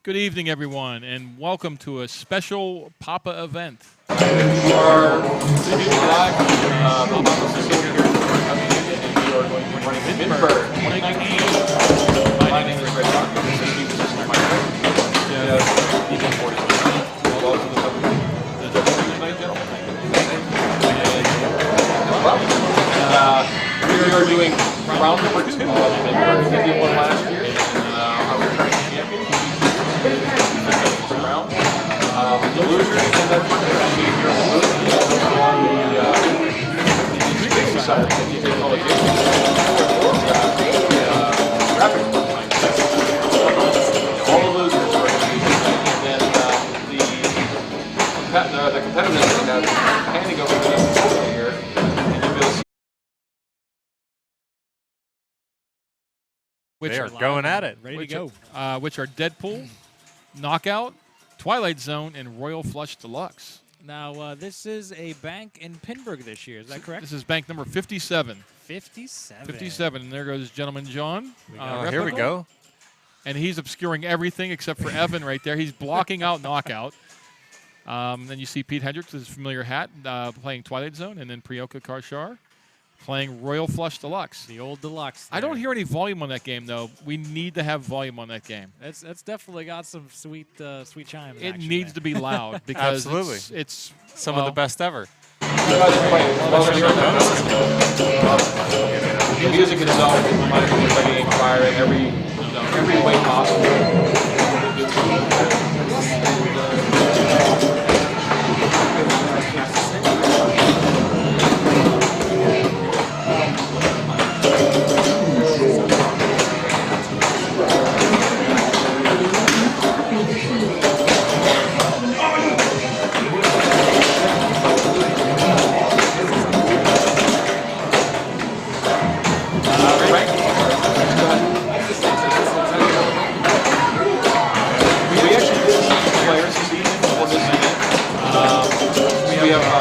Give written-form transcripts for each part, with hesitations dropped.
Good evening, everyone, and welcome to a special Papa event. We are live on the facility here in and we are going to be running Minburgh 2019. My name is Red Rock. This is Steve. This is my friend. Ethan Ford. Welcome to the tonight, gentlemen. We are doing round number 2 of Minburgh. We did one last year, and our returning champion. Round. The losers in that tournament here on the big side, if you take all the games, all the losers are going to be, and then the competitors are going to have handing over the here, and you'll be able to see. They are going at it. Ready to go. Which are Deadpool, Knockout, Twilight Zone, and Royal Flush Deluxe. Now, this is a bank in Pinburgh this year. Is that correct? This is bank number 57. 57. 57, and there goes Gentleman John. Here we go. And he's obscuring everything except for Evan right there. He's blocking out Knockout. Then you see Pete Hendricks with his familiar hat playing Twilight Zone, and then Priyanka Karshar playing Royal Flush Deluxe. The old Deluxe. I don't hear any volume on that game, though. We need to have volume on that game. It's definitely got some sweet chimes. It needs to be loud because Absolutely. it's Some of the best ever. The music itself is pretty inspiring every way possible.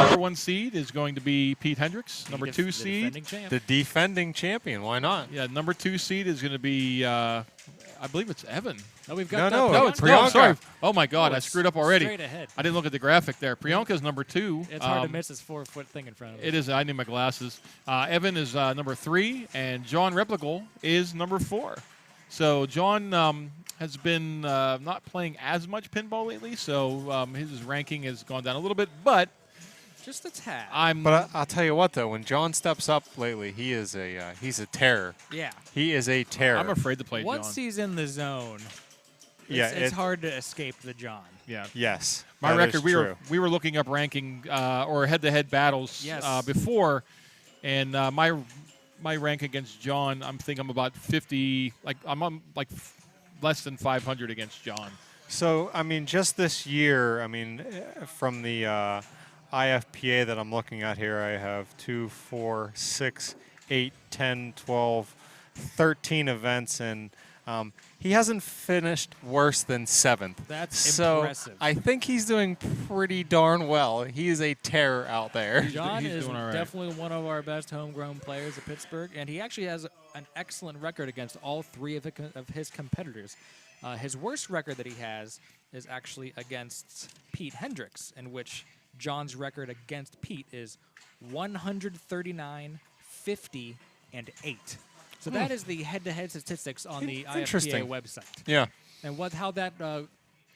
Number 1 seed is going to be Pete Hendricks. Number 2 seed, The defending champion. Why not? yeah. Number 2 seed is going to be, I believe it's Evan. Oh, we've got No, No, it's it's Priyanka. no, sorry. Oh my God, Oh, I it's screwed up already. Straight ahead. I didn't look at the graphic there. Priyanka's number 2. It's hard to miss this 4-foot thing in front of us. It is. I need my glasses. Evan is number 3, and John Replical is number 4. So John has been not playing as much pinball lately, so his ranking has gone down a little bit. But Just a tad. But I'll tell you what, though, when John steps up lately, he's a terror. Yeah. He is a terror. I'm afraid to play Once John. he's in the zone, Yeah, it's hard to escape the John. Yeah. Yes. My that record, is we true. were looking up ranking or head-to-head battles Yes. before, and my rank against John, I'm about 50. Like I'm on less than 500 against John. So, I mean, just this year, I mean, from the IFPA that I'm looking at here, I have 2, 4, 6, 8, 10, 12, 13 events, and he hasn't finished worse than 7th. That's So impressive. I think he's doing pretty darn well. He is a terror out there. John he's is doing all right. definitely one of our best homegrown players at Pittsburgh, and he actually has an excellent record against all 3 of his competitors. His worst record that he has is actually against Pete Hendricks, in which John's record against Pete is 139, 50, and 8. So that is the head-to-head statistics on the IFPA Interesting. website. Yeah. And how that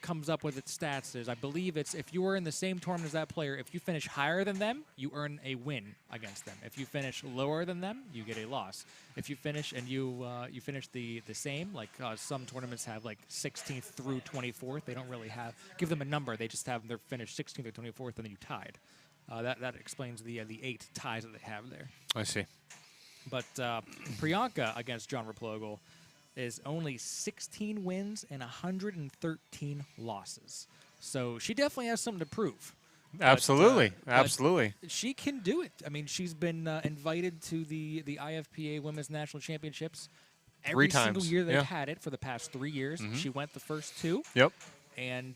comes up with its stats is, I believe it's if you were in the same tournament as that player, if you finish higher than them, you earn a win against them. If you finish lower than them, you get a loss. If you finish and you finish the same, like some tournaments have like 16th through 24th, they don't really give them a number. They just have their finished 16th or 24th, and then you tied. That explains the 8 ties that they have there. I see. But Priyanka against John Replogle is only 16 wins and 113 losses. So she definitely has something to prove. Absolutely. But Absolutely. she can do it. I mean, she's been invited to the IFPA Women's National Championships every 3 single times. year they've Yeah. had it for the past 3 years. She went the first 2. Yep. And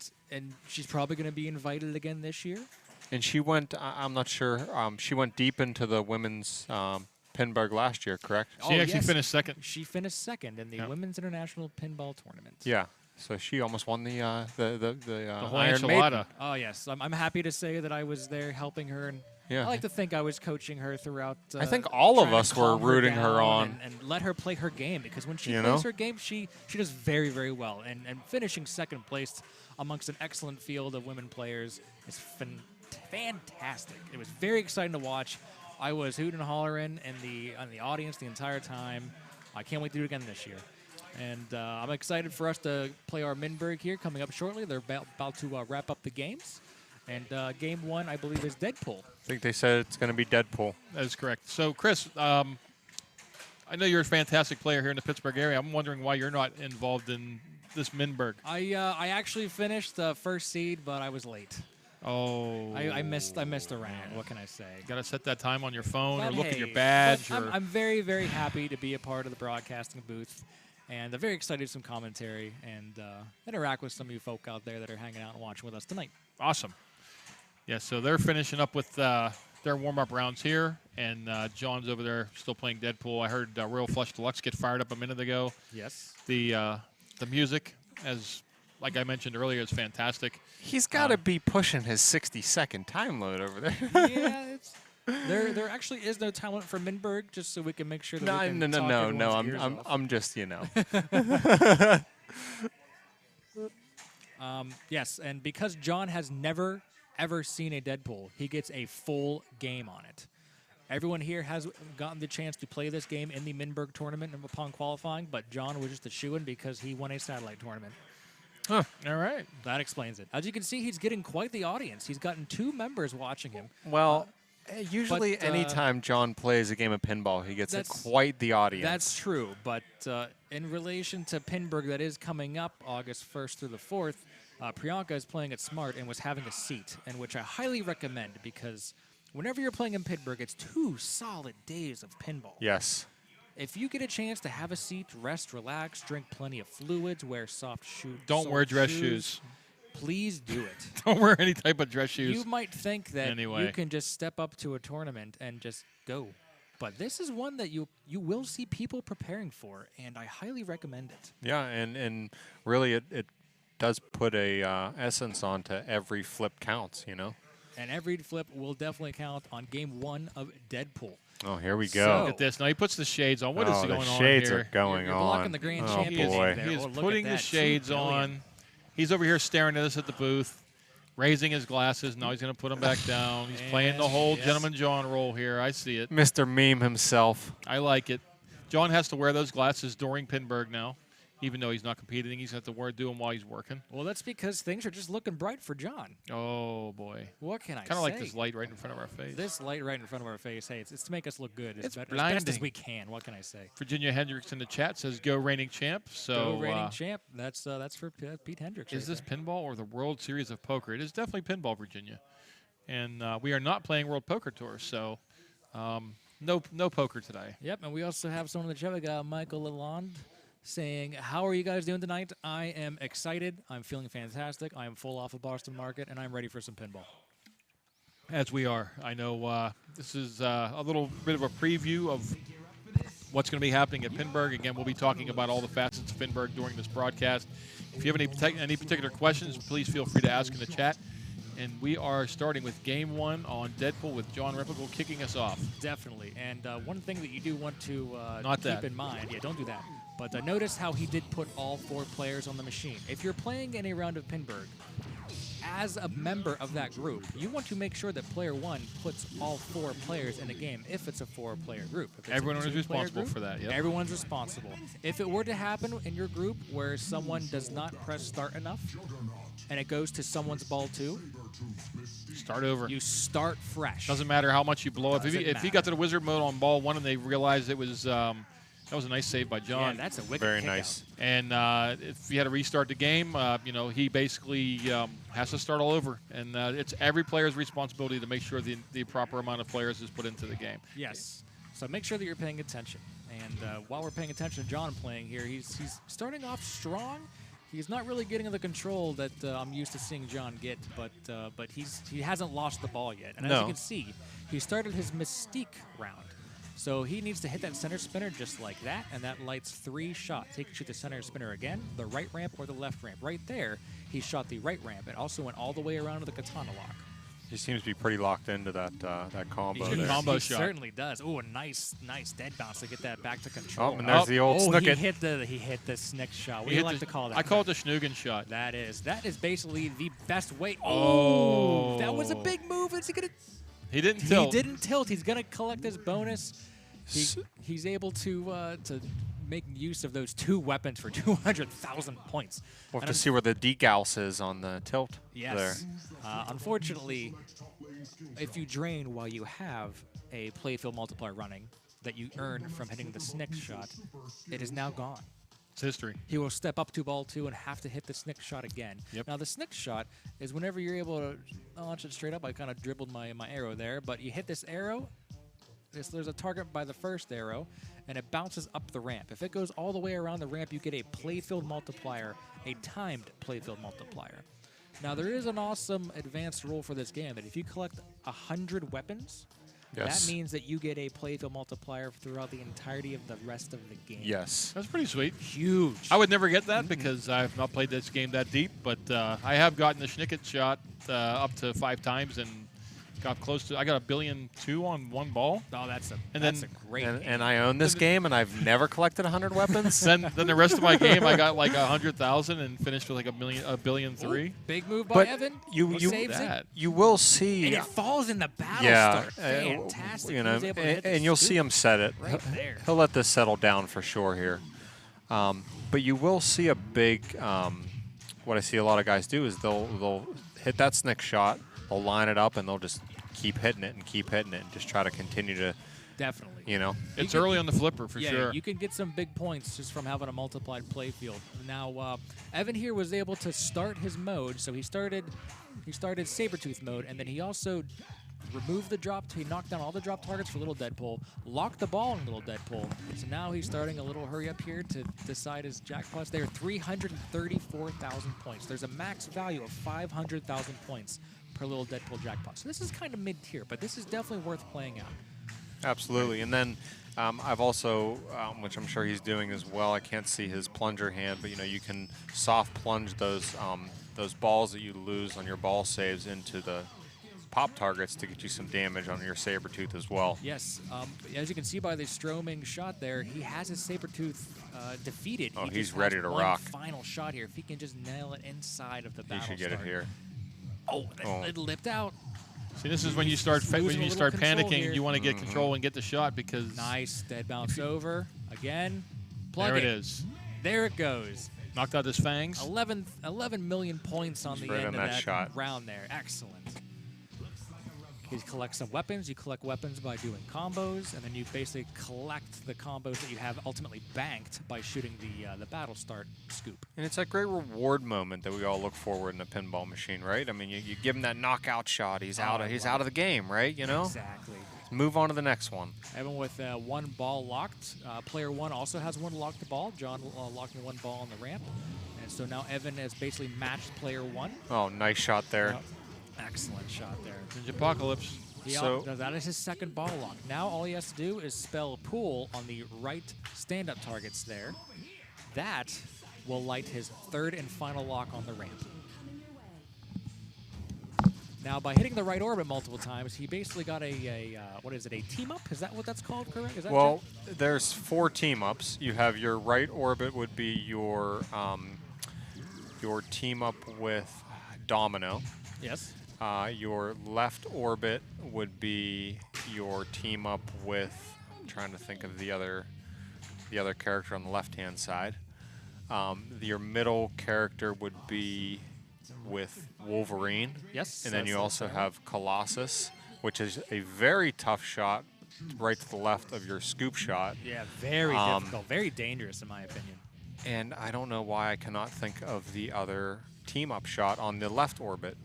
she's probably going to be invited again this year. And she went, I'm not sure, she went deep into the women's Pinburgh last year, correct? She actually finished second. She finished second in the Women's International Pinball Tournament. Yeah. So she almost won the whole Iron Maiden. enchilada. Oh yes, I'm happy to say that I was there helping her, and Yeah. I like to think I was coaching her throughout. I think all of trying to us were calm rooting her down on. and let her play her game, because when she You plays know? her game, she does very, very well. And finishing second place amongst an excellent field of women players is fantastic. It was very exciting to watch. I was hooting and hollering in the audience the entire time. I can't wait to do it again this year. And I'm excited for us to play our Minburgh here coming up shortly. They're about to wrap up the games. And game one, I believe, is Deadpool. I think they said it's going to be Deadpool. That is correct. So, Chris, I know you're a fantastic player here in the Pittsburgh area. I'm wondering why you're not involved in this Minburgh. I actually finished the first seed, but I was late. Oh. I missed a round. What can I say? Got to set that time on your phone or But look at hey, your badge. but Or I'm very, very happy to be a part of the broadcasting booth. And I'm very excited to do some commentary and interact with some of you folk out there that are hanging out and watching with us tonight. Awesome. Yeah, so they're finishing up with their warm-up rounds here, and John's over there still playing Deadpool. I heard Royal Flush Deluxe get fired up a minute ago. Yes. The music, like I mentioned earlier, is fantastic. He's got to be pushing his 60-second time load over there. Yeah, there actually is no talent for Minburgh, just so we can make sure that we can talk No. everyone's ears off. I'm just, you know. Yes, and because John has never, ever seen a Deadpool, he gets a full game on it. Everyone here has gotten the chance to play this game in the Minburgh tournament upon qualifying, but John was just a shoo-in because he won a satellite tournament. Huh. All right. That explains it. As you can see, he's getting quite the audience. He's gotten 2 members watching him. Well, usually but, anytime John plays a game of pinball, he gets that's- quite the audience. That's true, but in relation to Pinburgh that is coming up August 1st through the 4th, Priyanka is playing it smart and was having a seat, and which I highly recommend because whenever you're playing in Pinburgh, it's 2 solid days of pinball. Yes. If you get a chance to have a seat, rest, relax, drink plenty of fluids, wear soft shoes. Don't wear dress shoes. Please do it. Don't wear any type of dress shoes. You might think that Anyway. you can just step up to a tournament and just go. But this is one that you will see people preparing for, and I highly recommend it. Yeah, and really it does put a essence onto every flip counts, you know? And every flip will definitely count on game 1 of Deadpool. Oh, here we So- go. Look at this. Now he puts the shades on. What is oh, going the on shades here? are going You're on. blocking the grand oh, champion boy. there. He is Oh, look at putting the that. shades 2 billion. on. He's over here staring at us at the booth, raising his glasses. Now he's going to put them back down. He's playing the whole Yes. Gentleman John role here. I see it. Mr. Meme himself. I like it. John has to wear those glasses during Pinburgh now, even though he's not competing. He's going to have to do them while he's working. Well, that's because things are just looking bright for John. Oh, boy. What can I say? Kind of like this light right in front of our face. This light right in front of our face, hey, it's to make us look good It's as best as blinding. we can. What can I say? Virginia Hendricks in the chat says, "Go reigning champ." So, Go reigning champ. That's for Pete Hendricks. is right this there. pinball or the World Series of Poker? It is definitely pinball, Virginia. And we are not playing World Poker Tour, so no poker today. Yep, and we also have someone in the chat. We got Michael Lalonde saying, "How are you guys doing tonight? I am excited. I'm feeling fantastic. I am full off of Boston Market, and I'm ready for some pinball." As we are. I know this is a little bit of a preview of what's going to be happening at Pinburgh. Again, we'll be talking about all the facets of Pinburgh during this broadcast. If you have any particular questions, please feel free to ask in the chat. And we are starting with Game 1 on Deadpool with John Replical kicking us off. Definitely. And one thing that you do want to Not keep that. in mind, yeah, don't do that. But notice how he did put all 4 players on the machine. If you're playing in a round of Pinburgh, as a member of that group, you want to make sure that player 1 puts all 4 players in a game if it's a 4-player group. If it's a Everyone is 2-player responsible group, for that, yep. Everyone's responsible. If it were to happen in your group where someone does not press start enough and it goes to somene's ball 2, Start over. you start fresh. Doesn't matter how much you blow up. If Doesn't he got to the wizard mode on ball 1 and they realized it was that was a nice save by Yeah, John. that's a wicked Very kick nice. out. And if he had to restart the game, he basically has to start all over. And it's every player's responsibility to make sure the proper amount of players is put into the game. Yes. So make sure that you're paying attention. And while we're paying attention to John playing here, he's starting off strong. He's not really getting the control that I'm used to seeing John get, but he hasn't lost the ball yet. And as No. you can see, he started his Mystique round. So he needs to hit that center spinner just like that, and that lights 3 shots. He can shoot the center spinner again, the right ramp or the left ramp. Right there, he shot the right ramp. It also went all the way around to the katana lock. He seems to be pretty locked into that combo He there. combo He shot. certainly does. Oh, a nice dead bounce to get that back to control. Oh, and there's the old he snook. hit the snick shot. What do He you hit like the- to call that? I call it the Schnugen shot. That is basically the best way. Oh. That was a big move. Is he gonna? He didn't tilt. He didn't tilt. He's gonna collect his bonus. He's able to make use of those 2 weapons for 200,000 points. We'll have And to see where the decals is on the tilt Yes. there. Unfortunately, if you drain while you have a playfield multiplier running that you earn from hitting the snick shot, it is now gone. It's history. He will step up to ball 2 and have to hit the snick shot again. Yep. Now, the snick shot is whenever you're able to launch it straight up. I kind of dribbled my arrow there, but you hit this arrow. There's a target by the first arrow, and it bounces up the ramp. If it goes all the way around the ramp, you get a playfield multiplier, a timed playfield multiplier. Now, there is an awesome advanced rule for this game that if you collect 100 weapons, Yes. that means that you get a playfield multiplier throughout the entirety of the rest of the game. Yes. That's pretty sweet. Huge. I would never get that because I've not played this game that deep, but I have gotten the Schnicket shot up to 5 times and got close to. I got 1.2 billion on 1 ball. Oh, that's a then- great And, game. and I own this game, and I've never collected 100 weapons. Then the rest of my game, I got like 100,000 and finished with like 1.3 billion. Big move by But Evan. you Saves that. it. You will see. And it falls in the battle Yeah, start. Fantastic. you know, He was able to hit the and you'll see scoop him set it. right there. He'll let this settle down for sure here. But you will see a big. What I see a lot of guys do is they'll hit that snick shot, they'll line it up, and they'll just keep hitting it and just try to continue to, Definitely. you know. It's can- early on the flipper for Yeah, sure. you can get some big points just from having a multiplied playfield. Now, Evan here was able to start his mode, so he started Sabretooth mode, and then he also removed the drop. He knocked down all the drop targets for Little Deadpool, locked the ball in Little Deadpool. So now he's starting a little hurry up here to decide his jackpots. There are 334,000 points. There's a max value of 500,000 points per Little Deadpool jackpot. So this is kind of mid-tier, but this is definitely worth playing out. Absolutely. And then I've also, which I'm sure he's doing as well, I can't see his plunger hand, but you can soft plunge those balls that you lose on your ball saves into the pop targets to get you some damage on your Sabretooth as well. Yes, as you can see by the Stroming shot there, he has his Sabretooth defeated. Oh, He he's just ready has to one rock. Final shot here. If he can just nail it inside of the He battle should get it start. here. Oh, it lipped out. See, this is when you start Losing when a you little start control panicking. here. You want to get control and get the shot because Nice dead bounce over again. Plug there it it. is. There it goes. Knocked out his fangs. 11 million points on the right end on of that that shot. round there. Excellent. You collect some weapons. You collect weapons by doing combos, and then you basically collect the combos that you have ultimately banked by shooting the battle start scoop. And it's that great reward moment that we all look forward in a pinball machine, right? I mean, you give him that knockout shot, he's out of the game, right? You know, Exactly. move on to the next one. Evan with 1 ball locked. Player 1 also has 1 locked ball. John locking 1 ball on the ramp, and so now Evan has basically matched player 1. Oh, nice shot there. Yep. Excellent shot there. Ninja Apocalypse. That is his 2nd ball lock. Now all he has to do is spell pool on the right stand-up targets there. That will light his 3rd and final lock on the ramp. Now, by hitting the right orbit multiple times, he basically got a team up? Is that what that's called, correct? Is that Well, there's 4 team ups. You have your right orbit would be your team up with Domino. Yes. Your left orbit would be your team up with. I'm trying to think of the other character on the left-hand side. Your middle character would be with Wolverine. Yes. And then you that's also right. have Colossus, which is a very tough shot right to the left of your scoop shot. Yeah, very difficult. Very dangerous, in my opinion. And I don't know why I cannot think of the other team-up shot on the left orbit.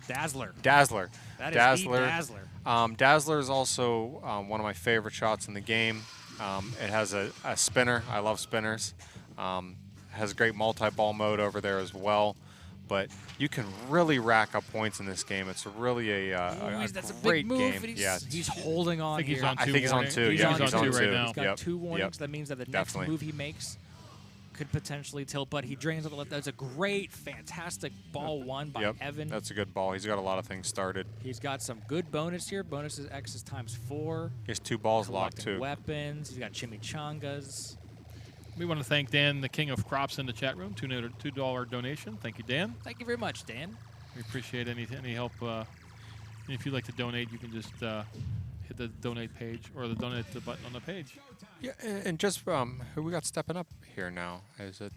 Dazzler. Dazzler. That is Dazzler. the Dazzler. Dazzler is also one of my favorite shots in the game. It has a spinner. I love spinners. Has great multi-ball mode over there as well. but you can really rack up points in this game. It's really a That's a great big move, game. and Yeah, he's holding on I think here. he's on I two. think he's on warning- two. He's Yeah, on he's two on right two. now. He's got Yep. 2 warnings. Yep. That means that the next Definitely. move he makes could potentially tilt, but he drains it. That's a great, fantastic ball won by Yep, Evan. that's a good ball. He's got a lot of things started. He's got some good bonus here. Bonuses X is ×4. He has 2 balls locked Collecting too. weapons. He's got chimichangas. We want to thank Dan, the king of crops in the chat room. $2 donation. Thank you, Dan. Thank you very much, Dan. We appreciate any help. And if you'd like to donate, you can just hit the donate page or the donate button on the page. Yeah, and just who we got stepping up here now? Is it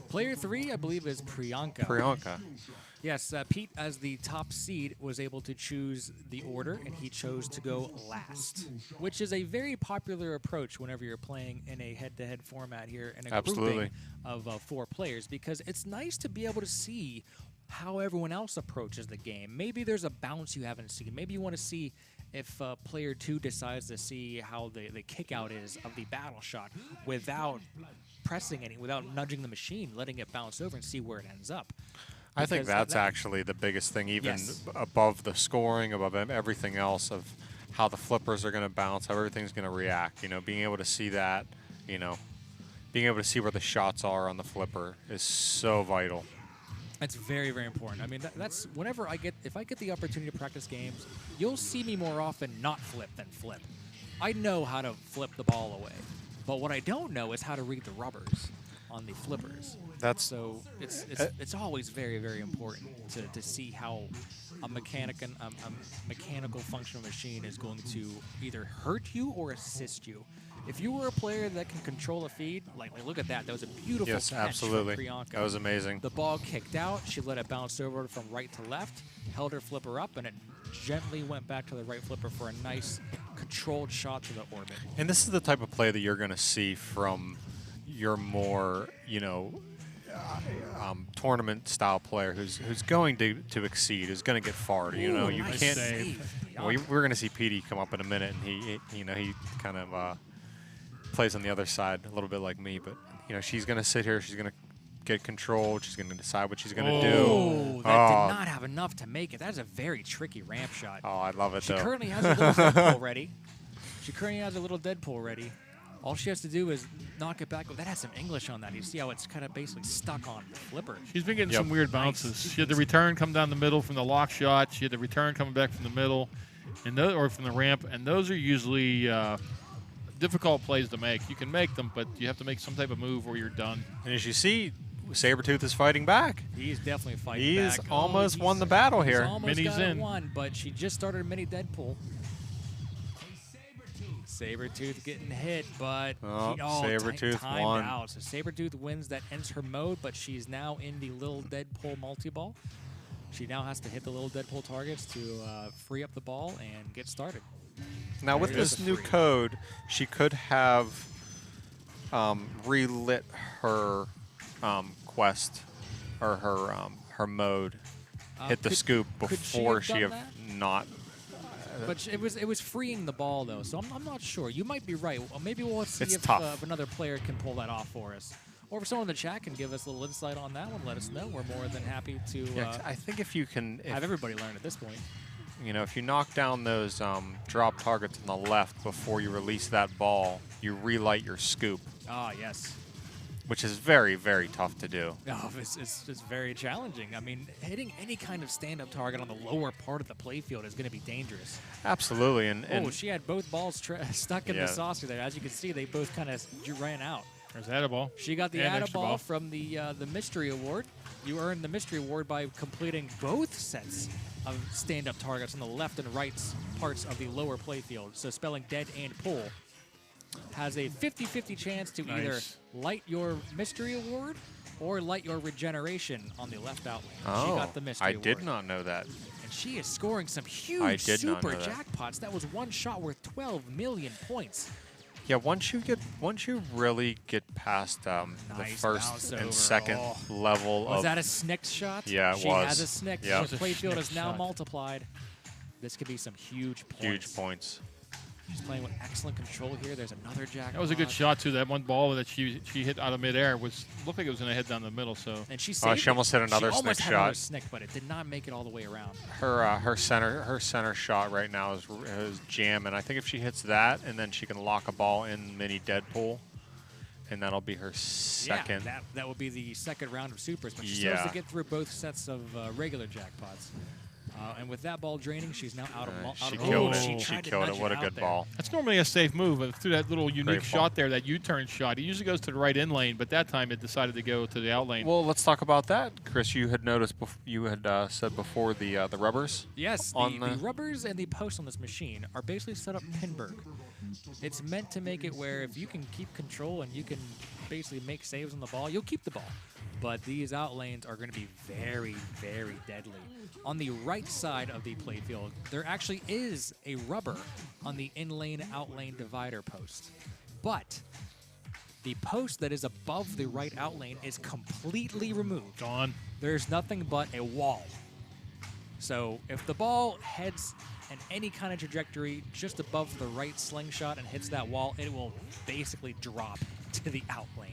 Player 3, I believe, is Priyanka. Priyanka? Yes, Pete, as the top seed, was able to choose the order, and he chose to go last, which is a very popular approach whenever you're playing in a head-to-head format here in a Absolutely. grouping of 4 players, because it's nice to be able to see how everyone else approaches the game. Maybe there's a bounce you haven't seen. Maybe you want to see if player 2 decides to see how the kick out is of the battle shot without pressing any, without nudging the machine, letting it bounce over and see where it ends up. I think Because that's that- actually the biggest thing, even Yes. above the scoring, above everything else, of how the flippers are going to bounce, how everything's going to react. You know, being able to see that, you know, being able to see where the shots are on the flipper is so vital. That's very, very important. I mean, that's whenever if I get the opportunity to practice games, you'll see me more often not flip than flip. I know how to flip the ball away, but what I don't know is how to read the rubbers on the flippers. That's So it's always very, very important to see how a mechanical functional machine is going to either hurt you or assist you. If you were a player that can control a feed, like look at that. That was a beautiful yes, catch absolutely. from Priyanka. That was amazing. The ball kicked out. She let it bounce over from right to left, held her flipper up, and it gently went back to the right flipper for a nice controlled shot to the orbit. And this is the type of play that you're going to see from your more, you know, tournament style player who's going to exceed, who's going to get far. You know, you Nice can't. save. We're going to see Petey come up in a minute, and he kind of plays on the other side a little bit like me. But you know, she's going to sit here. She's going to get control. She's going to decide what she's going to do. Oh, that did not have enough to make it. That is a very tricky ramp shot. Oh, I love it She though. currently has a little Deadpool ready. She currently has a little Deadpool ready. All she has to do is knock it back. Oh, that has some English on that. You see how it's kind of basically stuck on the flipper. She's been getting Yep. some weird bounces. She had the return come down the middle from the lock shot. She had the return coming back from the middle, and or from the ramp. And those are usually difficult plays to make. You can make them, but you have to make some type of move or you're done. And as you see, Sabretooth is fighting back. He's definitely fighting He's back. almost he's- won the battle He's here. almost Minnie's got it in. won, but she just started a mini Deadpool. Sabretooth getting hit, but Oh, timed Sabretooth won. out. So Sabretooth wins, that ends her mode, but she's now in the little Deadpool multi-ball. She now has to hit the little Deadpool targets to free up the ball and get started. Now with There it is. this new code, she could have relit her quest or her mode, hit the could- scoop could she before have she done have that? not. But it was freeing the ball, though, so I'm not sure. You might be right. Well, maybe we'll see It's if tough. another player can pull that off for us. Or if someone in the chat can give us a little insight on that one, let us know. We're more than happy to Yeah, 'cause I think if you can, have everybody learn at this point. you know, if you knock down those drop targets on the left before you release that ball, you relight your scoop, Ah, yes. which is very, very tough to do. Oh, it's very challenging. I mean, hitting any kind of stand-up target on the lower part of the playfield is going to be dangerous. Absolutely, and Oh, she had both balls stuck in Yeah. the saucer there. As you can see, they both kind of ran out. There's that a ball. She got the And Atta extra ball ball. from the Mystery Award. You earned the Mystery Award by completing both sets of stand-up targets on the left and right parts of the lower playfield. So spelling dead and pull has a 50-50 chance to either Nice. light your Mystery Award or light your regeneration on the left outlane. oh, She got the Mystery I Award. did not know that. And she is scoring some I huge did not super know that. jackpots. That was one shot worth 12 million points. Yeah, once you really get past the Nice first bounce and over. second Oh. level Was of that a snick shot? Yeah, it she was. has a snick. Yeah. The playfield is Snick now shot. multiplied. This could be some huge points. huge points. She's playing with excellent control here. There's another jackpot. That was a good shot too. That one ball that she hit out of midair looked like it was going to head down the middle. So And she Oh, she almost hit another she almost snick had another shot. snick, but it did not make it all the way around. Her center shot right now is jamming. I think if she hits that, and then she can lock a ball in mini Deadpool, and that'll be her second. Yeah, that will be the second round of supers, but she still has to get through both sets of regular jackpots. And with that ball draining, she's now out of She out of killed mode. it. She tried to killed nudge it. What a out good there. ball. that's normally a safe move, but through that little unique Great ball. shot there, that U-turn shot, he usually goes to the right in lane, but that time it decided to go to the out lane. Well, let's talk about that, Chris. You had noticed, you had said before the rubbers. Yes, On the rubbers and the posts on this machine are basically set up Pinburgh. It's meant to make it where if you can keep control and you can basically make saves on the ball, you'll keep the ball. But these out lanes are going to be very, very deadly. On the right side of the playfield, there actually is a rubber on the in-lane, out-lane divider post. But the post that is above the right out lane is completely removed. Gone. There's nothing but a wall. So if the ball heads in any kind of trajectory just above the right slingshot and hits that wall, it will basically drop to the out lane.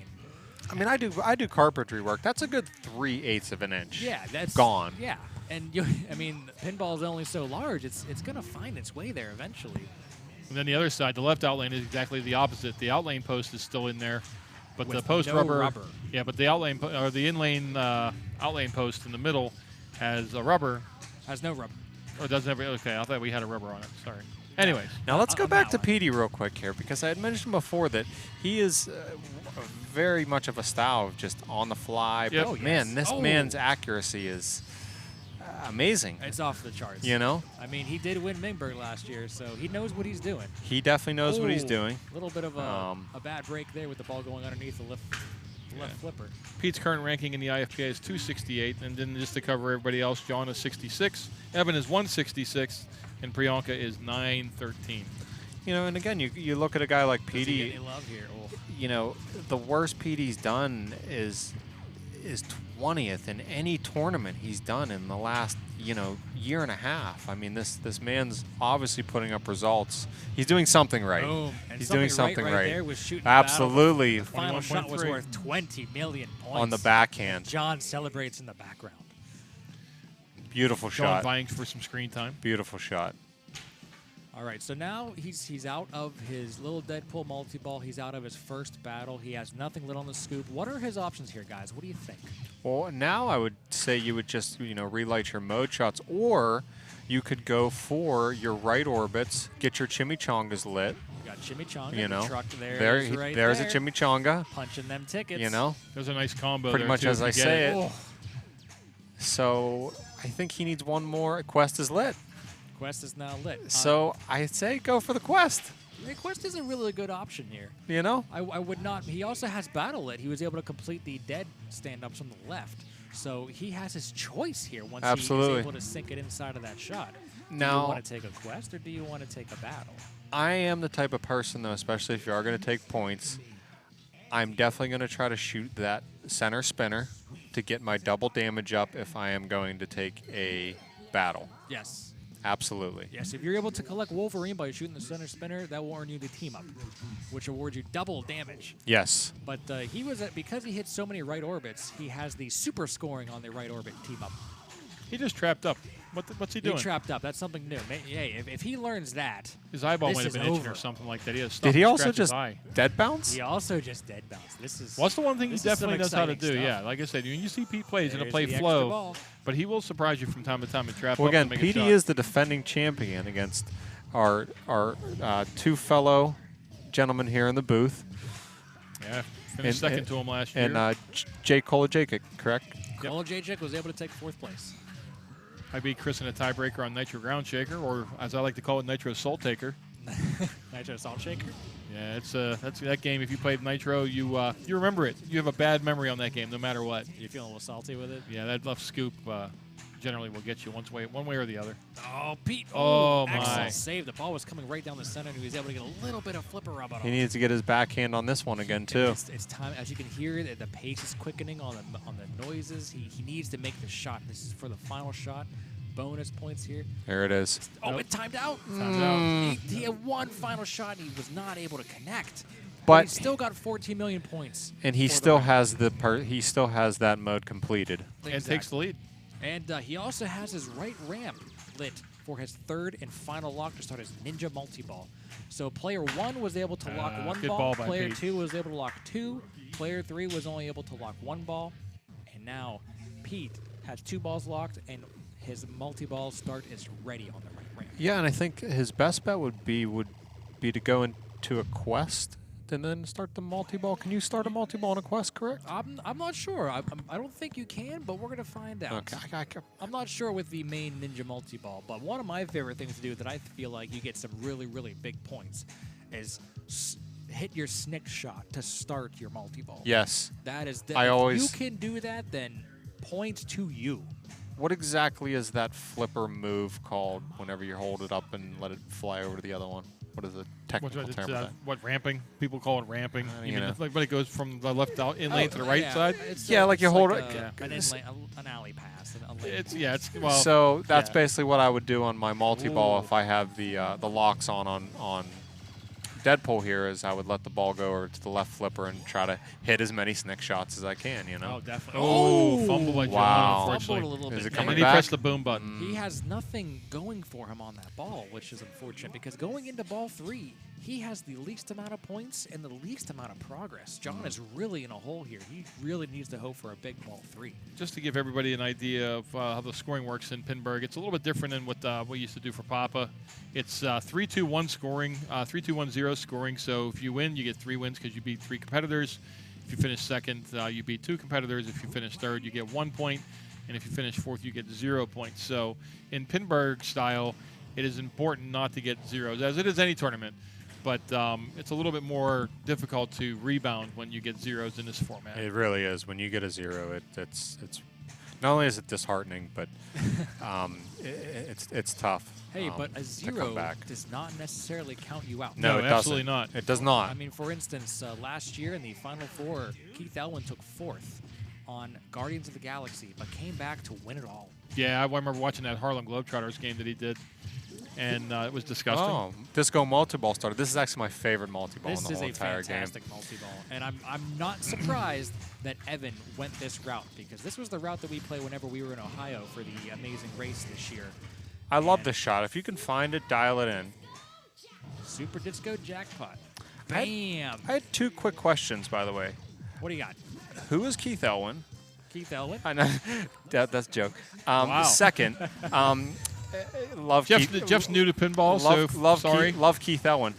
I mean, I do carpentry work. That's a good 3/8 of an inch. Yeah, that's gone. Yeah, and I mean, pinball is only so large; it's gonna find its way there eventually. And then the other side, the left out lane is exactly the opposite. The out lane post is still in there, but With the post no rubber. Yeah, but the out lane or the in lane out lane post in the middle has a rubber. Has no rubber. Or doesn't have. Okay, I thought we had a rubber on it. Sorry. Anyways, Now let's go On back that to Petey real quick here, because I had mentioned before that he is very much of a style of just on the fly. Yep. But Oh, man, yes. this Oh. man's accuracy is amazing. It's off the charts. You know, I mean, he did win Minburgh last year, so he knows what he's doing. he definitely knows what he's Ooh, doing. A little bit of a Um, bad break there with the ball going underneath the left flipper. Pete's current ranking in the IFPA is 268, and then just to cover everybody else, John is 66, Evan is 166, and Priyanka is 913. You know, and again, you look at a guy like Does he get Petey. any love here? Oh. You know, the worst Petey's done is 20th in any tournament he's done in the last, year and a half. I mean, this man's obviously putting up results. He's doing something right. Boom. And He's doing something right right. there was shooting Absolutely. The final shot was 21.3. worth 20 million points. On the backhand. John celebrates in the background. Beautiful John shot. vying for some screen time. Beautiful shot. All right, so now he's out of his little Deadpool multi-ball. He's out of his first battle. He has nothing lit on the scoop. What are his options here, guys? What do you think? Well, now I would say you would just, relight your mode shots, or you could go for your right orbits, get your chimichangas lit. You got Chimichanga, You know, the truck there. there, is right there's there. a chimichanga. Punching them tickets. You know, There's a nice combo pretty there, much too, as if you I get say it. it. So I think he needs one more. Quest is lit. Quest is now lit. So I'd say go for the quest. Quest is a really good option here. You know, I would not. He also has battle lit. He was able to complete the dead stand-ups on the left. So he has his choice here once he Absolutely. is able to sink it inside of that shot. Do Now- you want to take a quest or do you want to take a battle? I am the type of person, though, especially if you are going to take points, I'm definitely going to try to shoot that center spinner to get my double damage up if I am going to take a battle. Yes. Absolutely. Yes, if you're able to collect Wolverine by shooting the center spinner, that will earn you the team up, which awards you double damage. Yes. But he was because he hit so many right orbits, he has the super scoring on the right orbit team up. He just trapped up. What's he doing? He trapped up. That's something new. Hey, if he learns that, His eyeball this might have is been itching over. or something like that. He has Did he also scratched his just eye. dead bounce? he also just dead bounced. This is. Well, that's the one thing he this is some definitely knows how to exciting do. stuff. Yeah, like I said, when you see Pete play, he's going to There's play the extra flow, ball. but he will surprise you from time to time and trap Well, up again, to make a Petey shot. is the defending champion against our two fellow gentlemen here in the booth. Yeah, finished second to him last year. And Jake Kolojakic, correct? Cole Jacek was able to take fourth place. I beat Chris in a tiebreaker on Nitro Ground Shaker, or as I like to call it, Nitro Salt Taker. Nitro Salt Shaker. Yeah, it's that's that game. If you played Nitro, you remember it. You have a bad memory on that game, no matter what. You feeling a little salty with it? Yeah, that left scoop generally will get you one way or the other. Oh, Pete. Oh, my. Excellent save. The ball was coming right down the center, and he was able to get a little bit of flipper rub on He it. needs to get his backhand on this one again, too. It's time. As you can hear, the pace is quickening on the noises. He needs to make the shot. This is for the final shot. bonus points here. There it is. Oh, it timed out. Timed out. He had one final shot, and he was not able to connect. But he still got 14 million points. And he for the still round. has he still has that mode completed. And takes the lead. And he also has his right ramp lit for his third and final lock to start his Ninja Multi-Ball. So player 1 was able to lock one good ball. ball by Player Pete. 2 was able to lock 2. Player 3 was only able to lock 1 ball. And now Pete has 2 balls locked, and his multi-ball start is ready on the right ramp. Yeah, and I think his best bet would be to go into a quest and then start the multi-ball. Can you start a multi-ball in a quest, correct? I'm not sure. I don't think you can, but we're going to find out. Okay. I'm not sure with the main Ninja Multi-Ball, but one of my favorite things to do that I feel like you get some really, really big points is hit your snick shot to start your multi-ball. Yes. That is, I always- if you can do that, then points to you. What exactly is that flipper move called whenever you hold it up and let it fly over to the other one? What is the technical term for that? What, ramping? People call it ramping. You You mean know. like when it goes from the left out in lane to the right yeah, side? It's Yeah, like you it's hold like it- an it's- in-lane, an alley pass. A lane. It's well. So that's yeah. basically what I would do on my multi-ball Ooh. if I have the locks on Deadpool here. Is I would let the ball go over to the left flipper and try to hit as many snick shots as I can. You know. Oh, definitely. Oh, fumble by John, Wow. unfortunately. Fumbled a little Is bit it there. coming And he back? pressed the boom button. He has nothing going for him on that ball, which is unfortunate because going into ball 3, he has the least amount of points and the least amount of progress. John is really in a hole here. He really needs to hope for a big ball 3. Just to give everybody an idea of how the scoring works in Pinburgh, it's a little bit different than what we used to do for Papa. It's 3-2-1 scoring, 3-2-1-0 scoring. So if you win, you get 3 wins because you beat 3 competitors. If you finish second, you beat 2 competitors. If you finish third, you get 1 point. And if you finish fourth, you get 0 points. So in Pinburgh style, it is important not to get zeros, as it is any tournament. But it's a little bit more difficult to rebound when you get zeros in this format. It really is. When you get a 0, it's not only is it disheartening, but it's tough. Hey, but a to come 0 back. does not necessarily count you out. No, No, it absolutely doesn't. not. It does not. I mean, for instance, last year in the Final Four, Keith Elwin took 4th on Guardians of the Galaxy, but came back to win it all. Yeah, I remember watching that Harlem Globetrotters game that he did, and it was disgusting. Oh, Disco multi-ball starter. This is actually my favorite multi-ball in This the is whole a entire game. fantastic multi-ball, and I'm not surprised that Evan went this route because this was the route that we play whenever we were in Ohio for the amazing race this year. I love this shot. If you can find it, dial it in. Super Disco Jackpot. I had- Bam! I had 2 quick questions, by the way. What do you got? Who is Keith Elwin? Keith Elwin? I know that's a joke. Wow. Second, love Keith. Jeff's new to pinball, so sorry. Love Keith Elwin.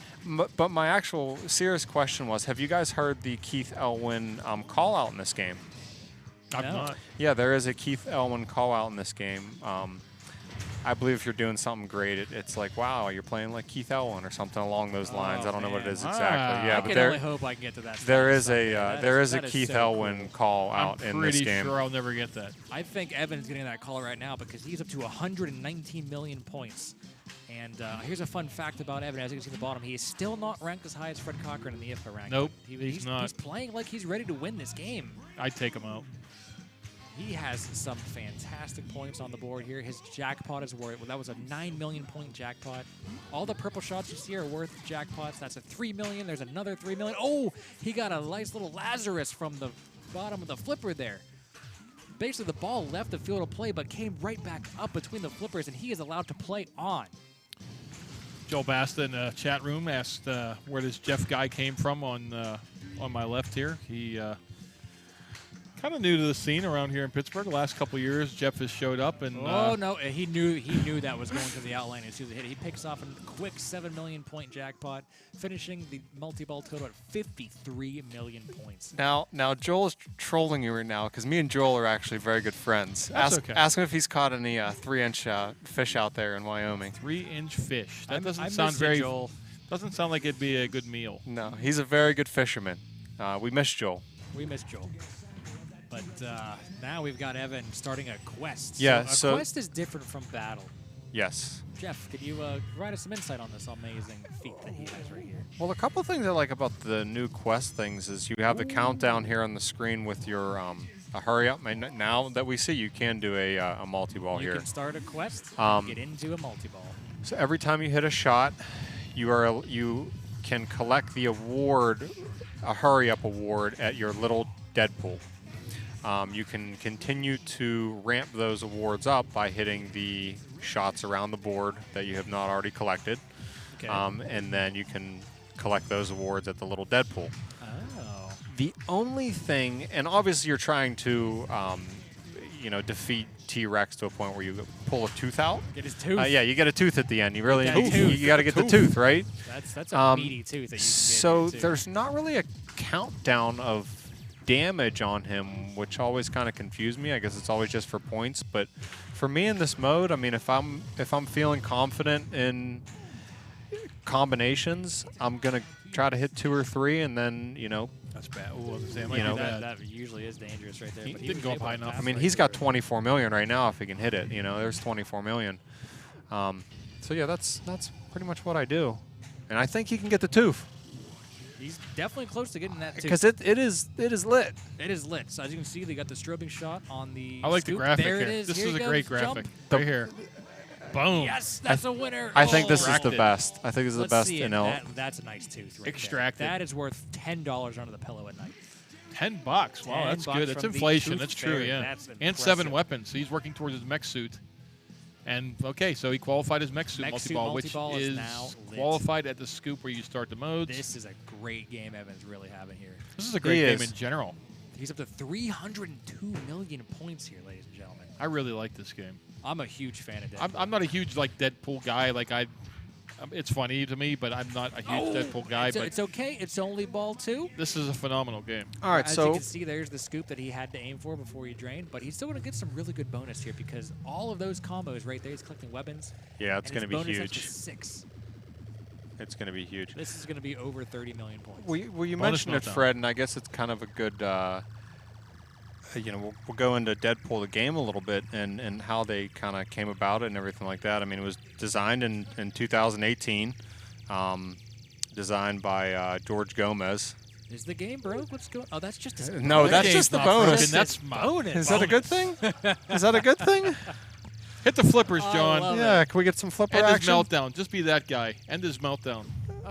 But my actual serious question was: have you guys heard the Keith Elwin call out in this game? I'm No. not. Yeah, there is a Keith Elwin call out in this game. I believe if you're doing something great, it's like, wow, you're playing like Keith Elwin or something along those lines. I don't know what it man. is exactly. Yeah, I but can there only hope I can get to that. there status is someday. a That is Keith so Elwin cool. call out I'm in this pretty game. sure I'll never get that. I think Evan's getting that call right now because he's up to 119 million points. And here's a fun fact about Evan. As you can see at the bottom, he is still not ranked as high as Fred Cochran in the IFA ranking. Nope, he's not. He's playing like he's ready to win this game. I'd take him out. He has some fantastic points on the board here. His jackpot is worth, well, that was a 9 million point jackpot. All the purple shots you see are worth jackpots. That's a 3 million. There's another 3 million. Oh, he got a nice little Lazarus from the bottom of the flipper there. Basically, the ball left the field of play, but came right back up between the flippers, and he is allowed to play on. Joel Basta in the chat room asked where this Jeff guy came from on my left here. He kind of new to the scene around here in Pittsburgh. The last couple of years, Jeff has showed up and Oh no, he knew that was going to the outline as soon as it hit. He picks off a quick 7 million point jackpot, finishing the multi-ball total at 53 million points. Now Joel is trolling you right now because me and Joel are actually very good friends. That's okay. Ask him if he's caught any 3-inch fish out there in Wyoming. 3-inch fish. That I doesn't sound miss you, very. Joel. Doesn't sound like it'd be a good meal. No, he's a very good fisherman. We miss Joel. We miss Joel. But now we've got Evan starting a quest. Yeah, a so- quest is different from battle. Yes. Jeff, could you provide us some insight on this amazing feat that he has right here? Well, a couple things I like about the new quest things is you have the countdown here on the screen with your a hurry up. And now that we see, you can do a multi-ball You here. can start a quest, get into a multi-ball. So every time you hit a shot, you can collect the award, a hurry up award at your little Deadpool. You can continue to ramp those awards up by hitting the shots around the board that you have not already collected. Okay. And then you can collect those awards at the little Deadpool. Oh. The only thing, and obviously you're trying to, defeat T-Rex to a point where you pull a tooth out. Get his tooth. Yeah, you get a tooth at the end. You really Get that need, tooth. you got to get the tooth, right? That's a meaty tooth that you can So get into. there's not really a countdown of damage on him, which always kind of confused me. I guess it's always just for points, but for me in this mode, I mean, if I'm feeling confident in combinations, I'm gonna try to hit 2 or 3, and then That's bad. Ooh, I was saying, that usually is dangerous right there. He but didn't was go up able high to enough. pass I mean, right he's got through it. 24 million right now if he can hit it. There's 24 million. So yeah, that's pretty much what I do, and I think he can get the tooth He's definitely close to getting that tooth. because it is lit. It is lit. So as you can see, they got the strobing shot on the I like the scoop. graphic There here. it is. This Here is he a great goes. graphic. Jump. Right here. Boom. Yes, that's a winner. I think this is Extracted. the best. I think this is the Let's best see in it. L. That's a nice tooth right Extracted. there. That is worth $10 under the pillow at night. $10. Wow, that's $10 good. That's from the inflation. Tooth That's true, Fairy. yeah. That's And 7 impressive. weapons. So he's working towards his mech suit. And, okay, so he qualified his mech suit Mech suit multi-ball, which multi-ball is is now lit. qualified at the scoop where you start the modes. This is a great game Evan's really having here. This is a great He game is. in general. He's up to 302 million points here, ladies and gentlemen. I really like this game. I'm a huge fan of Deadpool. I'm not a huge Deadpool guy. It's funny to me, but I'm not a huge Deadpool guy. It's, But it's okay. It's only ball 2. this is a phenomenal game. All right, As you so can see, there's the scoop that he had to aim for before he drained, but he's still going to get some really good bonus here because all of those combos right there, he's collecting weapons. yeah, it's and going to his be bonus up to huge. 6. It's going to be huge. This is going to be over 30 million points. Well, you Bonus mentioned it, meltdown. Fred, and I guess it's kind of a good. We'll go into Deadpool the game a little bit and how they kind of came about it and everything like that. I mean, it was designed in 2018, designed by George Gomez. Is the game broke? What's going? Oh, that's just a No, That that's game's just the not bonus. broken. That's my bonus. Is that a good thing? Is that a good thing? Hit the flippers, I John. love Yeah, can we get some flipper End his action? meltdown. Just be that guy. End his meltdown. No,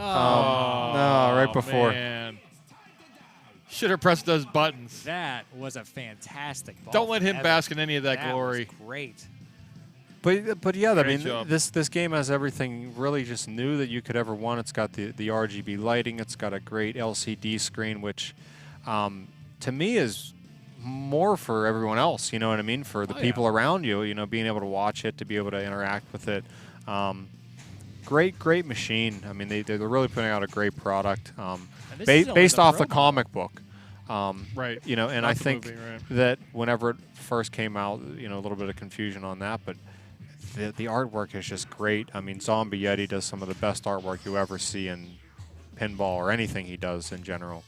right before. Man. Should have pressed those buttons. That was a fantastic ball. Don't let him Evan. bask in any of that That glory. was great. But yeah, I Great mean, job. this game has everything really just new that you could ever want. It's got the RGB lighting. It's got a great LCD screen, which to me is more for everyone else. You know what I mean? For the Oh, people yeah. around you. Being able to watch it, to be able to interact with it. Great machine. I mean, they're really putting out a great product. this is only Based the off Pro the comic book. Right. And Not I the think movie, right. that whenever it first came out, a little bit of confusion on that, but the artwork is just great. I mean, Zombie Yeti does some of the best artwork you ever see in pinball or anything he does in general.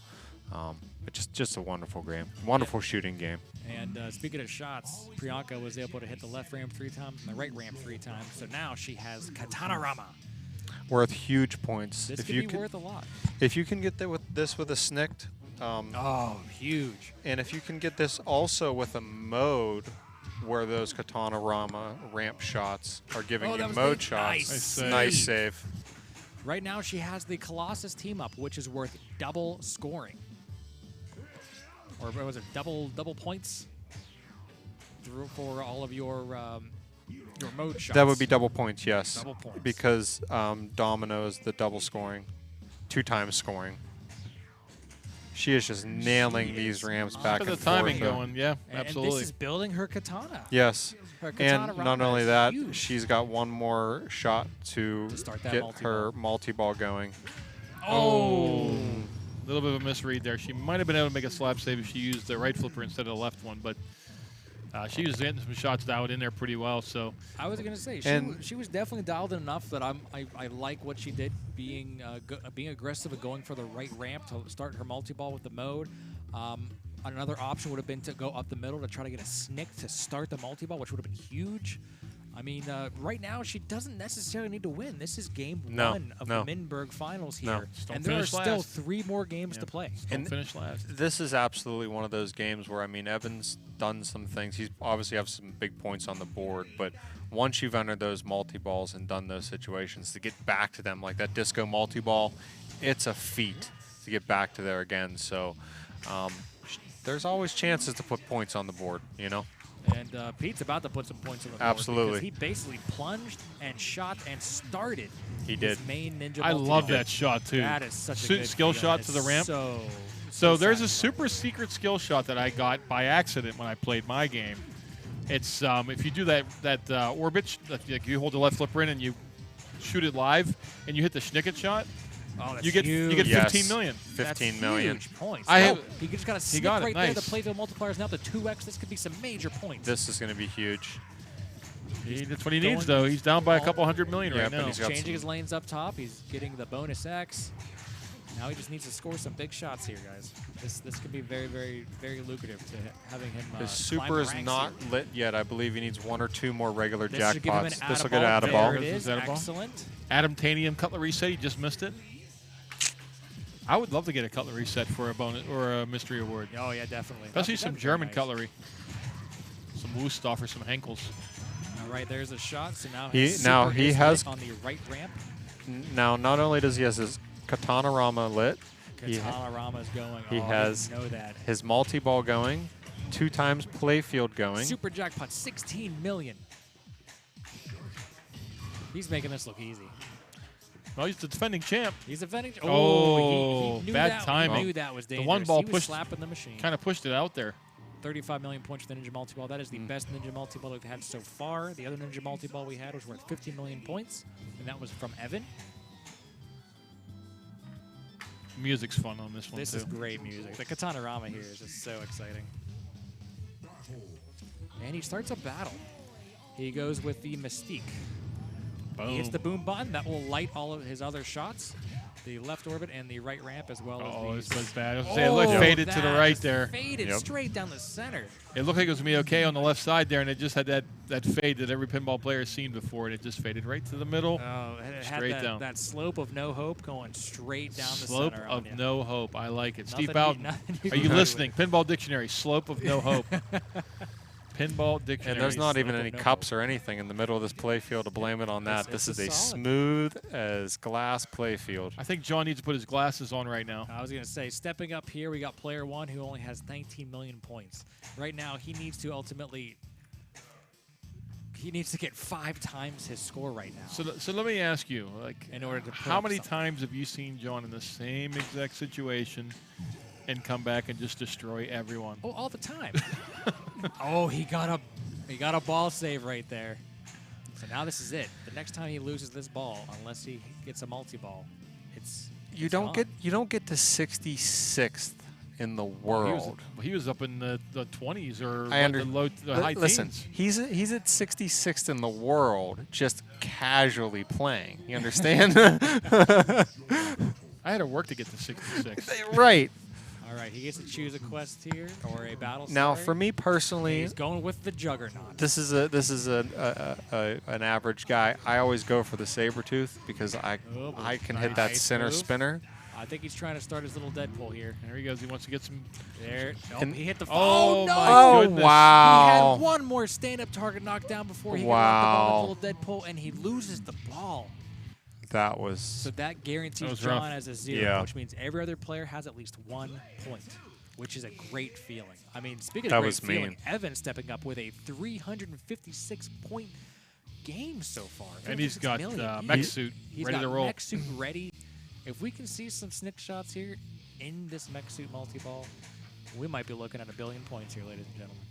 But just a wonderful game, wonderful shooting game. And speaking of shots, Priyanka was able to hit the left ramp 3 times and the right ramp 3 times. So now she has Katana Rama. Worth huge points. This if could you be can, worth a lot. if you can get that with this with a snicked, Oh, huge. and if you can get this also with a mode where those Katana Rama ramp shots are giving Oh, that you was mode the- shots. nice Nice save. save. Right now, she has the Colossus team up, which is worth double scoring. Or was it double points for all of your mode shots? That would be double points, yes. Double points. Because Domino is the double scoring, 2 times scoring. She is just nailing these ramps back Got and the timing forth. going. Yeah, And absolutely. this is building her katana. Yes. Her katana And not Rama only is that, huge. she's got one more shot to start that get multi-ball. her multi-ball going. Oh. A little bit of a misread there. She might have been able to make a slap save if she used the right flipper instead of the left one, but she was getting some shots out in there pretty well. So I was gonna say And- she was definitely dialed in enough that I like what she did, being being aggressive and going for the right ramp to start her multi-ball with the mode. Another option would have been to go up the middle to try to get a snick to start the multi-ball, which would have been huge. I mean, right now she doesn't necessarily need to win. This is game No, 1 of no. the Minburgh finals No. here, Just don't and there are finish still last. 3 more games to play. Don't finish last. This is absolutely one of those games where, I mean, Evan's done some things. He's obviously have some big points on the board, but once you've entered those multi-balls and done those situations, to get back to them, like that disco multi-ball, it's a feat to get back to there again. So there's always chances to put points on the board, you know? And Pete's about to put some points on the board. Absolutely. Because he basically plunged and shot and started He his did. main ninja I multi-ball. love that shot too. That is such a good skill feeling. shot to the ramp. So there's a satisfying. super secret skill shot that I got by accident when I played my game. It's if you do that orbit, like you hold the left flipper in and you shoot it live, and you hit the schnicket shot, Oh, that's you get huge. 15 million. 15 million. Huge points. I Oh, have- he just got a snip got it, right there. nice. The playfield multiplier is now to 2x. This could be some major points. This is going to be huge. That's what he going needs though. He's down by a all- couple $100 million Yeah, right but now. he's got changing some- his lanes up top. He's getting the bonus X. Now he just needs to score some big shots here, guys. This could be very, very, very lucrative to having him. His climb super the is ranks not here. lit yet. I believe he needs 1 or 2 more regular This should give him an jackpots. This will get out of There ball. it This is. is out of ball. Excellent. Adamtanium cutlery set. He just missed it. I would love to get a cutlery set for a bonus or a mystery award. Oh yeah, definitely. Especially That'd some be very German nice. cutlery. Some Wusthof or some Henkels. All right, there's a shot. So now He- his now super he is has- lit on the right ramp. Now, not only does he have his Katana-Rama lit, Katana Rama's going. he oh, has- I didn't know that. his multi-ball going, 2 times playfield going. Super jackpot, 16 million. He's making this look easy. Well, he's the defending champ. He's defending. Oh, he knew bad that, timing. He knew that was dangerous. one ball he was pushed- slapping the machine. Kind of pushed it out there. 35 million points for the Ninja Multi-Ball. That is the best Ninja Multi-Ball we've had so far. The other Ninja Multi-Ball we had was worth 50 million points, and that was from Evan. Music's fun on this one This too. is great music. The Katana Rama here is just so exciting. And he starts a battle. He goes with the Mystique. He hits Boom. the boom button. That will light all of his other shots. The left orbit and the right ramp as well Oh, as this these. was bad. I was gonna say, it looked faded to the that right just there. Faded Yep. straight down the center. It looked like it was gonna be okay on the left side there, and it just had that fade that every pinball player has seen before, and it just faded right to the middle. Oh, it had Straight that, down. that slope of no hope going straight down Slope the center. of on you. no hope. I like it. Nothing Steve Bowden, nothing are can you do listening? Pinball Dictionary. Slope of no hope. Pinball Dictionary. And there's not even slope any of no cups or anything in the middle of this playfield to blame it on that. It's This is a a solid. smooth as glass playfield. I think John needs to put his glasses on right now. I was going to say, stepping up here, we got player 1 who only has 19 million points. Right now, he needs to ultimately... He needs to get 5 times his score right now. So let me ask you, like, In order to put how up many something. times have you seen John in the same exact situation and come back and just destroy everyone? Oh, all the time. Oh, he got a ball save right there. So now this is it. The next time he loses this ball, unless he gets a multi-ball, it's You it's don't gone. get to 66th in the He was, world. he was up in the 20s or I the high Listen, teens. he's at 66th in the world, just casually playing. You understand? I had to work to get to 66. Right. All right, he gets to choose a quest here or a battle. Now, sorry. for me personally, He's going with the Juggernaut. this is an average guy. I always go for the Sabretooth because I Oh, boy. I can hit that Nice center move. spinner. I think he's trying to start his little Deadpool here. There he goes. He wants to get some. There. Oh, And- he hit the. Oh, no! my Oh goodness. He wow! had one more stand-up target knockdown before he Wow. got the little Deadpool, and he loses the ball. That was So that guarantees That was John rough. as a 0, Yeah. which means every other player has at least 1 point, which is a great feeling. I mean, speaking That of great was feeling, mean. Evan stepping up with a 356-point game so far. And he's 356 got million. mech suit He's ready got to roll. mech suit ready. If we can see some snick shots here in this mech suit multi-ball, we might be looking at 1 billion points here, ladies and gentlemen.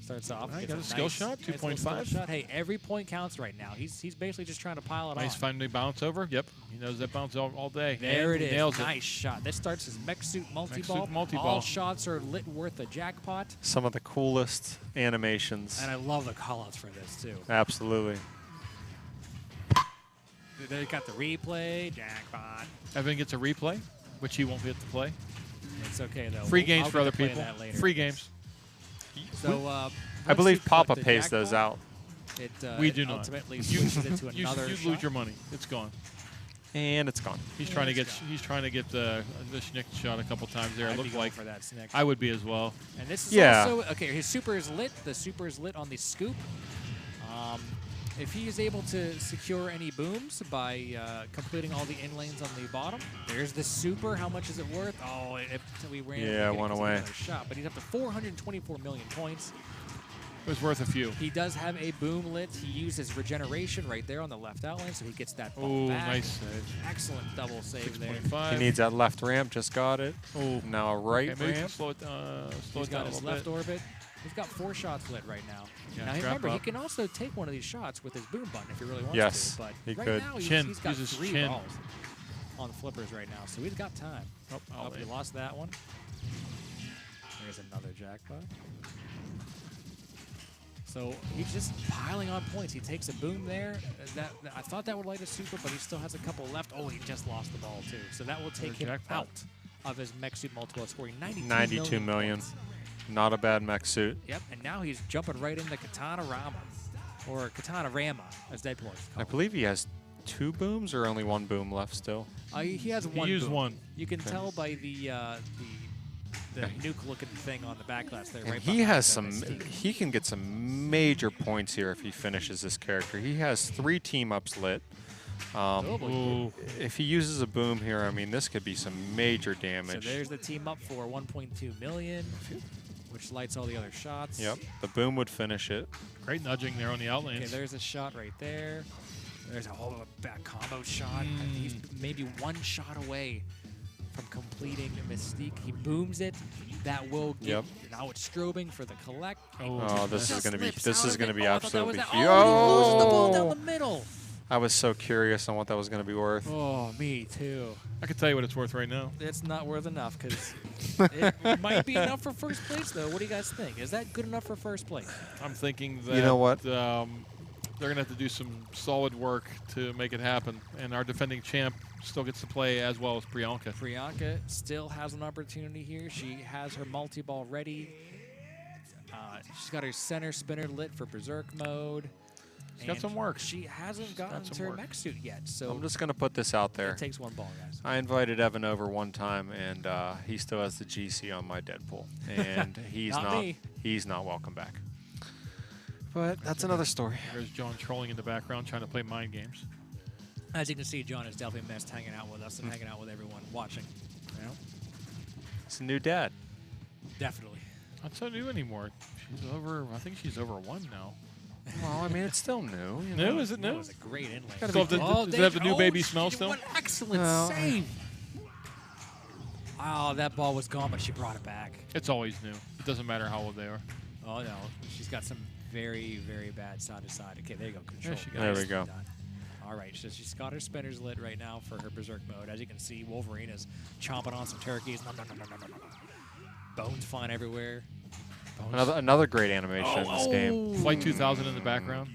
Starts off. I gets got a skill shot, nice little 2.5. skill shot. Hey, every point counts right now. He's basically just trying to pile it Nice on. finally bounce over. Yep. He knows that bounce all day. There And it he is. Nails it. Nice shot. This starts his mech suit multi-ball. multi-ball. All shots are lit worth a jackpot. some of the coolest animations. And I love the callouts for this, too. Absolutely. They got the replay, jackpot. Evan gets a replay, which he won't get to play. It's okay, though. Free games I'll for get other to play people. that later. Free games. So, I once believe you collect Papa the pays those jackpot, out. It, We it do not. ultimately switches it to another You shot. lose your money. It's gone. And it's gone. He's trying to get the Schnick shot a couple times there. I'd It be looked going like for that Snick. I would be as well. And this is Yeah. also okay. His super is lit. The super is lit on the scoop. If he is able to secure any booms by completing all the in lanes on the bottom, there's the super. How much is it worth? Oh, we ran. Yeah, one away. Another shot, but he's up to 424 million points. It was worth a few. He does have a boom lit. He uses regeneration right there on the left outline, so he gets that ball Oh, back. nice save. Excellent double save there. 6.5. He needs that left ramp. Just got it. Oh, Now a right okay, maybe ramp. slow it He's down got a his little left bit. orbit. He's got 4 shots lit right now. Yeah, Now trap remember, he up. can also take one of these shots with his boom button if he really wants Yes, to. But he right could. now, Chin. he's got Uses 3 chin. balls on the flippers right now, so he's got time. Oh, He lost that one. There's another jackpot. So he's just piling on points. He takes a boom there. I thought that would light a super, but he still has a couple left. Oh, he just lost the ball too. So that will take him jackpot. out of his mech suit multiple, scoring 92 million. points. Not a bad mech suit. Yep, and now he's jumping right into Katana Rama, or Katana Rama, as Deadpool is I called. believe he has 2 booms or only 1 boom left still. He has He one. used boom. one. You can tell by the nuke-looking thing on the backglass there. And right he behind has the some. Mystique. He can get some major points here if he finishes this character. He has 3 team ups lit. Oh, boy. Ooh. If he uses a boom here, I mean, this could be some major So damage. there's the team up for 1.2 million, which lights all the other shots. Yep, the boom would finish it. Great nudging there on the outlanes. Okay, there's a shot right there. There's a whole back combo shot. And he's maybe 1 shot away from completing Mystique. He booms it. That will get. Yep. Now it's strobing for the collect. Oh, this is Just going to be. slips This out is of going to it. be Oh, I thought that was absolutely that. huge. Oh, he loses the ball down the middle. I was so curious on what that was going to be worth. Oh, me too. I can tell you what it's worth right now. It's not worth enough because it might be enough for first place, though. What do you guys think? Is that good enough for first place? I'm thinking that You know what? they're going to have to do some solid work to make it happen. And our defending champ still gets to play as well as Priyanka. Priyanka still has an opportunity here. She has her multi-ball ready. She's got her center spinner lit for Berserk mode. She's got some work. She hasn't gotten some to her work. mech suit yet, so I'm just going to put this out there. it takes 1 ball, guys. I invited Evan over one time, and he still has the GC on my Deadpool, and he's Not not. me. He's not welcome back. But that's another story. There's John trolling in the background trying to play mind games. As you can see, John has definitely missed hanging out with us and hanging out with everyone watching. You know? It's a new dad. Definitely. Not so new anymore. She's over. I think she's over 1 now. Well, I mean, it's still new. You New? know? Is it That new? was a great inlay. Still have the- does it have the new baby smell still? What an excellent No. save. Oh, that ball was gone, but she brought it back. It's always new. It doesn't matter how old they are. Oh, no. She's got some very, very bad side to side. Okay, there you go. Control. she got it. There we Nicely go. done. All right, so she's got her spinners lit right now for her Berserk mode. As you can see, Wolverine is chomping on some turkeys. Nom, nom, nom, nom, nom, nom, nom. Bones flying everywhere. Bones. Another great animation in this game. Flight 2000 in the background.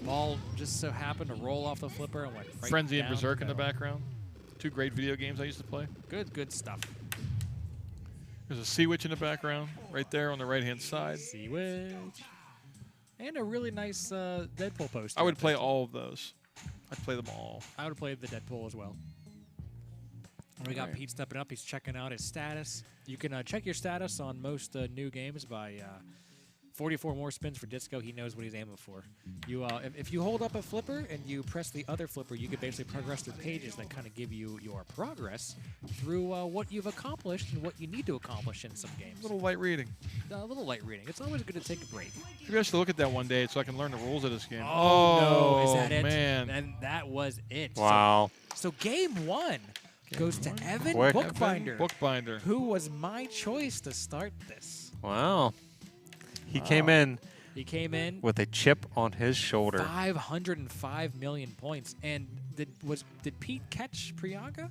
Ball just so happened to roll off the flipper and went right Frenzy and down Berserk in the middle. background. 2 great video games I used to play. Good stuff. There's a Sea Witch in the background right there on the right-hand side. Sea Witch. And a really nice Deadpool poster. I would up play there, too. all of those. I'd play them all. I would have played the Deadpool as well. And we got Alright. Pete stepping up. He's checking out his status. You can check your status on most new games by 44 more spins for Disco. He knows what he's aiming for. You, if you hold up a flipper and you press the other flipper, you can basically progress through pages that kind of give you your progress through what you've accomplished and what you need to accomplish in some games. A little light reading. A little light reading. It's always good to take a break. Maybe I should look at that one day so I can learn the rules of this game. Oh, no. Is that it? Man. And that was it. Wow. So game 1 goes to Evan Quick. Bookbinder, Bookbinder. who was my choice to start this. Wow. He came in He came in with a chip on his shoulder. 505 million points. And did Pete catch Priyanka?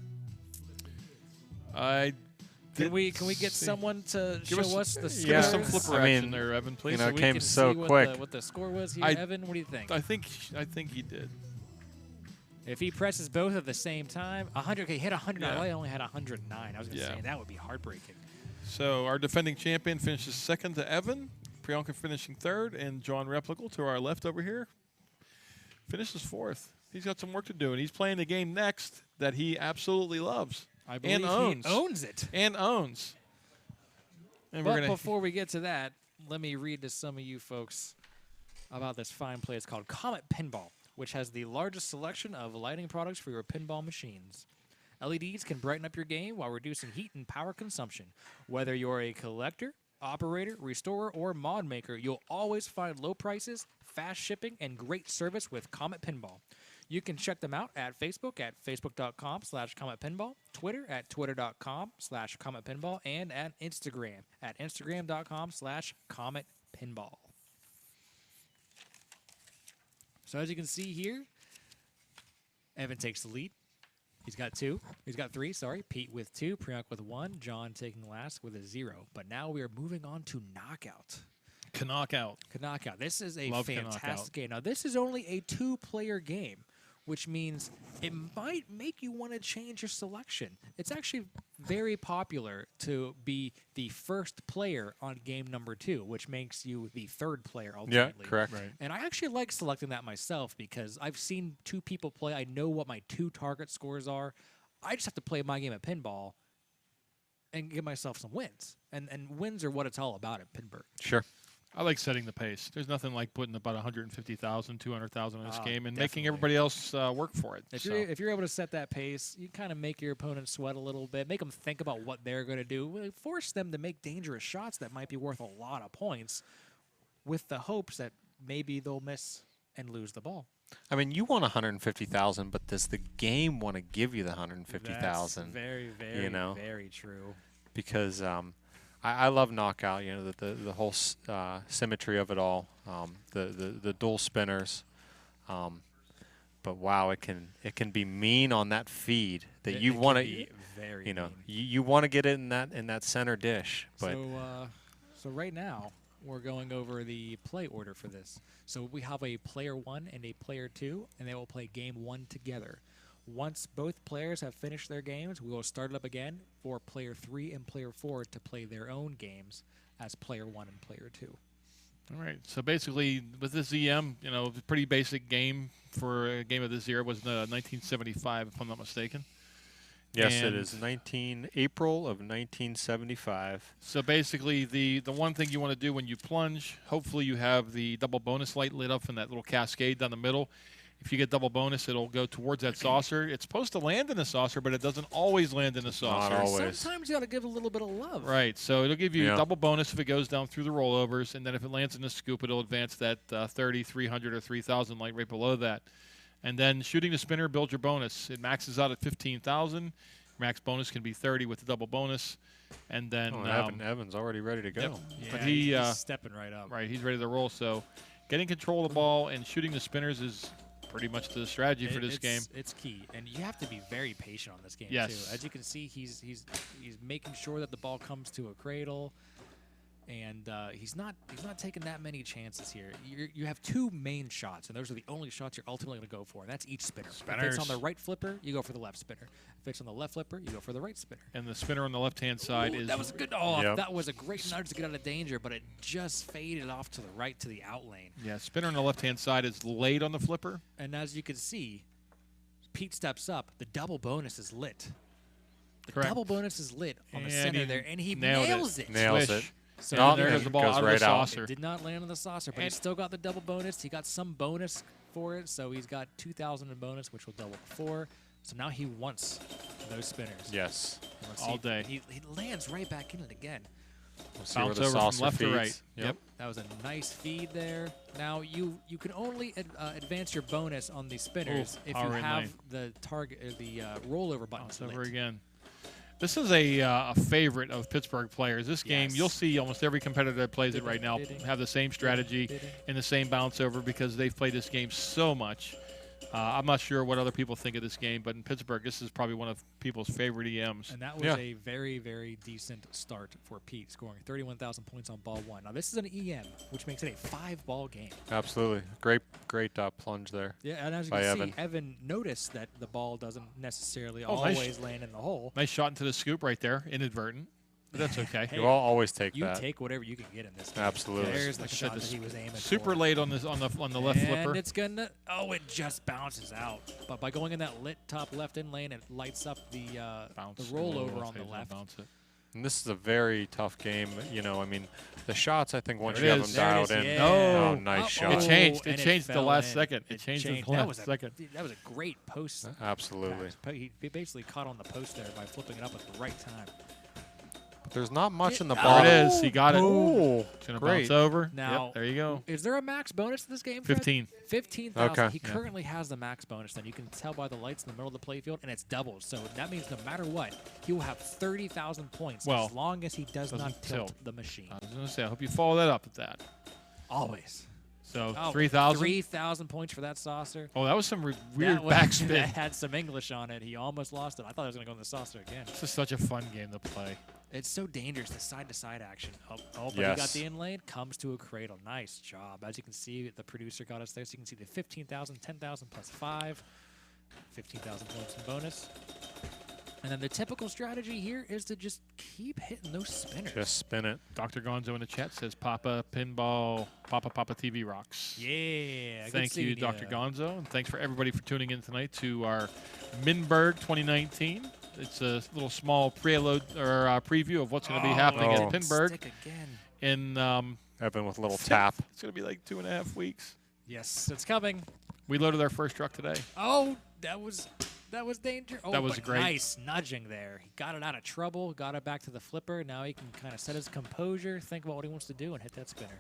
I Can we get see. someone to Give show us- us the Give us some scores? flipper I mean, action there, Evan, please. you know, so we came can so see quick. what the score was here. I- Evan, what do you think? I think he did. If he presses both at the same time, 100. Okay, he hit 100. Yeah. I only had 109. I was gonna Yeah. say that would be heartbreaking. So our defending champion finishes second to Evan. Priyanka finishing third, and John Replical to our left over here finishes fourth. He's got some work to do, and he's playing the game next that he absolutely loves. I believe owns. he owns it. And owns. And But before we get to that, let me read to some of you folks about this fine place called Comet Pinball, which has the largest selection of lighting products for your pinball machines. LEDs can brighten up your game while reducing heat and power consumption. Whether you're a collector, operator, restorer, or mod maker, you'll always find low prices, fast shipping, and great service with Comet Pinball. You can check them out at Facebook at facebook.com/CometPinball, Twitter at twitter.com/CometPinball, and at Instagram.com/CometPinball. So as you can see here, Evan takes the lead. He's got 2. He's got 3, sorry. Pete with 2, Priyank with 1, John taking last with a 0. But now we are moving on to Knockout. Knockout. Knockout. This is a Love fantastic game. Now, this is only a 2-player game, which means it might make you want to change your selection. It's actually very popular to be the first player on game number 2, which makes you the 3rd player ultimately. Yeah, correct. Right. And I actually like selecting that myself because I've seen 2 people play. I know what my 2 target scores are. I just have to play my game of pinball and give myself some wins. And wins are what it's all about at Pinburgh. Sure. I like setting the pace. There's nothing like putting about 150,000, 200,000 in this game and Definitely. making everybody else work for it. If So, you're able to set that pace, you kind of make your opponent sweat a little bit, make them think about what they're going to do, really force them to make dangerous shots that might be worth a lot of points with the hopes that maybe they'll miss and lose the ball. I mean, you want 150,000, but does the game want to give you the 150,000? Very, very, very true. Because I love Knockout. You know, the whole symmetry of it all, the dual spinners. But wow, it can be mean on that feed that you want to. Very. You want to get it in that center dish. But So right now we're going over the play order for this. So we have a player 1 and a player 2, and they will play game 1 together. Once both players have finished their games, we will start it up again for player 3 and player 4 to play their own games as player 1 and player 2. all right. So basically, with this EM, a pretty basic game for a game of this era was 1975, if I'm not mistaken. yes, And it is April of 1975. So basically, the one thing you want to do when you plunge, hopefully you have the double bonus light lit up from that little cascade down the middle. If you get double bonus, it'll go towards that saucer. It's supposed to land in the saucer, but it doesn't always land in the saucer. Not always. Sometimes you got to give a little bit of love. Right, so it'll give you Yeah. double bonus if it goes down through the rollovers, and then if it lands in the scoop, it'll advance that 30, 300, or 3,000 light right below that. And then shooting the spinner builds your bonus. It maxes out at 15,000. Max bonus can be 30 with the double bonus. And then Evan's already ready to go. Yep. Yeah, But he's stepping right up. right, he's ready to roll. So getting control of the ball and shooting the spinners is pretty much the strategy for this game. It's key, and you have to be very patient on this game Yes. too. As you can see, he's making sure that the ball comes to a cradle, and he's not taking that many chances here. You have 2 main shots, and those are the only shots you're ultimately going to go for, and that's each spinner. If Spinners. it's on the right flipper, you go for the left spinner. If it's on the left flipper, you go for the right spinner. And the spinner on the left-hand side Ooh, is that was a good. Oh, Yep. that was a great nudge to get out of danger, but it just faded off to the right to the out lane. yeah, spinner on the left-hand side is laid on the flipper. And as you can see, Pete steps up. The double bonus is lit. The Correct. double bonus is lit on the And center he there, and he nailed it. nails it. Nails Swish. it. So And No, there it goes the ball goes out right of the out. saucer. It did not land on the saucer, but he And- still got the double bonus. He got some bonus for it, so he's got 2,000 in bonus, which will double 4. So now he wants those spinners. Yes. Let's All see. day. He lands right back in it again. We'll see where Bounce the over from saucer left to feeds. right. Yep. That was a nice feed there. Now you can only advance your bonus on the spinners Ooh, if you power in have lane. the target, the rollover button. Bounce over lit. again. This is a favorite of Pittsburgh players. This game, Yes. you'll see almost every competitor that plays it right now Bidding. have the same strategy Bidding. and the same bounce over because they've played this game so much. I'm not sure what other people think of this game, but in Pittsburgh, this is probably one of people's favorite EMs. And that was Yeah. a very, very decent start for Pete, scoring 31,000 points on ball 1. Now, this is an EM, which makes it a 5-ball game. Absolutely. Great plunge there. Yeah, and as you By can Evan. see, Evan noticed that the ball doesn't necessarily Oh, nice. always land in the hole. Nice shot into the scoop right there, inadvertent. but that's okay. Hey, You all always take You that. take whatever you can get in this game. Absolutely. There's the Like I said, shot that this he was aiming Super for. late on this on the left flipper. And it's gonna. Oh, it just bounces out. But by going in that lit top left in lane, it lights up the rollover on the left. Bounce it. And this is a very tough game. You know, I mean, the shots, I think once There you it have is. them There it dialed is, in. yeah. No. Oh, nice shot. It changed. It and changed at the fell last in. second. It changed at the That last was second. That was a great post. Absolutely. pass. He basically caught on the post there by flipping it up at the right time. But there's not much in the There bottom. There it is. He got it. Oh, It's gonna great. bounce over. Now- Yep, there you go. Is there a max bonus to this game, Fred? 15. 15,000. Okay. He Yeah. currently has the max bonus. Then you can tell by the lights in the middle of the playfield, and it's doubled. So that means no matter what, he will have 30,000 points Well, as long as he does not doesn't tilt tilt. the machine. I was gonna say. I hope you follow that up with that. Always. So Oh, 3,000. 3,000 points for that saucer. Oh, that was some weird That was- backspin. That had some English on it. He almost lost it. I thought he was going to go in the saucer again. This is such a fun game to play. It's so dangerous, the side-to-side action. But he Yes. got the in-lane, comes to a cradle. Nice job. As you can see, the producer got us there, so you can see the 15,000, 10,000 plus 5, 15,000 points in bonus. And then the typical strategy here is to just keep hitting those spinners. Just spin it. Dr. Gonzo in the chat says Papa Pinball, PAPAtv rocks. Yeah. good Thank you, seeing Dr. ya. Gonzo, and thanks for everybody for tuning in tonight to our Minburgh 2019. It's a little small preload or preview of what's going to be happening Oh. at Pinburgh Stick again. in Evan with a little tap. It's going to be like 2.5 weeks. Yes, it's coming. We loaded our first truck today. Oh, that was danger. Oh, That was but great. Nice nudging there. He got it out of trouble, got it back to the flipper. Now he can kind of set his composure, think about what he wants to do, and hit that spinner.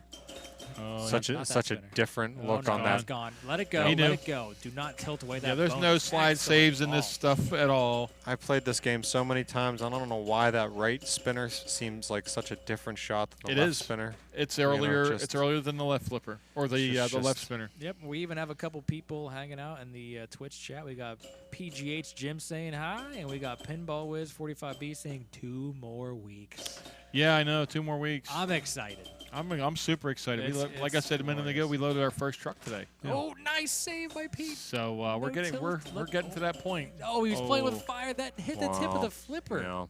Oh, Such not a that such a spinner. different Oh, look no, on it's that. gone. Let it go. He knew. Let it go. Do not tilt away that yeah, there's no bonus. slide Excellent saves in this ball. stuff at all. I played this game so many times. I don't know why that right spinner seems like such a different shot than the It left is. spinner. It's know, earlier. just- It's earlier than the left flipper or the It's the left just- spinner. Yep, we even have a couple people hanging out in the Twitch chat. We got PGH Jim saying hi, and we got Pinball Wiz 45B saying 2 more weeks. Yeah, I know. 2 more weeks. I'm excited. I'm super excited. Like I It's said a minute ago, we loaded our first truck today. Oh, nice save by Pete. So we're No getting tilt. we're getting to that point. Oh, he was playing with Oh. fire. That hit the tip of Wow. the flipper. Yeah.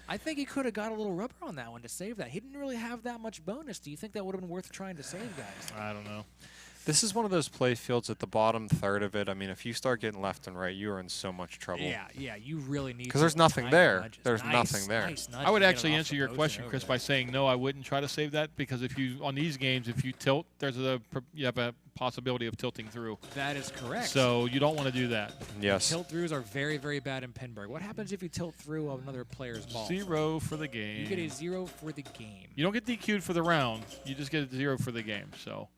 I think he could have got a little rubber on that one to save that. He didn't really have that much bonus. Do you think that would have been worth trying to save, guys? I don't know. This is one of those play fields at the bottom third of it. I mean, if you start getting left and right, you are in so much trouble. Yeah, you really need to. Because there's nothing time there. nudges. There's Nice, nothing there. nice nudge I would to get it actually off answer the your post question, and Chris, over by there. saying no. I wouldn't try to save that because if you on these games, if you tilt, you have a possibility of tilting through. That is correct. So you don't want to do that. Yes. Tilt throughs are very, very bad in Pinburgh. What happens if you tilt through another player's ball? 0 for the game. You get a 0 for the game. You don't get DQ'd for the round. You just get a 0 for the game. So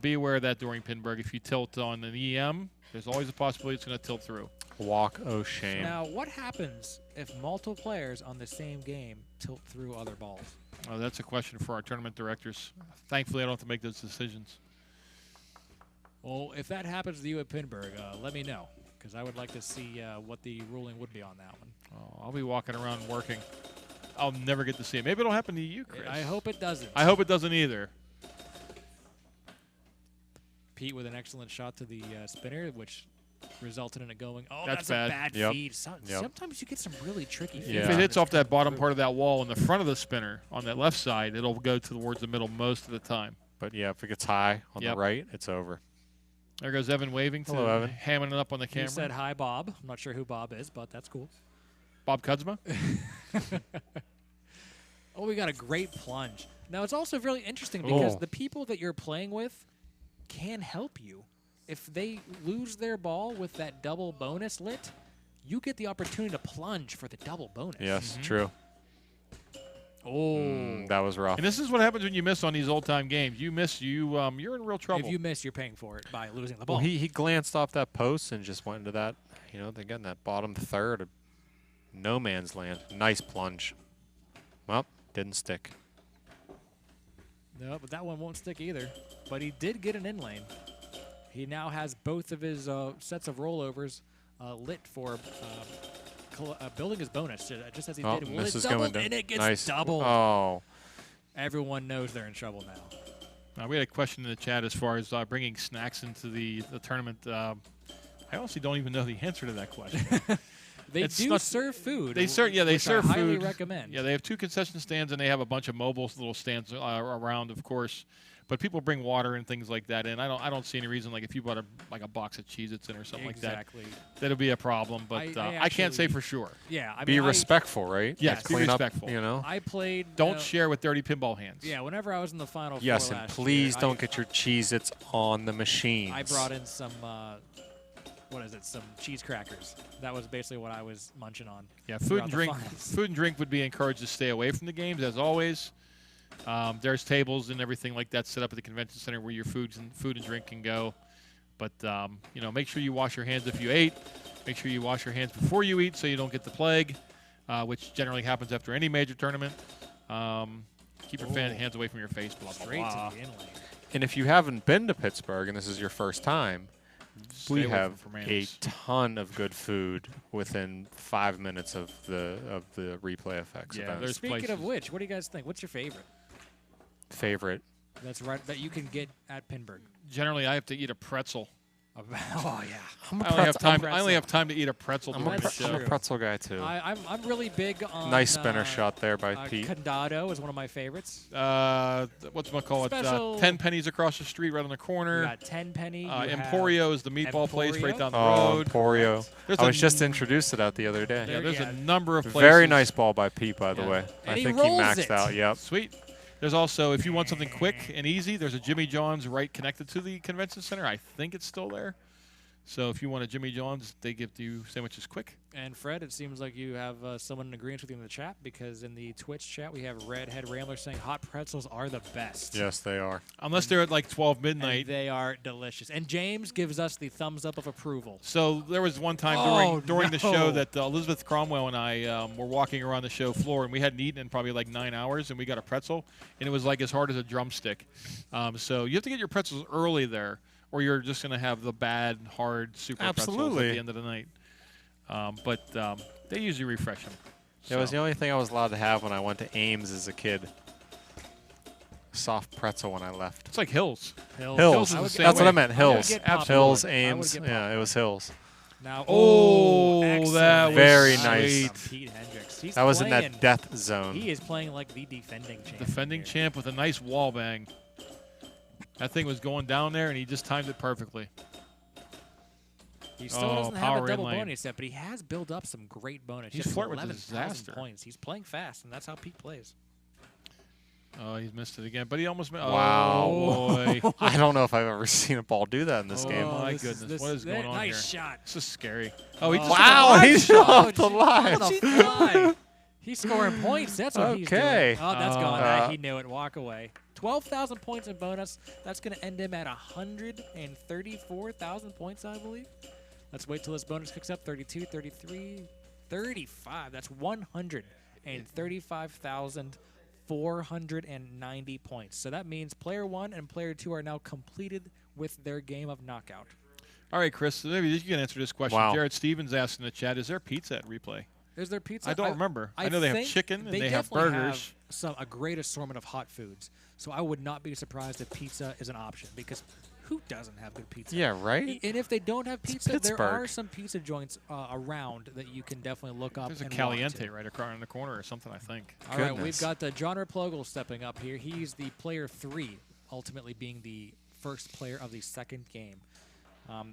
be aware of that during Pinburgh. If you tilt on an EM, there's always a possibility it's going to tilt through. Walk oh shame. Now, what happens if multiple players on the same game tilt through other balls? Oh, that's a question for our tournament directors. Thankfully, I don't have to make those decisions. Well, if that happens to you at Pinburgh, let me know, because I would like to see what the ruling would be on that one. Oh, I'll be walking around working. I'll never get to see it. Maybe it'll happen to you, Chris. I hope it doesn't. I hope it doesn't either. Pete with an excellent shot to the spinner, which resulted in it going. Oh, That's that's a bad. bad Yep. feed. Yep. Sometimes you get some really tricky feeds. Yeah. If it hits off that bottom part of that wall in the front of the spinner on that left side, it'll go towards the middle most of the time. But yeah, if it gets high on Yep. the right, it's over. There goes Evan waving to Hello, Evan. hamming it up on the He camera. said hi, Bob. I'm not sure who Bob is, but that's cool. Bob Kudzma? Oh, we got a great plunge. Now, it's also really interesting because Oh. the people that you're playing with can help you. If they lose their ball with that double bonus lit, you get the opportunity to plunge for the double bonus. Yes, true. Oh. That was rough. And this is what happens when you miss on these old-time games. You miss, you're in real trouble. If you miss, you're paying for it by losing the ball. Well, he glanced off that post and just went into that, again, that bottom third of no man's land. Nice plunge. Well, didn't stick. No, but that one won't stick either. But he did get an in lane. He now has both of his sets of rollovers lit for building his bonus, just as he Oh, did. Well, this it is doubled, going to and it gets nice. doubled. Oh, Everyone knows they're in trouble now. We had a question in the chat as far as bringing snacks into the tournament. I honestly don't even know the answer to that question. They It's do not- serve food. They serve, yeah, they which serve I highly food. recommend. Yeah, they have 2 concession stands, and they have a bunch of mobile little stands around, of course. But people bring water and things like that in. I don't see any reason, like if you bought a box of Cheez-Its in or something Exactly. like that, that'll be a problem. But I I can't say actually- for sure. Yeah, I mean, Be respectful, right? Yes, be Clean respectful. Up, you know. I played. Don't share with dirty pinball hands. Yeah, whenever I was in the final Yes, four and last please year, don't get your Cheez-Its on the machines. I brought in some. What is it? Some cheese crackers. That was basically what I was munching on. Yeah, food throughout and the drink. finals. Food and drink would be encouraged to stay away from the games, as always. There's tables and everything like that set up at the convention center where your food and drink can go. But you know, make sure you wash your hands if you ate. Make sure you wash your hands before you eat so you don't get the plague, which generally happens after any major tournament. Keep your hands away from your face. Blah, blah, Straight blah. to the inlay. And if you haven't been to Pittsburgh and this is your first time, Stay we away have from a Fernandez. ton of good food within 5 minutes of the replay effects Yeah, event. there's Speaking of places. which, what do you guys think? What's your favorite? Favorite. That's right. That you can get at Pinburgh. Generally, I have to eat a pretzel. Oh yeah. I only have time. I only have time to eat a pretzel I'm during the a show. pretzel guy too. I'm really big on. Nice spinner shot there by Pete. Condado is one of my favorites. Whatchamacallit, Special- 10 pennies across the street, right on the You corner. got 10 penny. you have Emporio is the meatball place right Emporio. down the Oh, road. Emporio. There's I a was just n- introduced to that the other day. Yeah, there's Yeah. a number of places. Very nice ball by Pete, by the Yeah. way. And I he think he rolls maxed it. out. Yep. Sweet. There's also, if you want something quick and easy, there's a Jimmy John's right connected to the convention center. I think it's still there. So if you want a Jimmy John's, they give you sandwiches quick. And Fred, it seems like you have someone in agreement with you in the chat, because in the Twitch chat we have Redhead Rambler saying hot pretzels are the best. Yes, they are. Unless they're at like 12 And midnight. they are delicious. And James gives us the thumbs up of approval. So there was one time Oh, during the no. show that Elizabeth Cromwell and I were walking around the show floor, and we hadn't eaten in probably like 9 hours, and we got a pretzel, and it was like as hard as a drumstick. So you have to get your pretzels early there, or you're just going to have the bad, hard, super pretzels at Absolutely. the end of the night. But they usually refresh them. That was the only thing I was allowed to have when I went to Ames as a kid. Soft pretzel when I left. It's like Hills. Hills. is the same That's what I way. meant. I would Hills. get popcorn. Hills, I would Ames. get Yeah, popcorn. it was Hills. Now, Oh, excellent. that was Very Nice nice. from Pete Hendricks. He's That was in playing- that death zone. He is playing like the defending champ. Defending here. champ with a nice wall bang. That thing was going down there, and he just timed it perfectly. He still Oh, doesn't have power a double inlane. bonus yet, but he has built up some great bonus. He's Just flirting with 11,000 disaster. points. He's playing fast, and that's how Pete plays. Oh, he's missed it again, but he almost missed. Wow. Oh, boy. I don't know if I've ever seen a ball do that in this Oh, game. my this is- goodness. What is going on nice here? shot. This is scary. Oh, he just Wow, took a he's shot. off the line. On the fly. He's scoring points. That's what he's doing. Okay. Oh, that's gone. Ah, Uh, he knew it. Walk away. 12,000 points in bonus. That's going to end him at 134,000 points, I believe. Let's wait till this bonus kicks up. 32, 33, 35. That's 135,490 points. So that means player 1 and player 2 are now completed with their game of knockout. All right, Chris, so maybe you can answer this question. Wow. Jared Stevens asked in the chat, is there pizza at Replay? Is there pizza? I don't remember. I know they have think chicken and they have definitely burgers. have a great assortment of hot foods. So I would not be surprised if pizza is an option, because who doesn't have good pizza? Yeah, right? And if they don't have pizza, there Pittsburgh. are some pizza joints around that you can definitely look up. There's a and Caliente walk to. right across in the corner or something, I think. All right, we've Goodness. got John Replogle stepping up here. He's the player 3, ultimately being the first player of the second game.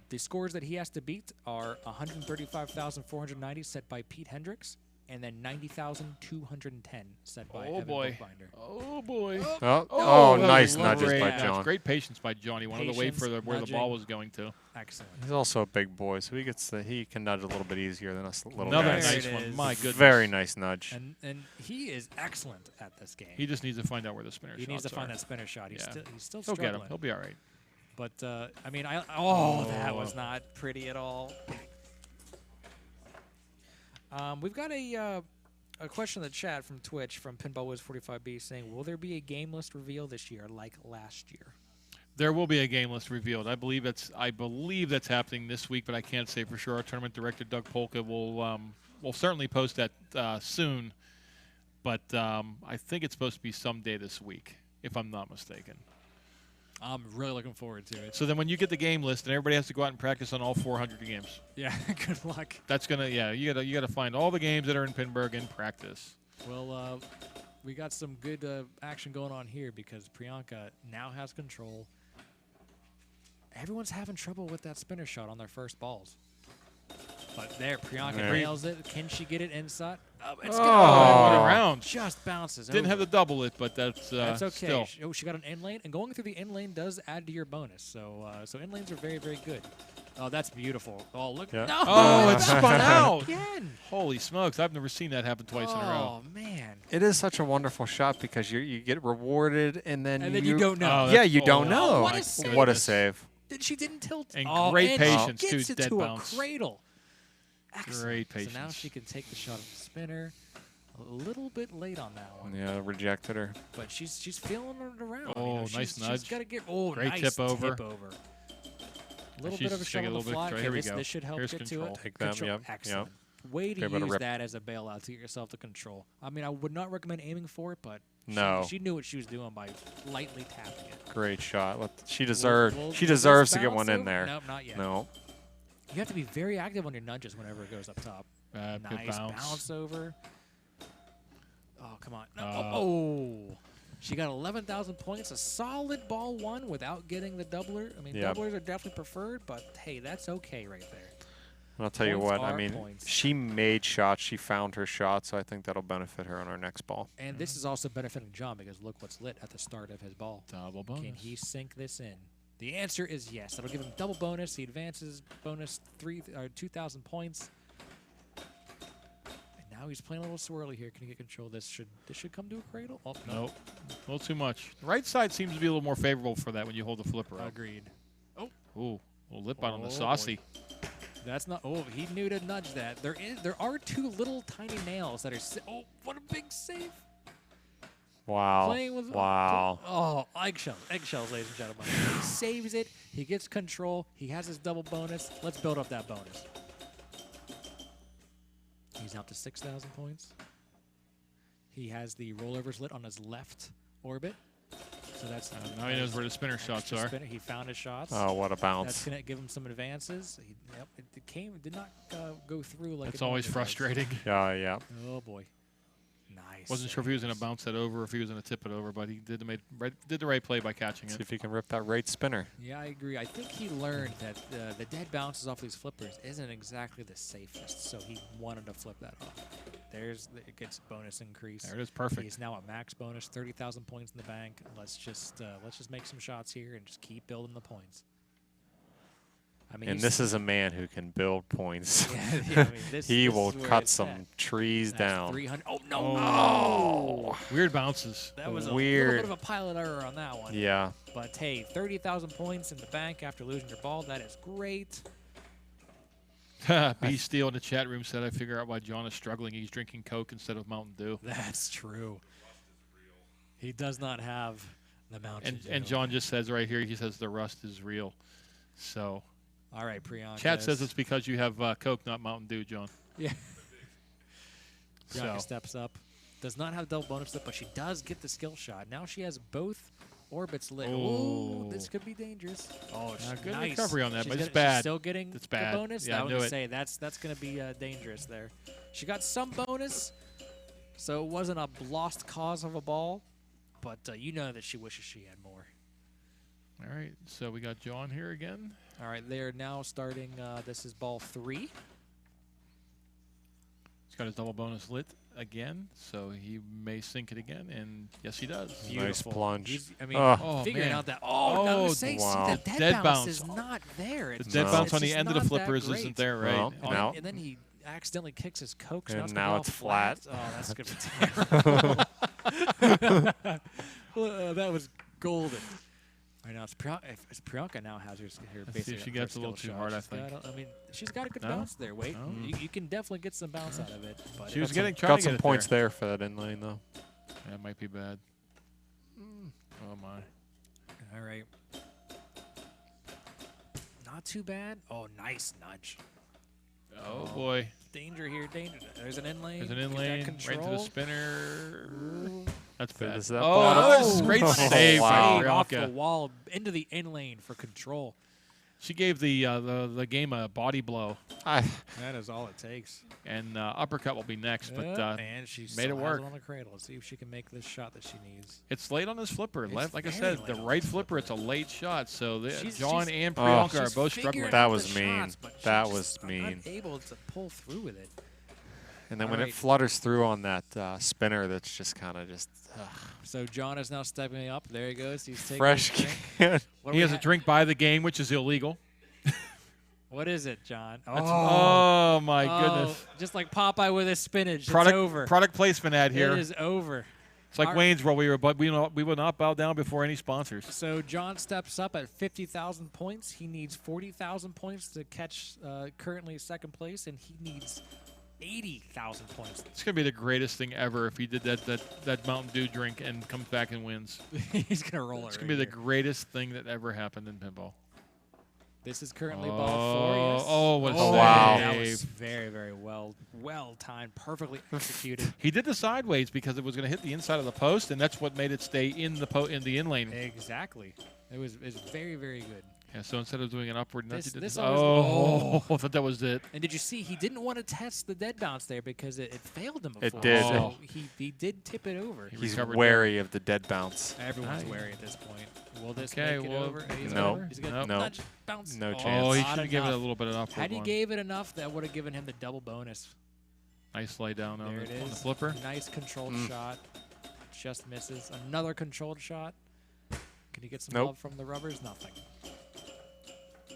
The scores that he has to beat are 135,490 set by Pete Hendricks, and then 90,210 set by Oh, Evan boy. Bookbinder. Oh, boy. Oh, that was nice a nudges great by nudge. John. Great patience by John. He wanted to wait for Patience, where the ball nudging. was going to. Excellent. He's also a big boy, so he can nudge a little bit easier than us little Another guys. There nice it one. is. My goodness. Very nice nudge. And he is excellent at this game. He just needs to find out where the spinner He shots needs to find are. that spinner shot. He's Yeah. still He'll struggling. get him. He'll be all right. But I mean, that was not pretty at all. We've got a question in the chat from Twitch from PinballWiz45B saying, "Will there be a game list reveal this year like last year?" There will be a game list revealed. I believe that's happening this week, but I can't say for sure. Our tournament director Doug Polka will certainly post that soon. But I think it's supposed to be someday this week, if I'm not mistaken. I'm really looking forward to it. So then when you get the game list, and everybody has to go out and practice on all 400 games. Yeah, good luck. That's gonna, yeah, you gotta find all the games that are in Pinburgh and practice. Well, we got some good action going on here because Priyanka now has control. Everyone's having trouble with that spinner shot on their first balls. But there, Priyanka nails it. Can she get it inside? It's What a round. just bounces Didn't over. have to double it, but that's okay. still. She got an in lane, and going through the in lane does add to your bonus. So, so in lanes are very, very good. Oh, that's beautiful. Oh, look! Yeah. No! Oh, it spun out. Again! Holy smokes! I've never seen that happen twice in a row. Oh man! It is such a wonderful shot because you get rewarded and then you don't know. Oh, yeah, you don't oh, know. what a save. What a save. She didn't tilt. And oh, great and patience, she too, gets it dead to bounce. a cradle. Excellent. Great So now patience. she can take the shot of the spinner. A little bit late on that one. Yeah, rejected her. But she's feeling it around. Oh, she's, nice She's nudge. got to get Great nice tip over. A little She's bit of a just taking shot a on the little bit fly. extra. Okay, Here we this, go. this should help Here's get control. to it. Take them, Control. yep, Excellent. yep. Way to Okay, better use rip. that as a bailout to get yourself to control. I mean, I would not recommend aiming for it, but No. she knew what she was doing by lightly tapping it. Great shot. She Will deserves this to get one bounce in over? there. Nope, not yet. No. You have to be very active on your nudges whenever it goes up top. Good Nice bounce. over. Oh, come on. No. Uh, Oh. She got 11,000 points. A solid ball one without getting the doubler. I mean, Yep. doublers are definitely preferred, but hey, that's okay right there. I'll tell you Points what, I are mean, points. she made shots. She found her shot, so I think that'll benefit her on our next ball. And this is also benefiting John because look what's lit at the start of his ball. Double bonus. Can he sink this in? The answer is yes. That'll give him double bonus. He advances bonus 2,000 points. And now he's playing a little swirly here. Can he get control? This should come to a cradle. Oh, no. Nope. A little too much. The right side seems to be a little more favorable for that when you hold the flipper up. Agreed. Ooh, a little lip out on the Oh, saucy. That's not. Oh, he knew to nudge that. There are two little tiny nails that are. Oh, what a big save! Wow. Playing with. Wow. Oh, eggshells, ladies and gentlemen. He saves it. He gets control. He has his double bonus. Let's build up that bonus. He's out to 6,000 points. He has the rollovers lit on his left orbit. So that's Now he knows where the spinner shots extra are. spinner. He found his shots. Oh, what a That's bounce. gonna give him some advances. It did not go through like. That's it always normally does. frustrating. Yeah. Oh boy, nice. Wasn't sure if he was going to bounce that over or if he was going to tip it over, but he did the right play by catching See it. if he can rip that right spinner. Yeah, I agree. I think he learned that the dead bounces off these flippers isn't exactly the safest, so he wanted to flip that off. It gets bonus increase. There it is, perfect. He's now at max bonus, 30,000 points in the bank. Let's just make some shots here and just keep building the points. I mean, And this is a man who can build points. yeah, I mean, this, He this will is where cut it's some at. trees That's down. 300. Oh no! Oh. Weird bounces. That was a Weird. little bit of a pilot error on that one. Yeah. But hey, 30,000 points in the bank after losing your ball. That is great. B Steel in the chat room said, I figure out why John is struggling. He's drinking Coke instead of Mountain Dew. That's true. He does not have the Mountain Dew. And John just says right here, he says the rust is real. So All right, Priyanka. chat says it's because you have Coke, not Mountain Dew, John. Yeah. Priyanka So steps up. Does not have double bonus flip, but she does get the skill shot. Now she has both orbits lit. Oh. Ooh, this could be dangerous. Oh, good nice. recovery on that, She's but it's she's bad. still getting It's bad. the bonus. Yeah, I was knew gonna it. say that's going to be dangerous there. She got some bonus, so it wasn't a lost cause of a ball, but you know that she wishes she had more. All right, so we got John here again. All right, they're now starting. This is ball 3. He's got his double bonus lit again, so he may sink it again, and yes, he does. Nice plunge. I mean, Oh, figuring man. out that. Oh, see, wow. the dead, Dead bounce, bounce. is not there. The It's dead No. bounce on it's the just end of the not that flippers great. isn't there, right? Well, Oh, now- and then he accidentally kicks his Coke, And so now now it's flat. Oh, that's gonna be terrible. That was golden. Right now, it's Priyanka now has her Let's see if basically she her gets a little skill too shot. hard, I She's think. got I mean, she's got a good No? bounce there. Wait, No? you can definitely get some bounce out of it. But She was it's- getting trying Got to some get it points there. there for that in lane, though. That might be bad. Oh my. All right. Not too bad. Oh, nice nudge. Oh boy. Danger here, danger. There's an in lane. There's an in Get that lane right to the control. spinner. That's bad. Is that Oh, bottom? that was a great Oh, save wow. by Off the Priyanka. wall into the in lane for control. She gave the game a body blow, I, That is all it takes. and uppercut will be next. But And she made still it has work. on the cradle. Let's see if she can make this shot that she needs. it's late on this flipper. It's Like I very said, late the on right this flipper, it's a late shot. So She's- John she's- and Oh. Priyanka are She's both figuring struggling. That out was the mean. shots, but she That just was mean. unable to pull through with it. and then All when right. it flutters through on that spinner, that's just kind of just So John is now stepping up. There he goes. He's taking fresh his drink. can. What do He we has a ha- drink by the game, which is illegal. What is it, John? Oh my goodness! Just like Popeye with his spinach. Product it's over. product placement ad here. It is over. It's like Our- Wayne's World. We will not bow down before any sponsors. So John steps up at 50,000 points. He needs 40,000 points to catch currently second place, and he needs 80,000 points. It's gonna be the greatest thing ever if he did that Mountain Dew drink and comes back and wins. He's gonna roll it. It's gonna be the greatest thing that ever happened in pinball. This is currently ball 4. Yes. Oh, what a Oh, wow. That was save. very, very well timed, perfectly executed. He did the sideways because it was going to hit the inside of the post, and that's what made it stay in the in lane. Exactly. It was very, very good. Yeah, so instead of doing an upward nudge, he did This this. always- I thought that was it. And did you see he didn't want to test the dead bounce there because it failed him before. It did. So he did tip it over. He He's recovered wary of the dead bounce. Everyone's Nice. wary at this point. Will this Okay, make it well, over? He's no. gonna, he's gonna Nope. No. nudge, bounce. No Oh, chance. he not should have given it a enough. little bit of an upward Had he one. gave it enough, that would have given him the double bonus. Nice lay down on There it the is. flipper. Nice controlled shot. Just misses. Another controlled shot. Can he get some Nope. love from the rubbers? Nothing.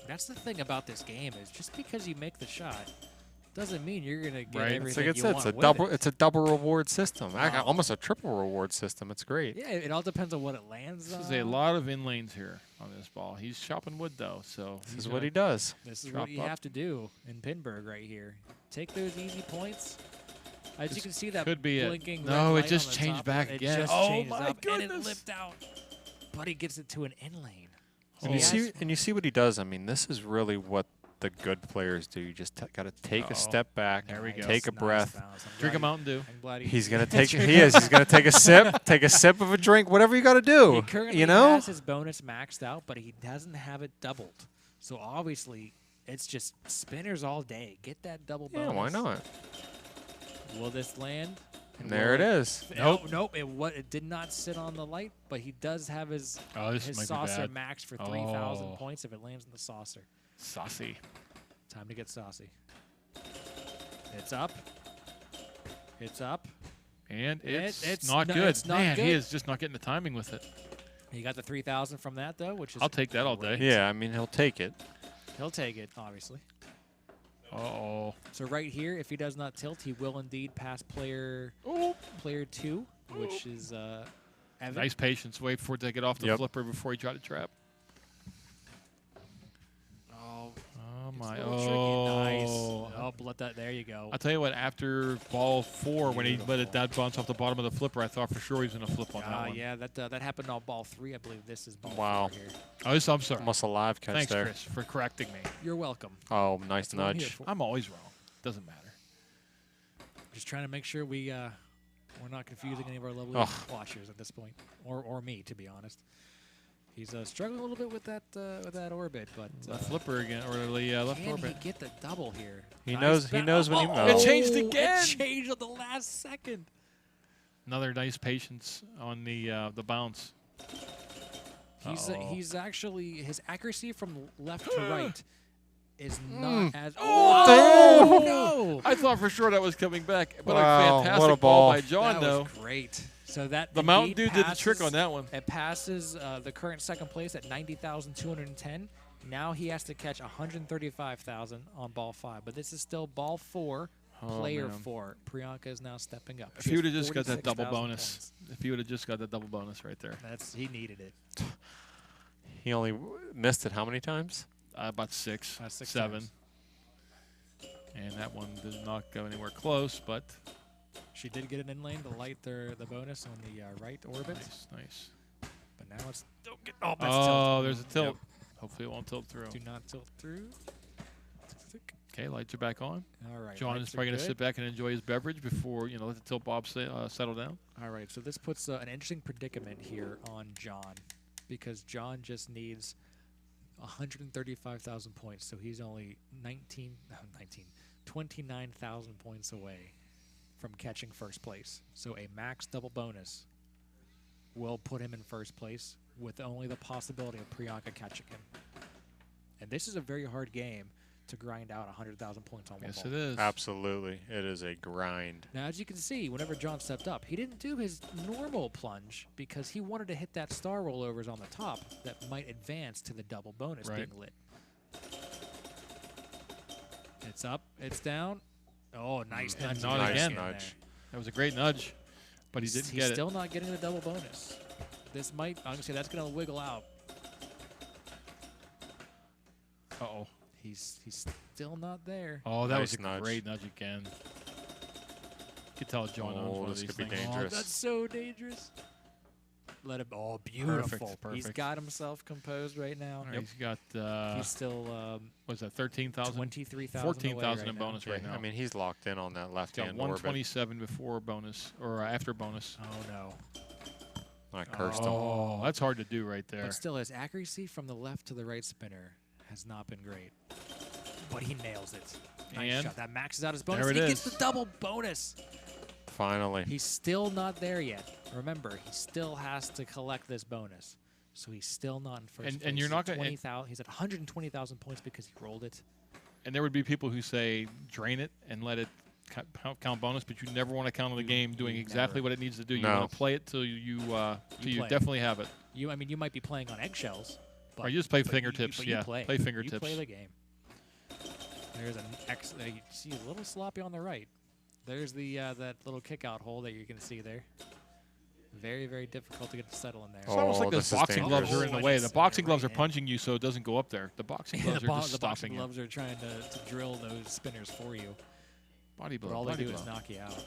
That's the thing about this game is just because you make the shot doesn't mean you're gonna get Right. It's everything like I you said, want it's a with double. it. It's a double reward system. Wow. Almost a triple reward system. It's great. Yeah, it all depends on what it lands This is on. a lot of in lanes here on this ball. He's chopping wood though, so This is what he does. This is Chop what you up. have to do in Pinburgh right here. Take those easy points. As you can see, that could be it. blinking No, red it just light on the changed top, back it again. just Oh changed my up, and it goodness. lipped out. But he gets it to an in lane. So And he you has- see what he does. I mean, this is really what the good players do. You just got to take a step back, There we go. take a Nice breath. bounce. I'm Drink a glad Mountain Dew. I'm glad He's gonna take. He is. He's gonna take a sip. Take a sip of a drink. Whatever you got to He do. currently You know. has his bonus maxed out, but he doesn't have it doubled. So obviously, it's just spinners all day. Get that double bonus. Yeah. Why not? Will this land? And there it is. Nope. It did not sit on the light, but he does have his Oh, this his might be saucer bad. maxed for 3,000 Oh. points if it lands in the saucer. Saucy. Time to get saucy. It's up. It's up. And it's not not good. it's not Man, he good. is just not getting the timing with it. He got the 3,000 from that though, which is I'll take that all day. great. Yeah. I mean, he'll take it. He'll take it, obviously. Uh-oh. So right here, if he does not tilt, he will indeed pass player 2, which is Evan. Nice patience. Wait for it to get off the Yep. flipper before he tried to trap. Oh, Oh, my. it's a little tricky. Nice. Oh. Oh, let that. There you go. I'll tell you what, after ball 4, when he let it that bounce off the bottom of the flipper, I thought for sure he was going to flip on that one. Yeah, that happened on ball 3. I believe this is ball Wow. 4 here. Oh, this, I'm sorry. Almost a live catch Thanks, there. Chris, for correcting me. You're welcome. Oh, nice That's what I'm here nudge. for. I'm always wrong. Doesn't matter. Just trying to make sure we're not confusing any of our lovely Ugh. watchers at this point, or me, to be honest. He's struggling a little bit with that orbit, but The flipper again, or the left can orbit. he get the double here? He Nice knows. He ba- knows when he. Oh, It Oh. changed It again. changed at the last second. Another nice patience on the bounce. Uh-oh. He's actually his accuracy from left to right is not as. Oh, no! I thought for sure that was coming back, but Wow, a fantastic what a ball ball. by John, That though. was great. So that The Mountain indeed Dew did the trick passes- on that one. It passes the current second place at 90,210. Now he has to catch 135,000 on ball 5, but this is still ball 4, player man. 4. Priyanka is now stepping up. If She he has would have just got that double 46,000 bonus, points. if he would have just got that double bonus right there, He needed it. He only missed it how many times? about 6, About 6 7, times. and that one did not go anywhere close, but She did get an in lane to light the bonus on the right orbit, nice. but now it's don't get. Oh, that's Oh, tilted. there's a tilt. Hopefully it won't tilt through. Do not tilt through. Okay, lights are back on. All right. John is lights are probably going to good. sit back and enjoy his beverage before, let the tilt bob settle down. All right, so this puts an interesting predicament here on John, because John just needs 135,000 points, so he's only 29,000 points away from catching first place. So a max double bonus will put him in first place with only the possibility of Priyanka catching him. And this is a very hard game to grind out 100,000 points on one Yes, ball. it is. Absolutely. It is a grind. Now, as you can see, whenever John stepped up, he didn't do his normal plunge because he wanted to hit that star rollovers on the top that might advance to the double bonus Right. being lit. It's up, it's down. Oh, nice nudge. not Nice again. nudge. That was a great nudge, but he didn't He's get it. still not getting the double bonus. This might, I'm going to say that's going to wiggle out. Uh-oh. He's still not there. Oh, that was Nice a nudge. great nudge again. You could tell John owns one of this these could be things. dangerous. Oh, that's so dangerous. Let him, oh, beautiful. He's perfect. got himself composed right now. All right, he's got, He's still what's that, 13,000? 23,000 14,000 in away bonus Yeah, right now. I mean, he's locked in on that He's left got hand orbit. 127 before bonus, or after bonus. Oh, no. I cursed him. Oh, that's hard to do right there. But still, his accuracy from the left to the right spinner has not been great. But he nails it. Nice And shot. That maxes out his bonus. there it He gets is. the double bonus. Finally. He's still not there yet. Remember, he still has to collect this bonus. So he's still not in first place. And you're not gonna- 20,000. He's at 120,000 points because he rolled it. And there would be people who say drain it and let it count bonus, but you never want to count on the game doing exactly never. what it needs to do. You No. want to play it till you play it. definitely have it. I mean, you might be playing on eggshells. But, Or you just play but fingertips. but you Yeah, play. play fingertips. You play the game. There's an you see a little sloppy on the right. There's the that little kick out hole that you can see there. Very, very difficult to get to settle in there. It's almost Oh, like those this is boxing gloves dangerous. are in the Oh, way. and The it's boxing gloves are right in. punching you so it doesn't go up there. The boxing gloves are just the stopping boxing you. gloves are trying to drill those spinners for you. Body blow. But all they body do blow. is knock you out.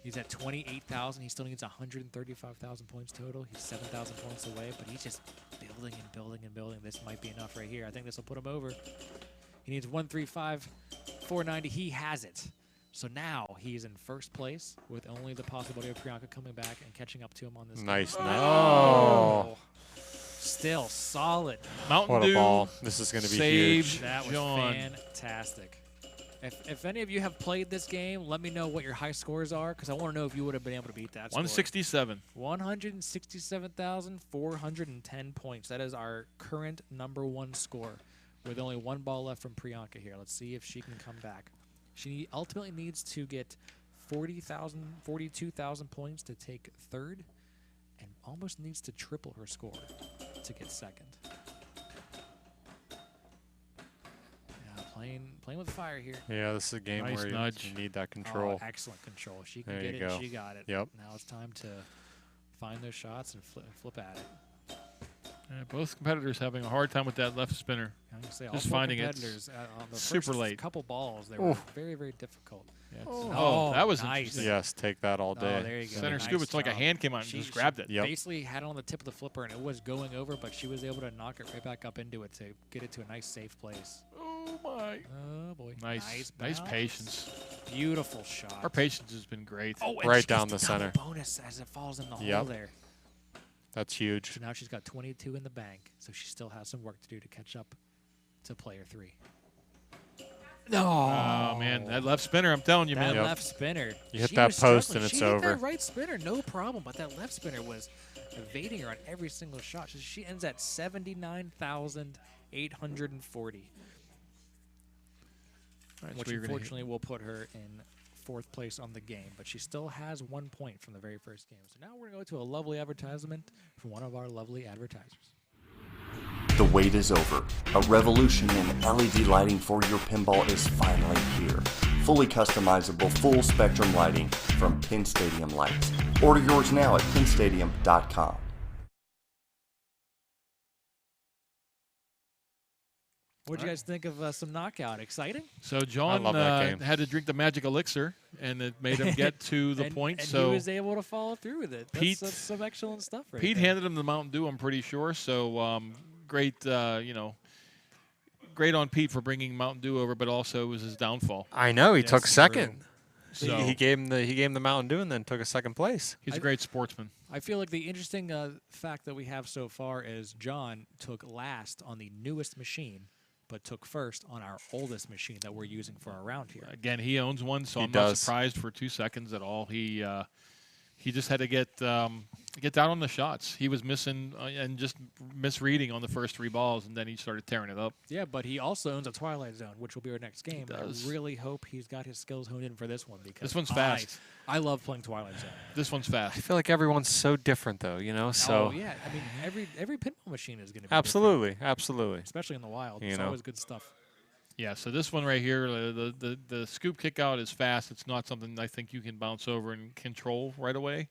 He's at 28,000. He still needs 135,000 points total. He's 7,000 points away, but he's just building and building and building. This might be enough right here. I think this will put him over. He needs 135, 490. He has it. So now he's in first place with only the possibility of Priyanka coming back and catching up to him on this. Nice. game. Oh. Still solid. Mountain What Dew a ball. This is going to be saved huge. That was John. fantastic. If any of you have played this game, let me know what your high scores are, because I want to know if you would have been able to beat that score. 167. 167,410 points. That is our current #1 score, with only one ball left from Priyanka here. Let's see if she can come back. She ultimately needs to get 42,000 points to take third, and almost needs to triple her score to get second. Yeah, playing with fire here. Yeah, this is a game Nice where nudge. you need that control. Oh, excellent control. She can There get you it. go. She got it. Yep. Now it's time to find those shots and flip at it. Both competitors having a hard time with that left spinner. I'm gonna say all Just four finding it competitors on the super first late. couple balls, they were Oof. very, very difficult. Yeah. Oh, that was nice. interesting. Yes, take that all day. Oh, there you go. Center Nice scoop. It's like a job. hand came out and She- just grabbed it. Yep. Basically had it on the tip of the flipper, and it was going over, but she was able to knock it right back up into it to get it to a nice, safe place. Oh my! Oh boy, Nice bounce. patience. Beautiful shot. Our patience has been great. Oh, and Right she down gets the double center. bonus as it falls in the hole Yep. there. That's huge. So now she's got 22 in the bank, so she still has some work to do to catch up to player 3. No. Oh man, that left spinner! I'm telling you, That man. Yep. left spinner. You hit she that was post struggling. and it's she hit over. that right spinner, no problem, but that left spinner was evading her on every single shot. So she ends at 79,840, All right, so which we're gonna hit- unfortunately will put her in 4th place on the game, but she still has 1 point from the very first game. So now we're going to go to a lovely advertisement from one of our lovely advertisers. The wait is over. A revolution in LED lighting for your pinball is finally here. Fully customizable, full spectrum lighting from Pinstadium Lights. Order yours now at pinstadium.com. What do you guys think of some knockout? Exciting? So John love that game. had to drink the magic elixir, and it made him get to the and, point. And so he was able to follow through with it. Pete- That's some excellent stuff right Pete there. handed him the Mountain Dew, I'm pretty sure. So great, great on Pete for bringing Mountain Dew over, but also it was his downfall. I know he took Yes, second. So He gave him the Mountain Dew and then took a second place. he's a great sportsman. I feel like the interesting fact that we have so far is John took last on the newest machine, but took first on our oldest machine that we're using for our round here. Again, he owns one, so He I'm not does. surprised for 2 seconds at all. He just had to get down on the shots. He was missing and just misreading on the first 3 balls, and then he started tearing it up. Yeah, but he also owns a Twilight Zone, which will be our next game. does. I really hope he's got his skills honed in for this one because This one's fast. I love playing Twilight Zone. This one's I fast. feel like everyone's so different, though. So oh yeah, I mean every pinball machine is going to be absolutely, different, absolutely. especially in the wild. You It's know. always good stuff. Yeah, so this one right here, the scoop kick out is fast. It's not something I think you can bounce over and control right away.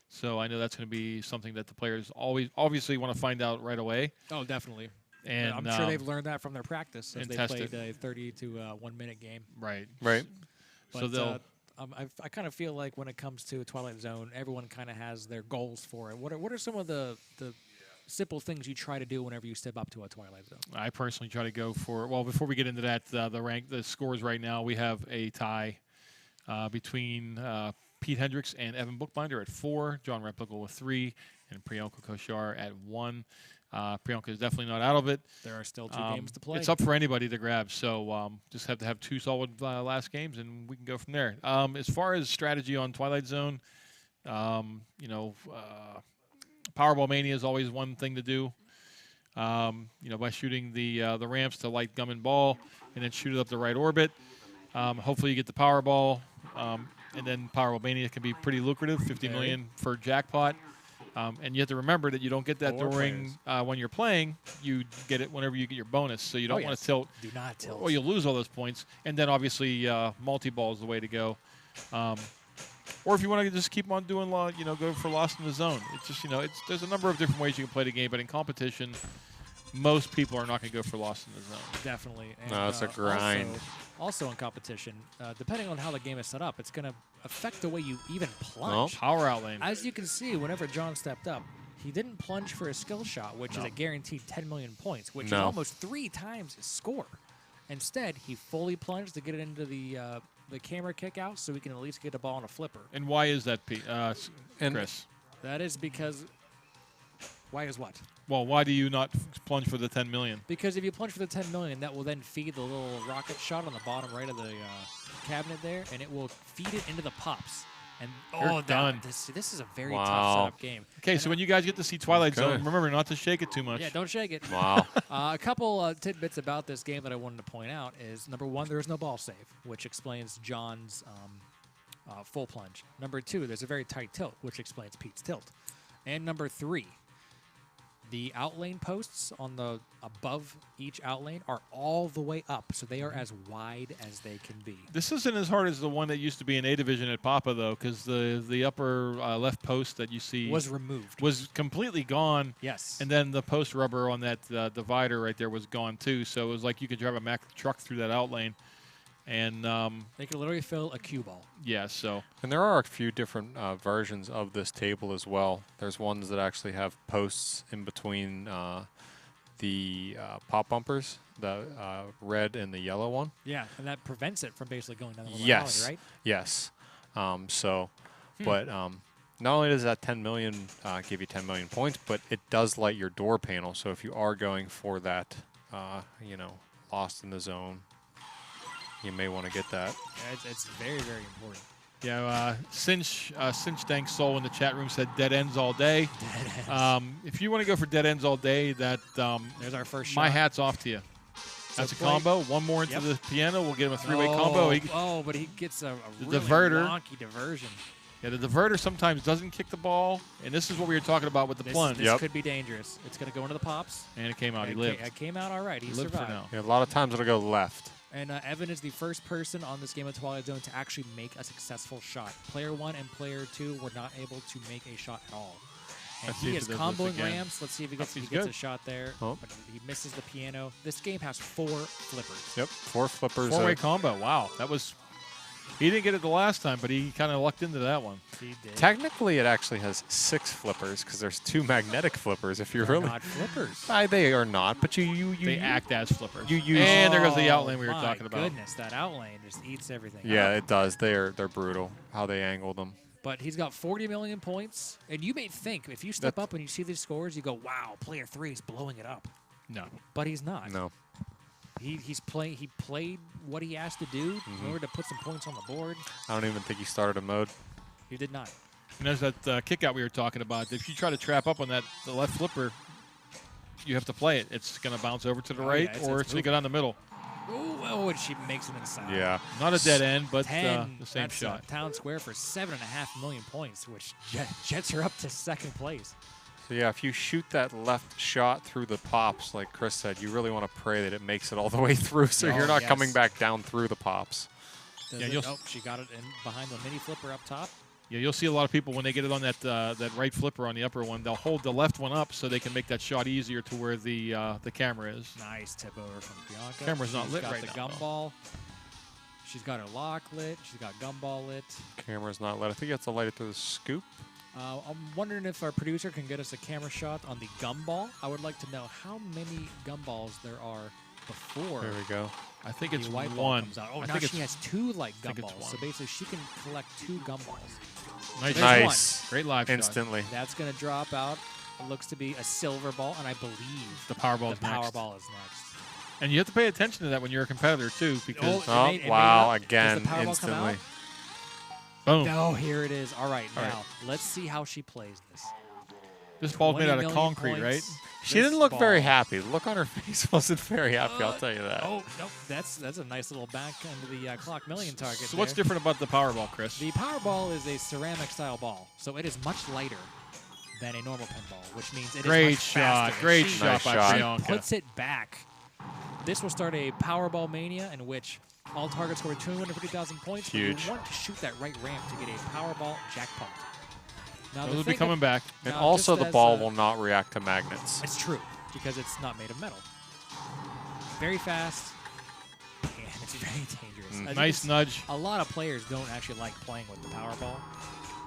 So I know that's going to be something that the players obviously want to find out right away. Oh, definitely. And I'm sure they've learned that from their practice as and they test played it. a 30 to 1 minute game. Right. Right. So But, they'll. I kind of feel like when it comes to Twilight Zone, everyone kind of has their goals for it. What are some of the simple things you try to do whenever you step up to a Twilight Zone? I personally try to go for. Well, before we get into that, the scores right now, we have a tie between Pete Hendricks and Evan Bookbinder at 4, John Replical with 3, and Priyanka Kochar at 1. Priyanka is definitely not out of it. There are still 2 games to play. It's up for anybody to grab, so just have to have 2 solid last games, and we can go from there. As far as strategy on Twilight Zone, Powerball Mania is always one thing to do. By shooting the ramps to light gum and ball, and then shoot it up the right orbit. Hopefully you get the Powerball, and then Powerball Mania can be pretty lucrative, $50 million for jackpot. And you have to remember that you don't get that during when you're playing. You get it whenever you get your bonus, so you don't want to tilt. Do not tilt. Or you'll lose all those points. And then obviously multi-ball is the way to go. Or if you want to just keep on doing, go for Lost in the Zone. It's just, there's a number of different ways you can play the game, but in competition, most people are not going to go for Lost in the Zone. Definitely. And, No, it's a grind. Also in competition, depending on how the game is set up, it's going to affect the way you even plunge. Power outlane. As you can see, whenever John stepped up, he didn't plunge for a skill shot, which is a guaranteed 10 million points, which is almost 3 times his score. Instead, he fully plunged to get it into the camera kick out so we can at least get the ball on a flipper. And why is that, Chris? That is because... Why is what? Well, why do you not plunge for the 10 million? Because if you plunge for the 10 million, that will then feed the little rocket shot on the bottom right of the cabinet there, and it will feed it into the pops. And You're done. This is a very Wow. tough setup game. Okay, so when you guys get to see Twilight Okay. Zone, remember not to shake it too much. Yeah, don't shake it. Wow. A couple tidbits about this game that I wanted to point out is, number 1, there is no ball save, which explains John's full plunge. Number 2, there's a very tight tilt, which explains Pete's tilt. And number 3, the outlane posts on the above each outlane are all the way up, so they are as wide as they can be. This isn't as hard as the one that used to be in A Division at Papa, though, because the upper left post that you see Was removed. was completely gone. Yes. And then the post rubber on that divider right there was gone, too. So it was like you could drive a Mack truck through that outlane. And, they could literally fill a cue ball. yeah, so. And there are a few different versions of this table as well. There's ones that actually have posts in between the pop bumpers, the red and the yellow one. Yeah, and that prevents it from basically going down the little Yes. alley, right? Yes. But not only does that 10 million give you 10 million points, but it does light your door panel. So if you are going for that, Lost in the Zone, you may want to get that. Yeah, it's very, very important. Yeah, Cinch Dank Soul in the chat room said dead ends all day. If you want to go for dead ends all day, that There's our first shot. my hat's off to you. That's a combo. One more into the piano. We'll get him a 3-way combo. But he gets a The really diverter. wonky diversion. Yeah, the diverter sometimes doesn't kick the ball, and this is what we were talking about with the plunge. This could be dangerous. It's going to go into the pops. And it came out. He It lived. It came out all right. He Lived survived. for now. Yeah, a lot of times it'll go left. And Evan is the first person on this game of Twilight Zone to actually make a successful shot. Player 1 and Player 2 were not able to make a shot at all. And Let's see he if is he does this comboing again. ramps. Let's see if he gets, He's he gets good. a shot there. Oh. But he misses the piano. This game has 4 flippers. Yep, 4 flippers. 4-way combo. Wow, that was He didn't get it the last time, but he kind of lucked into that one. He did. Technically, it actually has 6 flippers because there's 2 magnetic flippers. If you're They're really not flippers. they are not, but They act as flippers. You use and there goes the outlane we were my talking about. Goodness, that outlane just eats everything. yeah, up. it does. They're brutal how they angle them. But he's got 40 million points, and you may think if you step up and you see these scores, you go, "Wow, player 3 is blowing it up." No. But he's not. No. He played what he asked to do in order to put some points on the board. I don't even think he started a mode. He did not. And there's that kick out we were talking about. If you try to trap up on the left flipper, you have to play it. It's going to bounce over to the right, yeah, or it's going to go down the middle. Oh, and she makes it inside. Yeah. Not a dead end, but 10, the same that's, shot. Town Square for 7.5 million points, which jets her up to second place. So yeah, if you shoot that left shot through the pops, like Chris said, you really want to pray that it makes it all the way through, so Oh, you're not yes. coming back down through the pops. Does Yeah, it? you'll Oh, she got it in behind the mini flipper up top. Yeah, you'll see a lot of people when they get it on that right flipper on the upper one, they'll hold the left one up so they can make that shot easier to where the camera is. Nice tip over from Bianca. Camera's not She's lit got right the now, gumball. She's got her lock lit. She's got gumball lit. Camera's not lit. I think you have to light it through the scoop. I'm wondering if our producer can get us a camera shot on the gumball. I would like to know how many gumballs there are before There we go. I think the it's white ball one. comes out. Oh, I now think she it's has 2 like think it's gumballs. So one. basically, she can collect 2 gumballs. nice. There's Nice. Great live shot. Instantly. That's going to drop out. It looks to be a silver ball, and I believe The Powerball is the next. Powerball is next. And you have to pay attention to that when you're a competitor, too, because Oh, it made wow, up. Does the again, Powerball come instantly. out? boom. No, here it is. All right, All now right. let's see how she plays this. This ball's made 20 out of million concrete, right? points. She This didn't look very ball- happy. The look on her face wasn't very happy, I'll tell you that. Oh, nope. That's a nice little back into the clock million target. So what's there. different about the Powerball, Chris? The Powerball is a ceramic style ball, so it is much lighter than a normal pinball, which means it is Great much shot. faster. Great She shot by shot. Bianca. puts it back. This will start a Powerball mania in which all targets score 250,000 points. but Huge. You want to shoot that right ramp to get a Powerball jackpot. Now, Those the will be thing coming back. And now, also, just the as, ball will not react to magnets. It's true, because it's not made of metal. Very fast, and it's very dangerous. As you can Nice see, nudge. A lot of players don't actually like playing with the Powerball,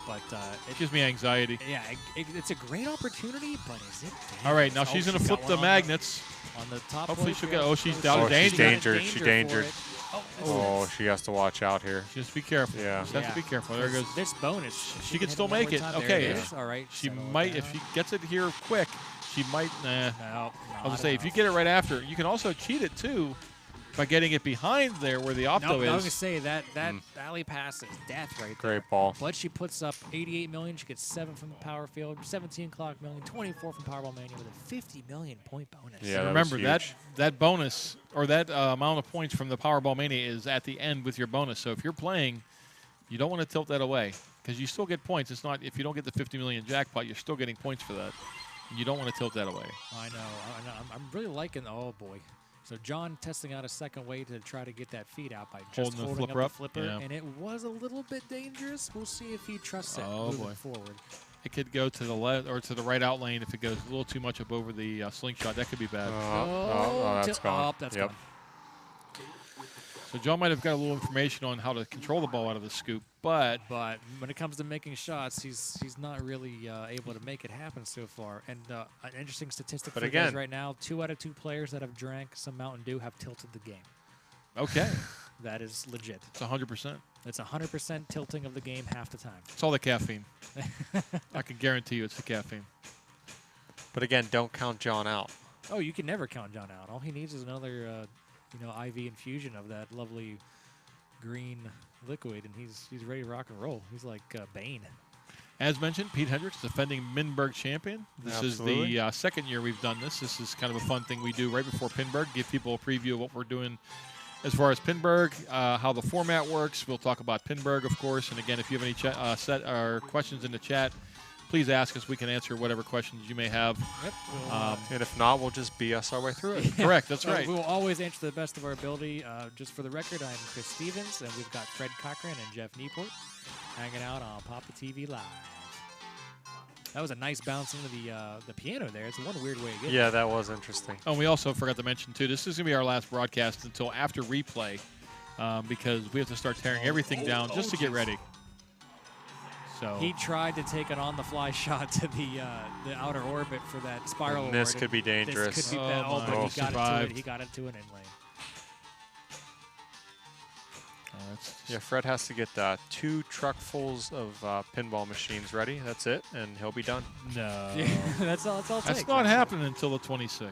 but It gives me anxiety. yeah, it's a great opportunity, but is it dangerous? All right, now Oh, she's going to got flip one the on magnets. on the top Hopefully plate she'll there. get- oh, she's down Oh, to she's danger. dangered. She's dangered. Oh, Oh, she has to watch out here. Just be careful. Yeah. Just have to be careful. There goes. This bonus. She can still hit make one it. more time. Okay. There it is. All right. She settle it might, if down. she gets it here quick, she might. Nah. No, I was gonna say, if you get it right after, you can also cheat it too by getting it behind there where the opto no, I was gonna is. say that alley pass is death right there. Great ball. But she puts up 88 million. She gets 7 from the power field, 17 clock million, 24 from Powerball Mania with a 50 million point bonus. Yeah, that Remember was that huge. that bonus or that amount of points from the Powerball Mania is at the end with your bonus. So if you're playing, you don't want to tilt that away because you still get points. It's not if you don't get the 50 million jackpot, you're still getting points for that. You don't want to tilt that away. I know. I'm really liking. Oh boy. So John testing out a second way to try to get that feed out by just Holding the holding flipper up up, the flipper, yeah. and it was a little bit dangerous. We'll see if he trusts it Oh, moving boy. forward. It could go to the left or to the right out lane if it goes a little too much up over the slingshot. That could be bad. That's gone. That's Yep. gone. So John might have got a little information on how to control the ball out of the scoop, but But when it comes to making shots, he's not really able to make it happen so far. And an interesting statistic But for you guys again- right now: 2 out of 2 players that have drank some Mountain Dew have tilted the game. okay, That is legit. it's 100%. It's 100% tilting of the game half the time. It's all the caffeine. I can guarantee you it's the caffeine. But again, don't count John out. Oh, you can never count John out. All he needs is another, IV infusion of that lovely green liquid, and he's ready to rock and roll. He's like Bane. As mentioned, Pete Hendricks, defending Minburgh champion. This Absolutely. is the second year we've done this. This is kind of a fun thing we do right before Pinburgh, give people a preview of what we're doing as far as Pinburgh, how the format works. We'll talk about Pinburgh, of course. And again, if you have any questions in the chat, please ask us. We can answer whatever questions you may have. Yep. And if not, we'll just BS our way through it. Correct, that's right. We will always answer to the best of our ability. Just for the record, I'm Chris Stevens, and we've got Fred Cochran and Jeff Newport hanging out on PAPAtv Live. That was a nice bounce into the piano there. It's one weird way to get Yeah, that was interesting. Oh, and we also forgot to mention, too, this is going to be our last broadcast until after replay. because we have to start tearing everything down just to get ready. So He tried to take an on-the-fly shot to the outer orbit for that spiral. This award, could be dangerous. This could be Oh bad. Oh, my. but he got Survived. into it. He got into an in lane. Yeah, Fred has to get 2 truckfuls of pinball machines ready. That's it, and he'll be done. no, Yeah, that's all. that's takes. not happening until the 26th.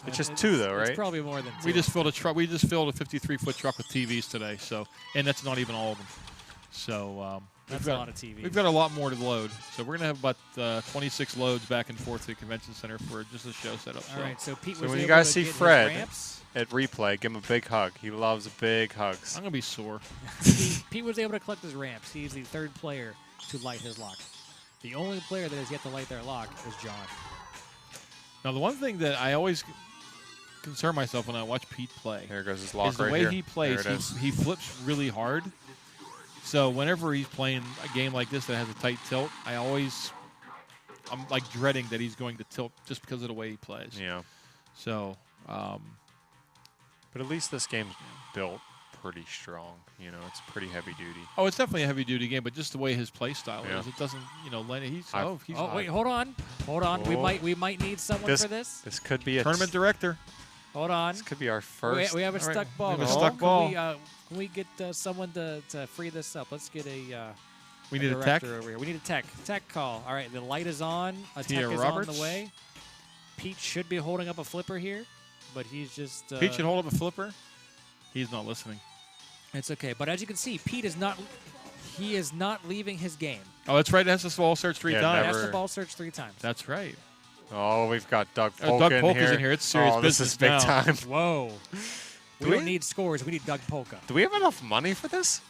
It's just 2 though, right? It's probably more than 2. We just filled a truck. We just filled a 53-foot truck with TVs today. So, and that's not even all of them. So That's we've a got, lot of TVs. We've got a lot more to load. So we're gonna have about 26 loads back and forth to the convention center for just a show setup. All right, so Pete So was when you able guys to see get his Fred- ramps. At replay, give him a big hug. He loves big hugs. I'm gonna be sore. Pete was able to collect his ramps. He's the 3rd player to light his lock. The only player that has yet to light their lock is John. Now, the one thing that I always concern myself when I watch Pete play Here goes his lock is the right way here. he plays. There it is. He flips really hard. So whenever he's playing a game like this that has a tight tilt, I'm like dreading that he's going to tilt just because of the way he plays. Yeah. So, But at least this game's built pretty strong. You know, it's pretty heavy duty. oh, it's definitely a heavy-duty game, but just the way his play style Yeah. is, it doesn't, let it. He's Oh, hot. wait, hold on. We Oh. might need someone for this. This could be a Tournament director. Hold on. This could be our first. We have a All right, stuck ball. we have a Can stuck we, ball. Can we get someone to free this up? Let's get We need a tech. director over here. We need a tech. Tech call. All right, the light is on. A Tia tech is Roberts. on the way. Pete should be holding up a flipper here, but he's just. Pete should hold up a flipper. He's not listening. It's okay, but as you can see, Pete is not. He is not leaving his game. Oh, that's right. That's the ball search 3 Yeah, times. never- That's the ball search 3 times. That's right. Oh, we've got Doug Doug Polk in Polk here. is in here. It's serious oh, this business is big now. time. Whoa. We Do don't we? need scores. We need Doug Polka. Do we have enough money for this?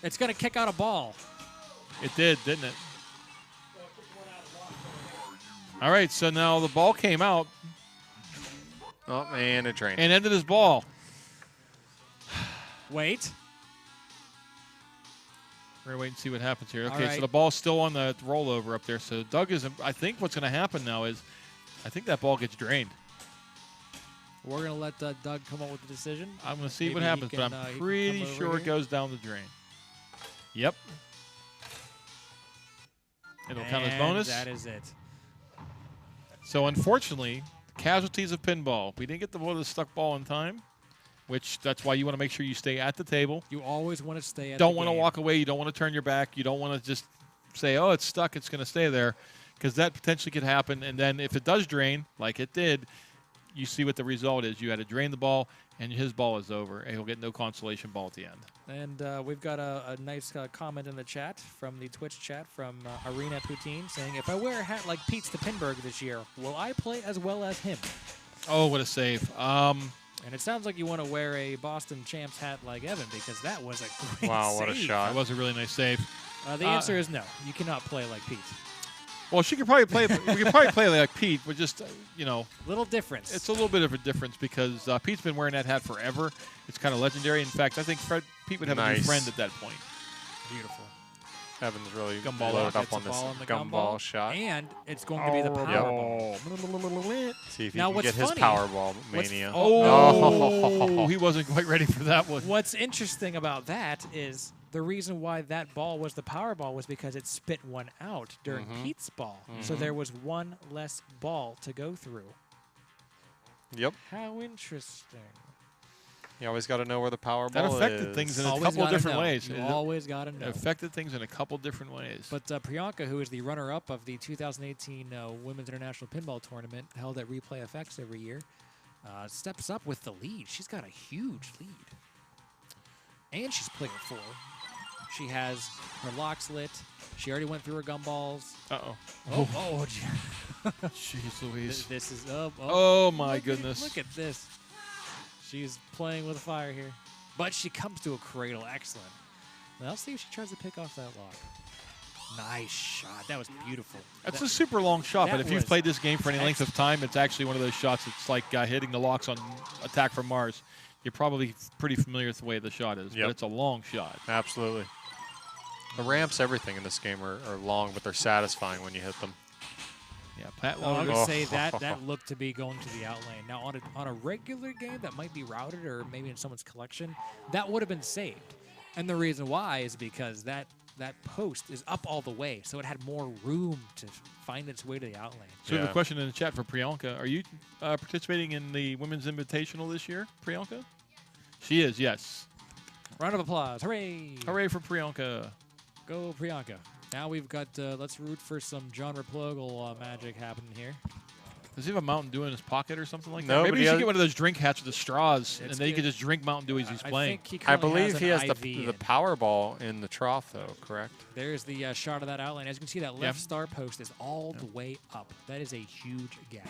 It's going to kick out a ball. It did, didn't it? All right, so now the ball came out Oh, man, it drained. and ended his ball. Wait. We're going to wait and see what happens here. All Okay, right. so the ball's still on the rollover up there. So Doug is, I think what's going to happen now is I think that ball gets drained. We're going to let Doug come up with the decision. I'm going to see Maybe what he happens, can, but he I'm can pretty come over sure here. it goes down the drain. Yep. It'll count as And bonus. That is it. So unfortunately, casualties of pinball. We didn't get the stuck ball in time, which that's why you want to make sure you stay at the table. You always want to stay at Don't the want to game. walk away. You don't want to turn your back. You don't want to just say, oh, it's stuck. It's going to stay there, because that potentially could happen. And then if it does drain, like it did, you see what the result is. You had to drain the ball, and his ball is over, and he'll get no consolation ball at the end. And we've got a nice comment in the chat from the Twitch chat from Arena Poutine saying, if I wear a hat like Pete's to Pinburgh this year, will I play as well as him? Oh, what a save. And it sounds like you want to wear a Boston Champs hat like Evan, because that was a great Wow, save. what a shot. That was a really nice save. The answer is no. You cannot play like Pete. Well, she could probably play. We could probably play like Pete, but just Little difference. it's a little bit of a difference because Pete's been wearing that hat forever. It's kind of legendary. In fact, I think Pete would have a new Nice. friend at that point. beautiful. Evan's really Gumball loaded Gets up on a this ball in the gumball shot. And it's going to be the Powerball. See if he Now, can what's get his funny- Powerball what's- mania. Oh, he wasn't quite ready for that one. What's interesting about that is the reason why that ball was the Powerball was because it spit one out during Pete's ball. So there was one less ball to go through. Yep. How interesting. You always got to know where the Powerball That affected is. things in a Always couple of gotta different know. ways. You It always got to know. affected things in a couple different ways. But Priyanka, who is the runner-up of the 2018 Women's International Pinball Tournament held at Replay FX every year, steps up with the lead. She's got a huge lead. And she's player 4. She has her locks lit. She already went through her gumballs. Uh-oh. Oh, Jeez Louise. this is Oh, my look goodness. Look at this. She's playing with fire here. But she comes to a cradle. Excellent. Now, let's see if she tries to pick off that lock. Nice shot. That was beautiful. That's That- a super long shot, that but if you've was played this game for any length of time, it's actually one of those shots. It's like hitting the locks on Attack from Mars. You're probably pretty familiar with the way the shot is, Yep. but it's a long shot. Absolutely. The ramps, everything in this game are long, but they're satisfying when you hit them. Yeah, Pat Oh, I Long. would say that looked to be going to the out lane. Now, on a regular game that might be routed or maybe in someone's collection, that would have been saved. And the reason why is because that post is up all the way, so it had more room to find its way to the out lane. So we have a question in the chat for Priyanka. Are you participating in the Women's Invitational this year, Priyanka? She is, yes. Round of applause. Hooray. Hooray for Priyanka. Go, Priyanka. Now we've got, let's root for some John Replogle magic happening here. Does he have a Mountain Dew in his pocket or something like No, that? but Maybe he you should has- get one of those drink hats with the straws, and It's then you good. can just drink Mountain Dew as he's playing. think he I currently believe he has an IV the in. Powerball in the trough, though, correct? There's the shot of that outline. As you can see, that left star post is all the way up. That is a huge gap.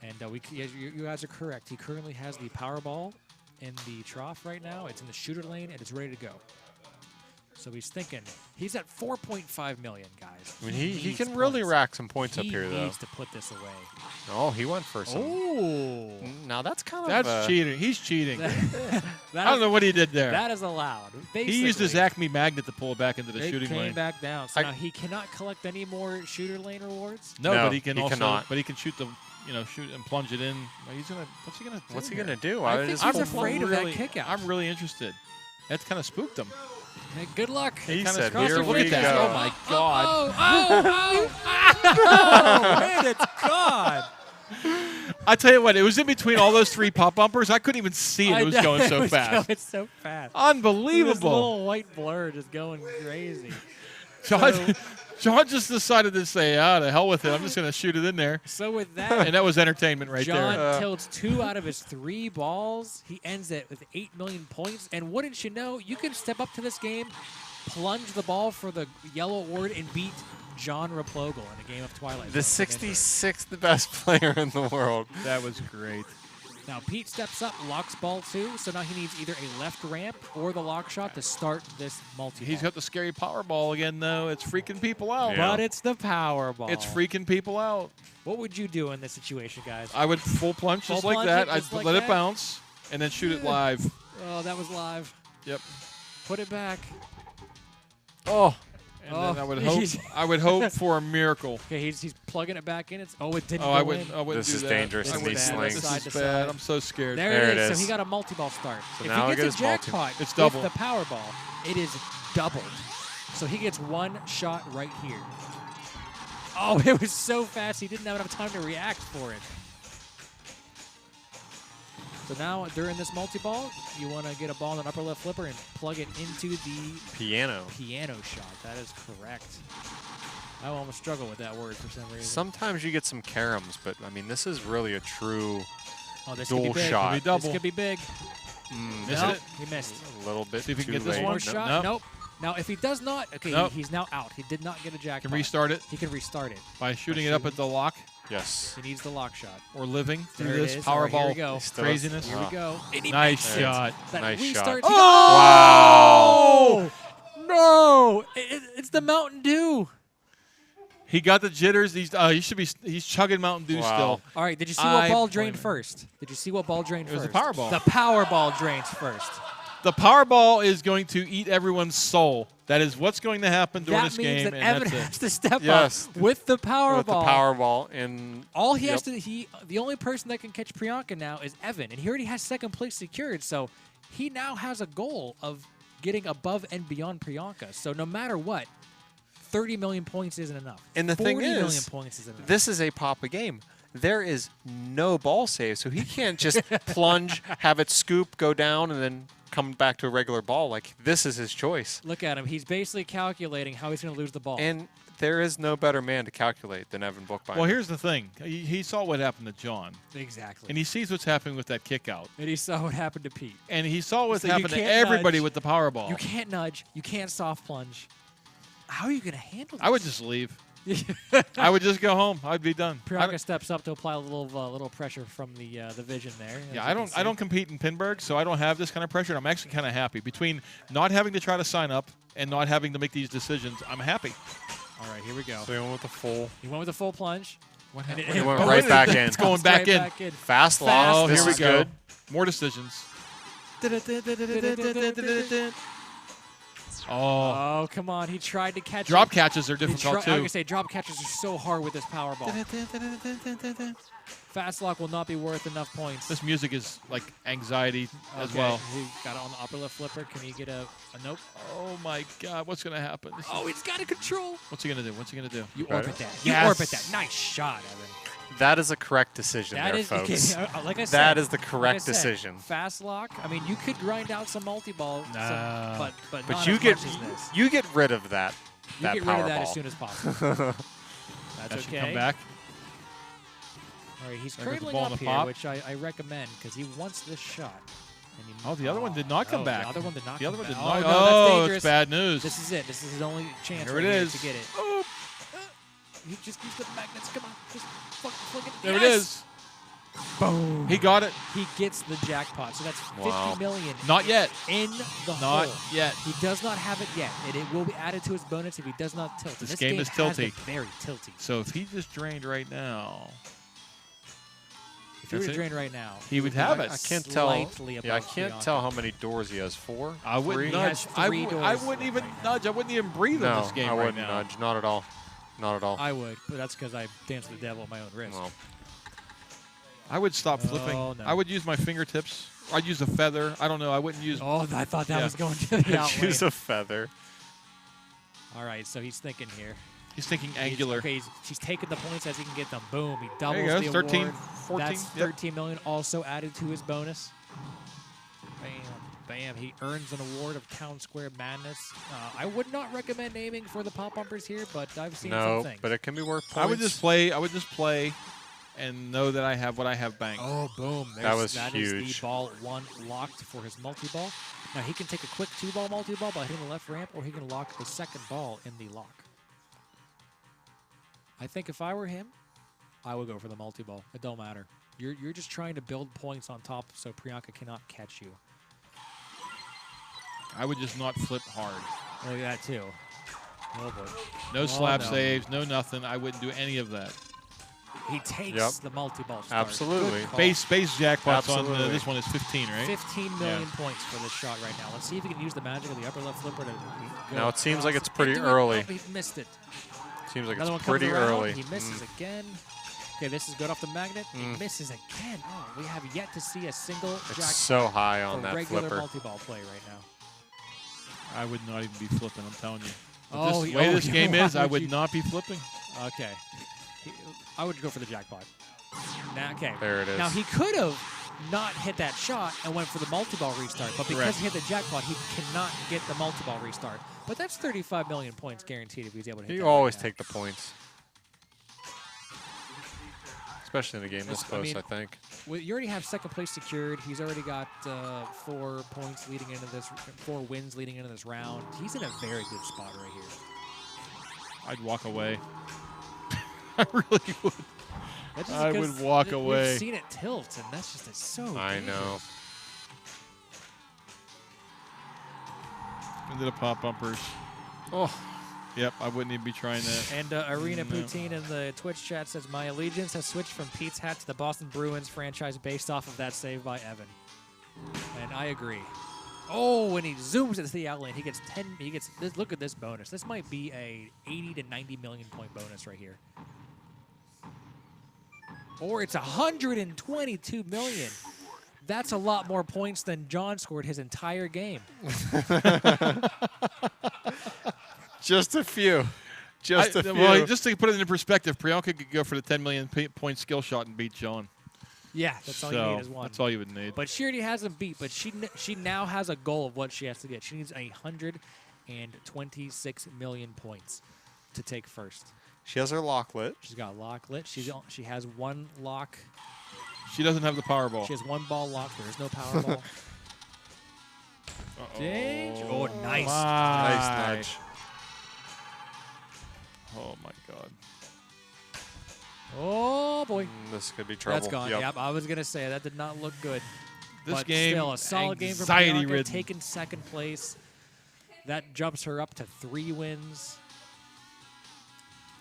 And you guys are correct. He currently has the Powerball in the trough right now. It's in the shooter lane, and it's ready to go. So he's thinking. He's at 4.5 million, guys. I mean, he needs can really points. rack some points up He here, though. needs to put this away. Oh, he went for some. Oh. Now that's kind of That's cheating. He's cheating. I That don't is- know what he did there. That is allowed. He used his Basically, Acme magnet to pull it back into the It shooting came lane. back down. So I- now he cannot collect any more shooter lane rewards. No, No, but he can he also. cannot. But he can shoot the, shoot and plunge it in. What's he gonna do? What's he here? gonna do? I think just he's full- afraid of really, that kick out. I'm really interested. That's kind of spooked him. Hey, good luck. He Kinda said, crossed "Here him. Look we at that. go." Oh my God! Oh, man, it's gone. I tell you what, it was in between all those three pop bumpers. I couldn't even see it. It was I know, going so it was fast. Going so fast. This Unbelievable. little white blur just going crazy. John just decided to say, to hell with it. I'm just going to shoot it in there. So with that, And that was entertainment right John there. tilts 2 out of his 3 balls. He ends it with 8 million points. And wouldn't you know, you can step up to this game, plunge the ball for the yellow award, and beat John Replogle in a game of Twilight The Zone from Pinburgh. 66th best player in the world. That was great. Now Pete steps up, locks ball 2, so now he needs either a left ramp or the lock shot to start this multi. He's got the scary power ball again, though. It's freaking people out. Yeah. But it's the power ball. It's freaking people out. What would you do in this situation, guys? I would full plunge just Full like plunge that. it I'd just like let that? it bounce and then shoot it live. Oh, that was live. Yep. Put it back. Oh, And Oh, then he's- I would hope for a miracle. Okay, he's plugging it back in. It didn't Oh, go I in. wouldn't This do is that. dangerous I in wouldn't these do that. slings. This Side is to bad. side. I'm so scared. There it it is. So is. he got a multi-ball start. So if now he it gets goes a jackpot It's double. with the power ball, it is doubled. So he gets 1 shot right here. Oh, it was so fast he didn't have enough time to react for it. So now during this multi-ball, you want to get a ball in an upper left flipper and plug it into the piano. piano shot. That is correct. I almost struggle with that word for some reason. Sometimes you get some caroms, but I mean, this is really a true Oh, this dual could be big. shot. Could be double. This could be big. Missed Nope, it. he missed. A little bit See if he can too get this late. one. More Nope. shot. Nope. Nope. Now, if he does not, okay, Nope. he's now out. He did not get a jackpot. Can restart it He can restart it. by shooting it up at the lock Yes. He needs the lock shot. or living through There it this is. All right, here we Powerball go. Still- craziness. Here we go. And he Nice makes it. shot. That Nice shot. restart. Wow. Oh no! It's the Mountain Dew. He got the jitters. He's chugging Mountain Dew Wow. still. All right. Did you see what I ball blame drained him. first? Did you see what ball drained It was first? the Powerball. The Powerball drains first. The Powerball is going to eat everyone's soul. That is what's going to happen during That this means game, that and Evan that's has it. to step Yes. up with the Powerball. With the Powerball and All he has Yep. to, the only person that can catch Priyanka now is Evan, and he already has second place secured. So he now has a goal of getting above and beyond Priyanka. So no matter what, 30 million points isn't enough. And the 40 thing million is, points isn't enough. this is a Papa game. There is no ball save, so he can't just plunge, have it scoop, go down, and then come back to a regular ball. Like, this is his choice. Look at him. He's basically calculating how he's going to lose the ball. And there is no better man to calculate than Evan Bookbinder. Well, here's the thing. He saw what happened to John, exactly. and he sees what's happening with that kick out. And he saw what happened to Pete. And he saw what's So you happened to can't everybody nudge. with the Powerball. You can't nudge. You can't soft plunge. How are you going to handle this? I would just leave. I would just go home. I'd be done. I Priyanka don't- steps up to apply a little pressure from the vision there. as Yeah, you I can don't see. compete in Pinburgh, so I don't have this kind of pressure. And I'm actually kind of happy between not having to try to sign up and not having to make these decisions. I'm happy. All right, here we go. So he went with the full. He went with a full plunge. What And happened? He went Oh, right wait, back in. It's going Bounced back right in. back in. Fast loss. Oh, This here we is go. good. More decisions. Oh. Oh, come on. He tried to catch Drop it. catches are He difficult, I was too. going to say, drop catches are so hard with this power ball. Fast lock will not be worth enough points. This music is like anxiety as Okay, well. He got it on the upper left flipper. Can he get a nope? Oh, my God. What's going to happen? Oh, he's got a control. What's he going to do? What's he going to do? You Got orbit it. that. You Yes. orbit that. Nice shot, Evan. That is a correct decision That there, is, folks. okay, like I said. That is the like I correct said, decision. Fast lock. I mean, you could grind out some multi-ball, Nah. but But not you as get much as this. you get rid of that. You that get rid of power that ball. as soon as possible. That That's should okay. come back. All right, he's There goes the cradling ball in up the here, pop. which I recommend because he wants this shot. And he, Oh, the other one did not come back. The other one did not The other come one did back. not. Oh, no, that's Oh, dangerous. it's bad news. This is it. This is his only chance Here right it here is. to get it. Oh, He just used the magnets. Come on. Just flick it. there Yes! it is. Boom. He got it. He gets the jackpot. So that's Wow. $50 million Not yet. in the Not hole. yet. He does not have it yet, and it will be added to his bonus if he does not tilt. And This game is has been tilty. very tilty. So if he just drained right now, If he were to That's it. drain right now, he would have it. I can't tell. Slightly Yeah, I above can't Bianca. tell how many doors he has. 4? I wouldn't 3? nudge. has I, three I doors wouldn't even right now. nudge. I wouldn't even breathe No, on this game I right wouldn't now. nudge. Not at all. Not at all. I would, but that's because I dance with the devil at my own risk. Well, I would stop flipping. Oh, no. I would use my fingertips. I'd use a feather. I don't know. I wouldn't use. Oh, I thought that Yeah. was going to the outlane. choose a feather. All right, so he's thinking here. He's thinking He's- angular. Okay, he's taking the points as he can get them. Boom, he There doubles you go. the 13, award. 14. That's Yep. 13 million also added to his bonus. Bam, bam. He earns an award of Town Square Madness. I would not recommend aiming for the pop bumpers here, but I've seen No, some things. but it can be worth points. I would just play. I would just play, and know that I have what I have banked. Oh, boom. That was That is the huge. ball 1 locked for his multi-ball. Now, he can take a quick 2-ball multi-ball by hitting the left ramp, or he can lock the second ball in the lock. I think if I were him, I would go for the multi-ball. It don't matter. You're just trying to build points on top so Priyanka cannot catch you. I would just not flip hard. Look at that, too. Oh, boy. No slap no. saves. No nothing. I wouldn't do any of that. He takes Yep. the multi-ball start. Absolutely. Good call. Base jackpots on Absolutely. this one is 15, right? 15 million points for this shot right now. Let's see if he can use the magic of the upper left flipper to go Now, it seems across like it's pretty into it. early. Oh, he missed it. Seems like Another one it's comes pretty around. early. He misses again. Okay, this is good off the magnet. He Mm. misses again. Oh, we have yet to see a single It's jack so high on for that regular flipper. multi-ball play right now. I would not even be flipping. I'm telling you. With Oh, this, the way oh, this yeah, game why is, I would would you- not be flipping. Okay. I would go for the jackpot. Now, okay. There it is. Now, he could have not hit that shot and went for the multi-ball restart, but because Correct. he hit the jackpot, he cannot get the multi-ball restart. But that's 35 million points guaranteed if he's able to hit You that always right now. take the points. Especially in a game this I close, mean- I think. Well, you already have second place secured. He's already got 4 points leading into this, 4 wins leading into this round. He's in a very good spot right here. I'd walk away. I really would. That's just I because would walk we've away. seen it tilt, and that's just it's so I dangerous. know. Into the pop bumpers. Oh, Yep, I wouldn't even be trying that. And Arena No. Poutine in the Twitch chat says, my allegiance has switched from Pete's hat to the Boston Bruins franchise based off of that save by Evan. And I agree. Oh, and he zooms into the outlane. He gets 10. He gets this. Look at this bonus. This might be a 80 to 90 million point bonus right here. Or it's 122 million. That's a lot more points than John scored his entire game. just a few. Just a few. Well, just to put it into perspective, Priyanka could go for the 10 million point skill shot and beat John. Yeah, that's all you So need is one. that's all you would need. But she already has him beat. But she now has a goal of what she has to get. She needs 126 million points to take first. She has her lock lit. She's got lock lit. She has 1 lock. She doesn't have the Powerball. She has 1 ball locked. There is no Powerball. Danger. Oh, nice. Nice My. nudge. Oh my God. Oh boy, This could be trouble. that's gone. Yep, I was gonna say that did not look good. This but game, still a solid game for anxiety Bianca, ridden. taking second place. That jumps her up to 3 wins.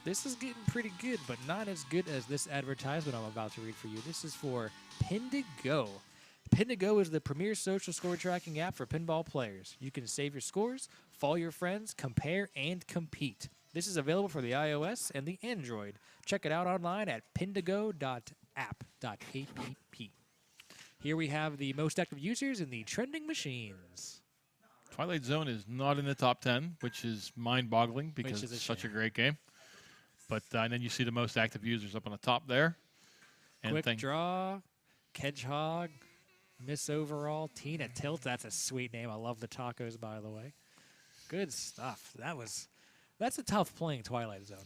This is getting pretty good, but not as good as this advertisement I'm about to read for you. This is for Pindigo. Pindigo is the premier social score tracking app for pinball players. You can save your scores, follow your friends, compare, and compete. This is available for the iOS and the Android. Check it out online at pindigo.app. Here we have the most active users in the trending machines. Twilight Zone is not in the top 10, which is mind-boggling because it's such a great game. But and then you see the most active users up on the top there. And Quick Draw, Kedgehog, Miss Overall, Tina Tilt. That's a sweet name. I love the tacos, by the way. Good stuff. That's a tough playing Twilight Zone.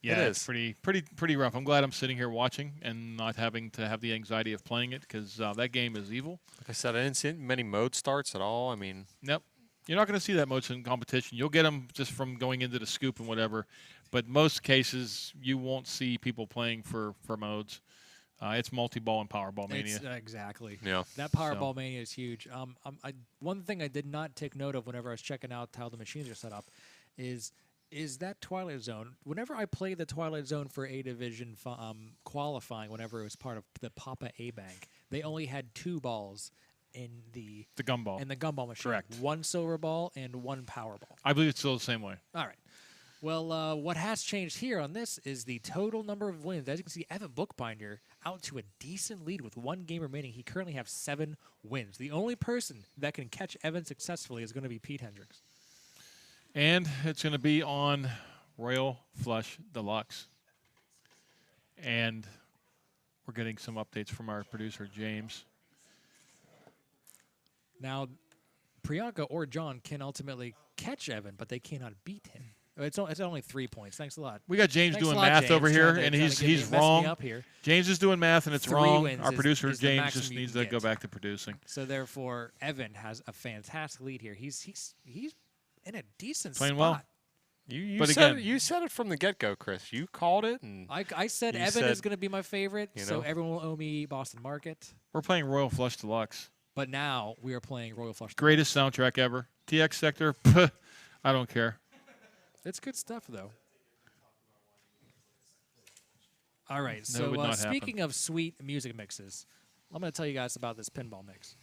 Yeah, it's pretty rough. I'm glad I'm sitting here watching and not having to have the anxiety of playing it because that game is evil. Like I said, I didn't see many mode starts at all. I mean, nope. You're not going to see that much in competition. You'll get them just from going into the scoop and whatever. But most cases, you won't see people playing for modes. It's multi-ball and Powerball Mania. Exactly. Yeah. That Powerball Mania is huge. One thing I did not take note of whenever I was checking out how the machines are set up is that Twilight Zone. Whenever I played the Twilight Zone for A Division qualifying, whenever it was part of the PAPAtv bank, they only had 2 balls in the gumball. In the gumball machine. Correct. 1 silver ball and 1 power ball. I believe it's still the same way. All right. Well, what has changed here on this is the total number of wins. As you can see, Evan Bookbinder out to a decent lead with 1 game remaining. He currently has 7 wins. The only person that can catch Evan successfully is going to be Petey Hendricks. And it's going to be on Royal Flush Deluxe. And we're getting some updates from our producer, James. Now, Priyanka or John can ultimately catch Evan, but they cannot beat him. It's only 3 points. Thanks a lot. We got James Thanks doing a lot, math James, over here, trying to- and trying to he's mess me wrong. up here. James is doing math, and it's 3 wrong. wins Our producer, is the James, maximum just you needs can to go get. back to producing. So therefore, Evan has a fantastic lead here. He's in a decent Playing spot. well. You But said again- you said it from the get-go, Chris. You called it, and I said You Evan said, is going to be my favorite, you so know. everyone will owe me Boston Market. We're playing Royal Flush Deluxe. But now we are playing Royal Flush. Greatest soundtrack ever. TX Sector, I don't care. It's good stuff, though. All right, No, it would so not speaking of sweet music mixes, I'm going to tell you guys about this pinball mix.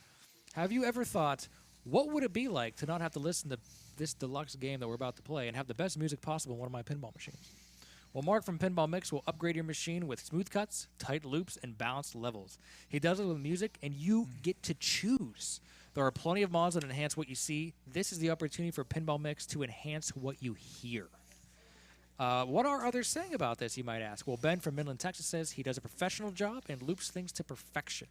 Have you ever thought, what would it be like to not have to listen to this deluxe game that we're about to play and have the best music possible in one of my pinball machines? Well, Mark from PinballMIX will upgrade your machine with smooth cuts, tight loops, and balanced levels. He does it with music, and you get to choose. There are plenty of mods that enhance what you see. This is the opportunity for PinballMIX to enhance what you hear. What are others saying about this, you might ask? Well, Ben from Midland, Texas says he does a professional job and loops things to perfection.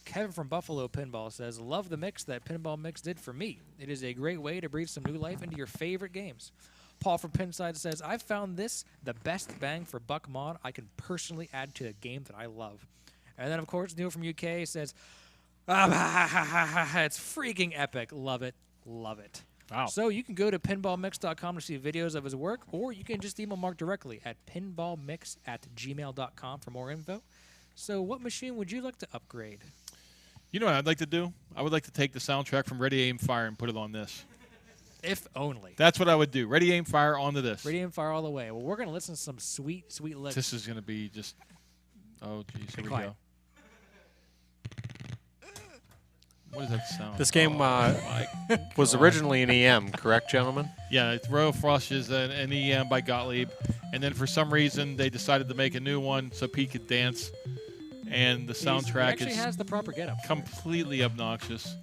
Kevin from Buffalo Pinball says, love the mix that PinballMIX did for me. It is a great way to breathe some new life into your favorite games. Paul from Pinside says, I've found this the best bang for buck mod I can personally add to a game that I love. And then, of course, Neil from UK says, it's freaking epic. Love it. Love it. Wow. So you can go to pinballmix.com to see videos of his work, or you can just email Mark directly at pinballmix@gmail.com for more info. So what machine would you like to upgrade? You know what I'd like to do? I would like to take the soundtrack from Ready, Aim, Fire and put it on this. If only. That's what I would do. Ready, Aim, Fire onto this. Ready and fire all the way. Well, we're going to listen to some sweet, sweet licks. This is going to be just, oh, geez, here we quiet. go. What does that sound? this game My was God. originally an EM, correct, gentlemen? Yeah, it's Royal Flush is an EM by Gottlieb. And then for some reason, they decided to make a new one so Pete could dance. And the He soundtrack actually is has the proper getup. completely obnoxious.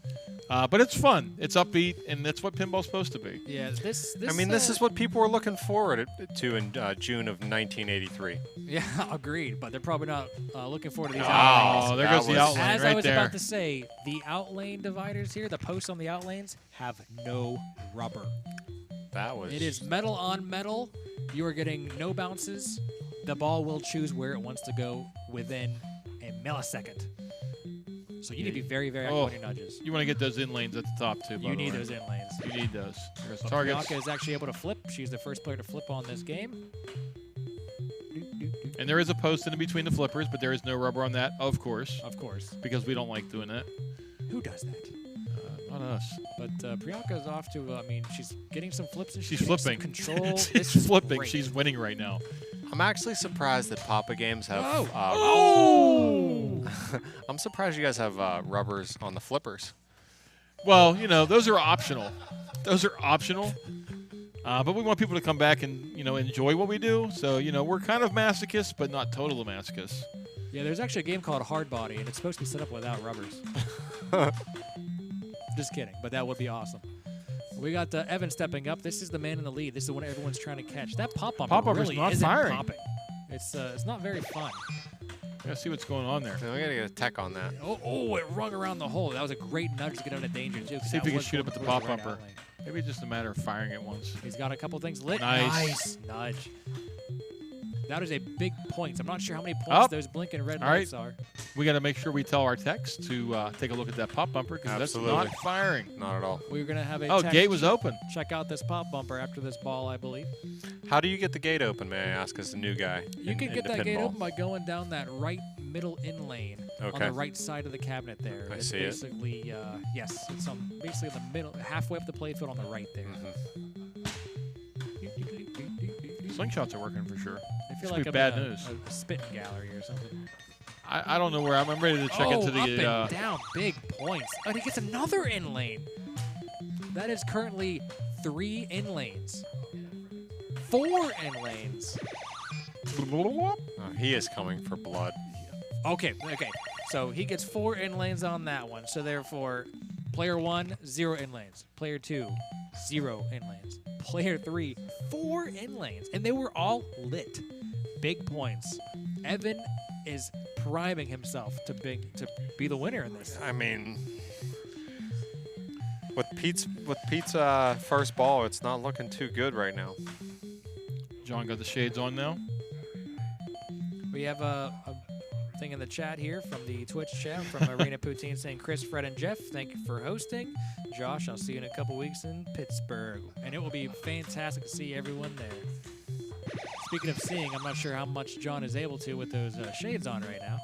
But it's fun. It's upbeat, and that's what pinball's supposed to be. Yeah, this I mean, this is what people were looking forward to in June of 1983. Yeah, agreed. But they're probably not looking forward to these Oh, outlanes. there that goes the was- outline As I right was there. about to say, the outlane dividers here, the posts on the outlanes, have no rubber. That was. It is metal on metal. You are getting no bounces. The ball will choose where it wants to go within a millisecond. So you need to be very, very accurate on your nudges. You want to get those in lanes at the top, too, by You the need way. those in lanes. You need those. There's But targets. Priyanka is actually able to flip. She's the first player to flip on this game. And there is a post in between the flippers, but there is no rubber on that, of course, Of course. because we don't like doing that. Who does that? Not us. But Priyanka is off to, I mean, she's getting some flips and She's getting flipping. some control. This She's is flipping. great. She's winning right now. I'm actually surprised that Papa Games have. Oh! I'm surprised you guys have rubbers on the flippers. Well, you know, those are optional. Those are optional. But we want people to come back and, you know, enjoy what we do. So, you know, we're kind of masochists, but not total masochists. Yeah, there's actually a game called Hard Body, and it's supposed to be set up without rubbers. Just kidding, but that would be awesome. We got Evan stepping up. This is the man in the lead. This is the one everyone's trying to catch. That pop-bumper really not isn't firing. popping. It's not very fun. Gotta see what's going on there. We gotta get a tech on that. Oh, it rung around the hole. That was a great nudge to get out of danger, too. See if we can shoot up at the pop right bumper. Maybe it's just a matter of firing it once. He's got a couple things lit. Nice. Nudge. That is a big point. I'm not sure how many points those blinking red lights are. We got to make sure we tell our techs to take a look at that pop bumper because that's not firing. Not at all. We're going to have a tech gate was open. Check out this pop bumper after this ball, I believe. How do you get the gate open, may I ask, as a new guy? You can get that gate open by going down that right middle in lane on the right side of the cabinet there. I it's see basically, yes, it's basically in the middle, halfway up the playfield on the right there. Slingshots are working for sure. I feel This like could I'm be bad in news. a spitting gallery or something. I don't know where I'm ready to check into the. Up and down, big points. Oh, and he gets another in lane. That is currently 3 in lanes. 4 in lanes. Oh, he is coming for blood. Okay. So he gets 4 in lanes on that one. So therefore, player 1, 0 in lanes. Player 2, 0 in lanes. Player 3, 4 in lanes. And they were all lit. Big points. Evan is priming himself to be the winner in this. I mean, with Pete's first ball, it's not looking too good right now. John got the shades on now. We have a thing in the chat here from the Twitch chat from Arena Poutine saying, Chris, Fred, and Jeff, thank you for hosting. Josh, I'll see you in a couple weeks in Pittsburgh. And it will be fantastic to see everyone there. Speaking of seeing, I'm not sure how much John is able to with those shades on right now.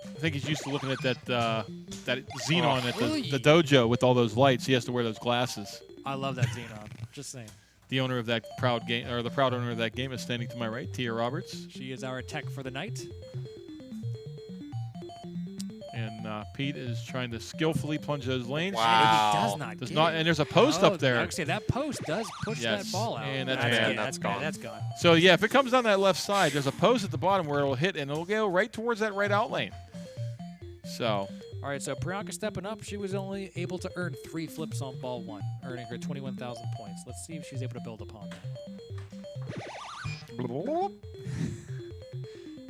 I think he's used to looking at that Xenon at the dojo with all those lights. He has to wear those glasses. I love that Xenon. Just saying. The owner of that proud game, or the proud owner of that game, is standing to my right, Tia Roberts. She is our tech for the night. And Pete is trying to skillfully plunge those lanes. Wow. And he does not. And there's a post up there. I would say that post does push that ball out. And that's gone. That's gone. So yeah, if it comes down that left side, there's a post at the bottom where it'll hit, and it'll go right towards that right out lane. So. All right, so Priyanka stepping up. She was only able to earn 3 flips on ball 1, earning her 21,000 points. Let's see if she's able to build upon that.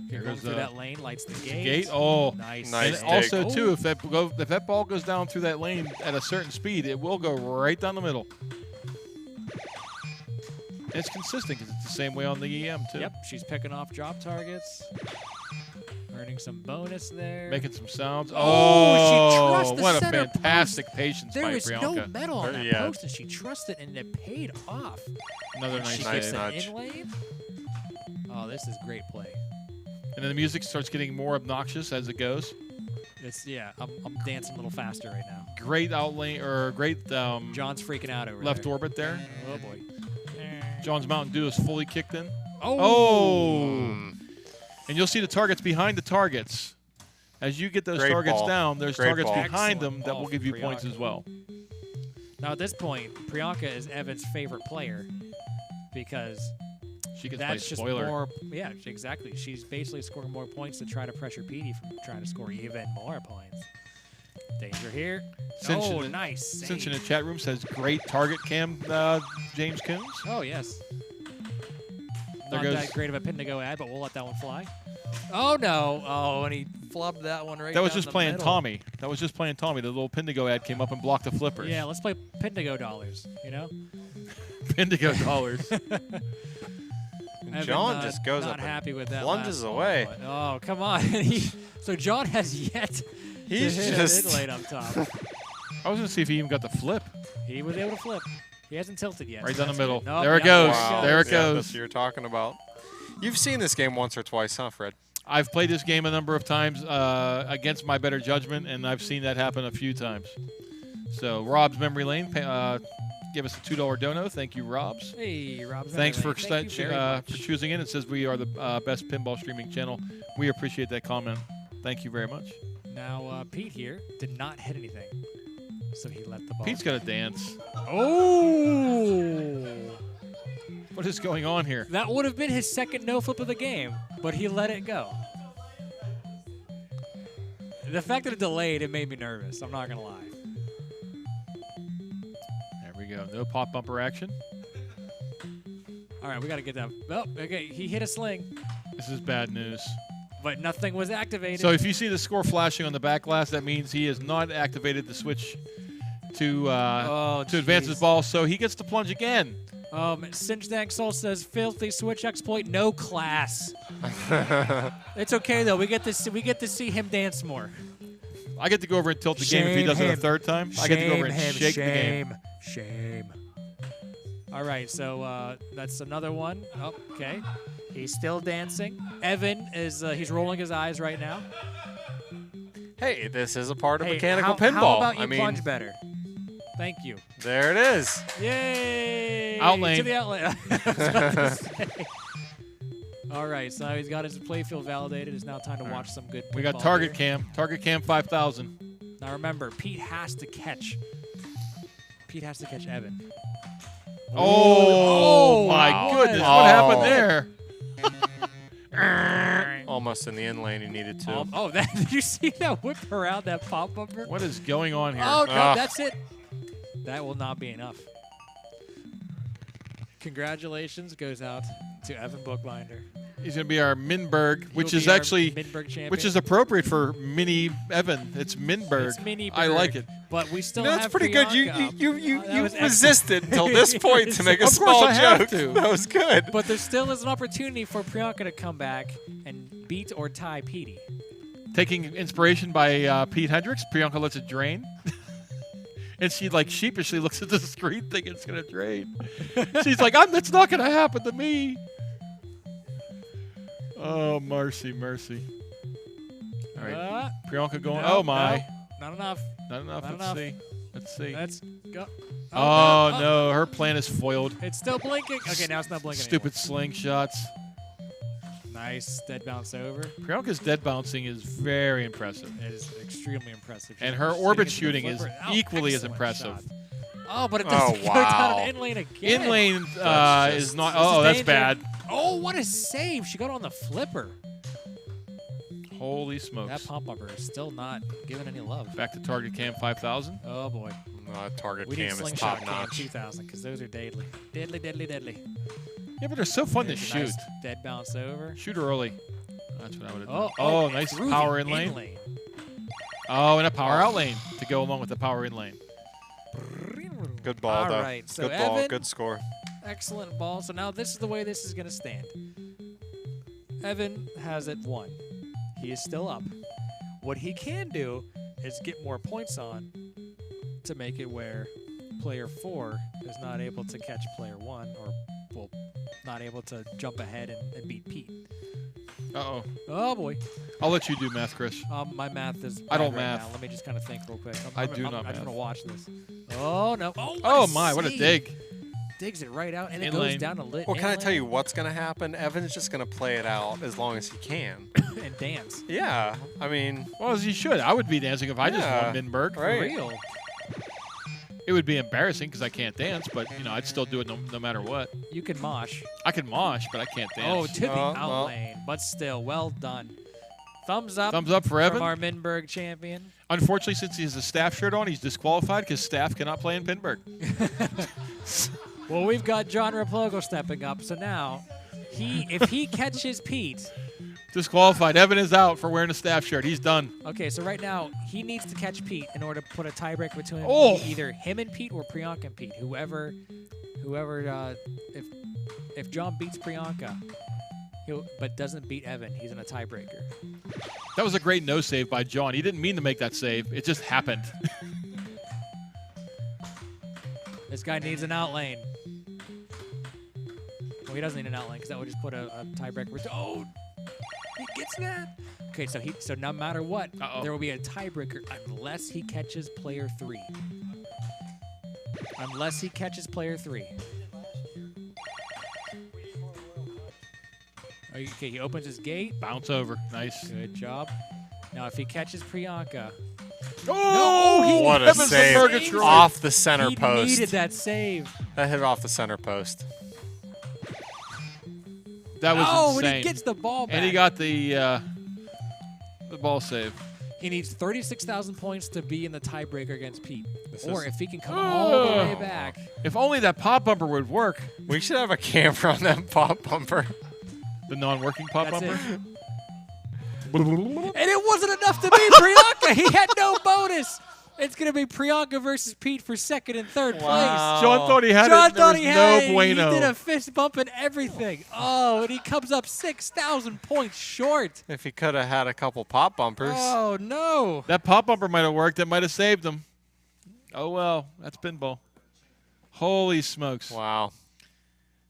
Here Going goes through that lane, lights the gate. Gate. Oh, nice. And dig. also too, if that ball goes down through that lane at a certain speed, it will go right down the middle. And it's consistent because it's the same way on the EM too. Yep, she's picking off drop targets. Earning some bonus there. Making some sounds. Oh, she trusts the what a center fantastic patience There by is Priyanka. no metal on that Yeah. post, and she trusted, and it paid off. Another And she nice gets save. an nudge. in lane. Oh, this is great play. And then the music starts getting more obnoxious as it goes. I'm dancing a little faster right now. Great out lane, or great John's freaking out over left there. orbit there. Oh boy. John's Mountain Dew is fully kicked in. Oh. And you'll see the targets behind the targets. As you get those Great targets ball. down, there's Great targets ball. behind Excellent them that ball will give you from points Priyanka. as well. Now at this point, Priyanka is Evan's favorite player because She gets to play that's just spoiler. more. Yeah, exactly. She's basically scoring more points to try to pressure Petey from trying to score even more points. Danger here. Nice. Cinch in save. the chat room says great target cam, James Coons. Oh, yes. There Not goes- that great of a Pindigo ad, but we'll let that one fly. Oh, no. Oh, and he flubbed that one right That was down just the playing middle. Tommy. That was just playing Tommy. The little Pindigo ad came up and blocked the flippers. Yeah, let's play Pindigo dollars, you know? Pindigo dollars. Evan, John just goes not up and happy with that lunges last ball, away. but- oh, come on. So John has yet He's to hit just- it lane up top. I was going to see if he even got the flip. He was able to flip. He hasn't tilted yet. Right so down the that's middle. good. Nope, There it yep, goes. Wow. There it Yeah, goes. that's what you're talking about. You've seen this game once or twice, huh, Fred? I've played this game a number of times against my better judgment, and I've seen that happen a few times. So Rob's Memory Lane give us a $2 dono. Thank you, Rob's. Hey, Rob. Thanks for Thank you very much. choosing in. It says we are the best pinball streaming channel. We appreciate that comment. Thank you very much. Now, Pete here did not hit anything, so he let the ball. Pete's got to dance. Oh! What is going on here? That would have been his second no flip of the game, but he let it go. The fact that it delayed, it made me nervous. I'm not going to lie. There we go. No pop bumper action. All right, we got to get that. Oh, okay, he hit a sling, This is bad news. but nothing was activated. So if you see the score flashing on the back glass, that means he has not activated the switch to advance his ball, so he gets to plunge again. Sinjdank Soul says, "Filthy switch exploit, no class." It's okay though. We get to see him dance more. I get to go over and tilt the game if he does it a third time. I get to go over and shake the game. Shame. All right, so that's another one. Oh, okay. He's still dancing. Evan is he's rolling his eyes right now. Hey, this is a part of Hey, mechanical how pinball. about you I mean, plunge better? Thank you. there it is. Yay! Outlane. To the outlane. I was about to say. All right, so he's got his playfield validated. It's now time to watch some good. We got pinball target here. cam. Target cam 5,000. Now remember, Pete has to catch. Pete has to catch Evan. Oh, my wow. goodness. Oh. What happened there? Almost in the in lane, he needed to. Oh, did you see that whip around that pop bumper? What is going on here? Oh, no, Ah. that's it. That will not be enough. Congratulations goes out to Evan Bookbinder. He's going to be our Minburgh, which He'll is be our actually, Minburgh champion. which is appropriate for mini Evan. It's Minburgh. It's mini I like Burg, it. But we still That's have pretty good. You Priyanka. you was resisted until this point to make a Of course small I have joke. to. That was good. But there still is an opportunity for Priyanka to come back and beat or tie Petey. Taking inspiration by Pete Hendricks, Priyanka lets it drain. And she like sheepishly looks at the screen thinking it's going to drain. She's like, it's not going to happen to me. Oh, mercy, mercy. All right. Priyanka going, No, oh my. no, not enough. Not enough. Not Let's enough. see. Let's see. Let's go. Oh, no. Her plan is foiled. It's still blinking. Okay, now it's not blinking Stupid slingshots. Nice dead bounce over. Priyanka's dead bouncing is very impressive. It is extremely impressive. And She's her shooting orbit into the shooting is flipper. equally as excellent impressive. shot. Oh, but it doesn't go wow. down in lane again. In lane That's is just- not. This is Oh, that's danger. bad. Oh, what a save. She got on the flipper. Holy That smokes. pump upper is still not giving any love. Back to target cam 5,000. Oh, boy. Target We need cam is slingshot top cam notch. 2000 because those are deadly. Deadly, deadly, deadly. Yeah, but they're so fun to There's a shoot. nice dead bounce over. Shoot early. That's what I would have done. Oh, Nice through power the in lane. Oh, and a power out lane to go along with the power in lane. Good ball, All though. right, so Good ball. Evan- Good score. Excellent ball. So now this is the way this is going to stand. Evan has it 1. He is still up. What he can do is get more points on to make it where player 4 is not able to catch player 1 or, well, not able to jump ahead and beat Pete. Uh-oh. Oh, boy. I'll let you do math, Chris. My math is I don't bad right math. now. Let me just kind of think real quick. I do not I just math. want to watch this. Oh, no. Oh, Oh, my. What a save. dig. Digs it right out, and it In goes lane. down a lit. Well, in can I lane tell you what's going to happen? Evan's just going to play it out as long as he can. and dance. Yeah. I mean, Well, as you should. I would be dancing if I just Yeah, won Minburgh. right. For real. It would be embarrassing because I can't dance, but, I'd still do it no matter what. You can mosh. I can mosh, but I can't Oh, dance. to the Oh, out well. lane, but still, well done. Thumbs up, Thumbs up for from Evan. our Minburgh champion. Unfortunately, since he has a staff shirt on, he's disqualified because staff cannot play in Pinburgh. Well, we've got John Raplogo stepping up, so now if he catches Pete, Disqualified. Evan is out for wearing a staff shirt. He's done. okay, so right now he needs to catch Pete in order to put a tiebreak between Oh. either him and Pete or Priyanka and Pete. Whoever, if John beats Priyanka, but doesn't beat Evan, he's in a tiebreaker. That was a great no save by John. He didn't mean to make that save. It just happened. This guy needs an out lane. Well, he doesn't need an out lane because that would just put a tiebreaker. Oh, he gets that. Okay, so no matter what, Uh-oh. there will be a tiebreaker unless he catches player 3. Unless he catches player 3. Okay, he opens his gate. Bounce over. Nice. Good job. Now, if he catches Priyanka, Oh, What a Evans save from Murgatroyd. off the center he post. needed that save. That hit off the center post. That was Oh, insane. and he gets the ball back. And he got the ball save. He needs 36,000 points to be in the tiebreaker against Pete. This Or is- if he can come all the way back. If only that pop bumper would work. We should have a camera on that pop bumper. The non-working pop That's bumper. it. And it wasn't enough to beat Priyanka. He had no bonus. It's going to be Priyanka versus Pete for second and third Wow. John thought he had place. John it. There thought was he had no it. bueno. He did a fist bump and everything. Oh, and he comes up 6,000 points short. If he could have had a couple pop bumpers. Oh, no. That pop bumper might have worked. That might have saved him. Oh, well. That's pinball. Holy smokes. Wow.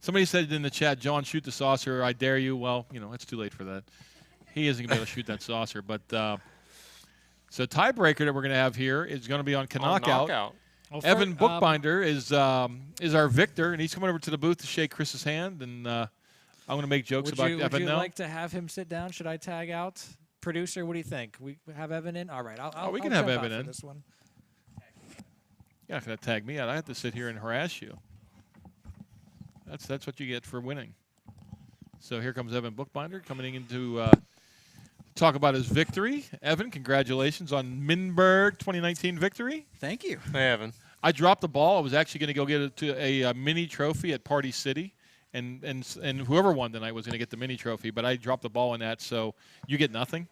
Somebody said in the chat, John, shoot the saucer. I dare you. Well, you know, it's too late for that. He isn't going to be able to shoot that saucer. But so tiebreaker that we're going to have here is going to be on Knockout. Knockout. Well, Evan Bookbinder is our victor, and he's coming over to the booth to shake Chris's hand. And I'm going to make jokes Would about you Evan now. like to have him sit down? Should I tag out? Producer, what do you think? We have Evan in? All right. We I'll can have jump out Evan for in. this one. You're not going to tag me out. I have to sit here and harass you. That's what you get for winning. So here comes Evan Bookbinder coming in to talk about his victory. Evan, congratulations on Minburgh 2019 victory. Thank you. Hey, Evan. I dropped the ball. I was actually going to go get a mini trophy at Party City, and whoever won tonight was going to get the mini trophy. But I dropped the ball in that, so you get nothing.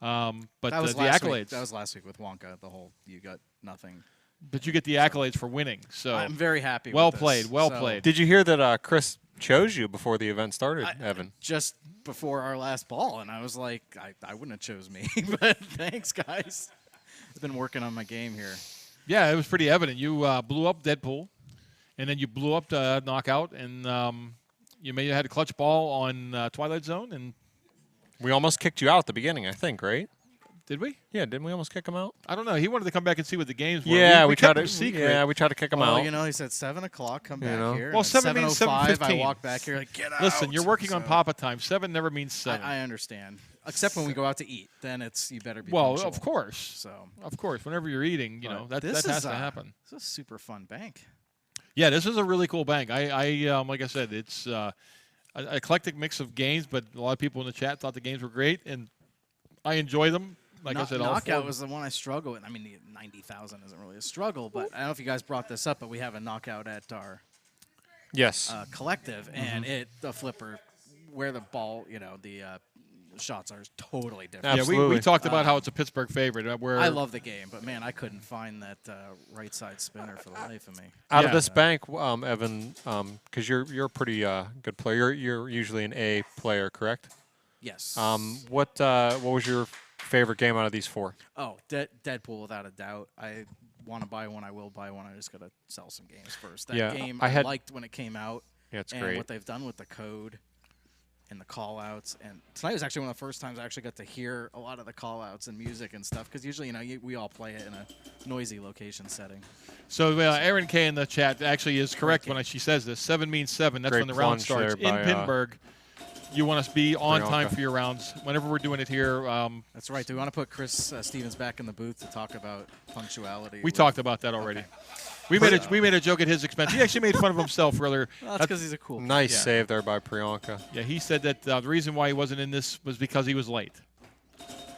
But That was the last accolades. week. That was last week with Wonka. The whole you got nothing. But you get the accolades for winning. So I'm very happy. well with this. played. Well So, played. Did you hear that Chris chose you before the event started, Evan? Just before our last ball, and I was like, I wouldn't have chose me, but thanks, guys. I've been working on my game here. Yeah, it was pretty evident. You blew up Deadpool, and then you blew up the Knockout, and you may have had a clutch ball on Twilight Zone. And We almost kicked you out at the beginning, I think, right? did we? Yeah, didn't we almost kick him out? I don't know. He wanted to come back and see what the games were. Yeah, we tried kept to. him secret. Yeah, we tried to kick him Well, out. you know, he said 7 o'clock. Come back know. here. Well, and at 7 means 7:05, 7:15. I walk back here like, get out. Listen, you're working on So, Papa time. 7 never means 7. I understand, except when we go out to eat. Then it's you better be. well, punctual. of course. So Of course. Whenever you're eating, you know, that this has is, to happen. This is a super fun bank. Yeah, this is a really cool bank. I like I said, it's an eclectic mix of games, but a lot of people in the chat thought the games were great, and I enjoy them. Like I said, all Knockout 4 was the one I struggle with. I mean, the 90,000 isn't really a struggle, but I don't know if you guys brought this up, but we have a knockout at our Yes. collective, and the flipper, where the ball, you know, the shots are totally different. Yeah, we Absolutely. talked about how it's a Pittsburgh favorite. Where I love the game, but man, I couldn't find that right side spinner for the life of me. Out Yeah. of this bank, Evan, because you're a pretty good player. You're usually an A player, correct? Yes. What was your favorite game out of these 4? Oh, Deadpool, without a doubt. I want to buy one. I will buy one. I just got to sell some games first. That Yeah, game I had- liked when it came out. Yeah, it's and great. what they've done with the code and the call-outs. And tonight was actually one of the first times I actually got to hear a lot of the call-outs and music and stuff, because usually, you know, we all play it in a noisy location setting. So Aaron K in the chat actually is correct Great when she says this. 7 means 7. That's Great when the round plunge starts. there In by, Pinburgh, you want to be on time Priyanka. for your rounds. Whenever we're doing it here, That's right. Do we want to put Chris Stevens back in the booth to talk about punctuality? we talked about that already. We made a joke at his expense. He actually made fun of himself earlier. Well, that's because he's a cool guy. Nice Yeah. save there by Priyanka. Yeah, he said that the reason why he wasn't in this was because he was late.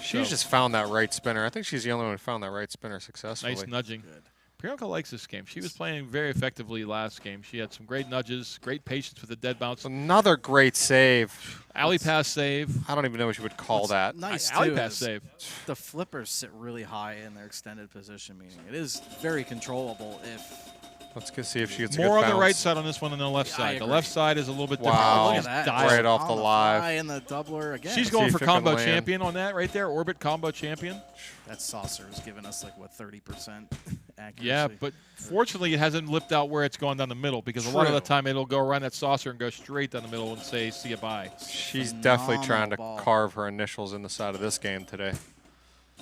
She's So- just found that right spinner. I think she's the only one who found that right spinner successfully. Nice nudging. Good. Priyanka likes this game. She was playing very effectively last game. She had some great nudges, great patience with the dead bounce. Another great save. Alley pass save. I don't even know what you would call that. Nice Alley too pass is save. The flippers sit really high in their extended position, meaning it is very controllable if Let's go see if she gets a More good on the bounce. right side on this one than the left I side. The agree. left side is a little bit Wow. different. look She's at that. dialed. Right off the on live. fly and the doubler again. She's See going if for it can combo land. champion on that right there. Orbit combo champion. That saucer is giving us like what 30% accuracy. Yeah, but fortunately it hasn't lipped out where it's gone down the middle, because a lot of the True. time it'll go around that saucer and go straight down the middle and say, see you bye. She's definitely trying to Phenomenal ball. carve her initials in the side of this game today.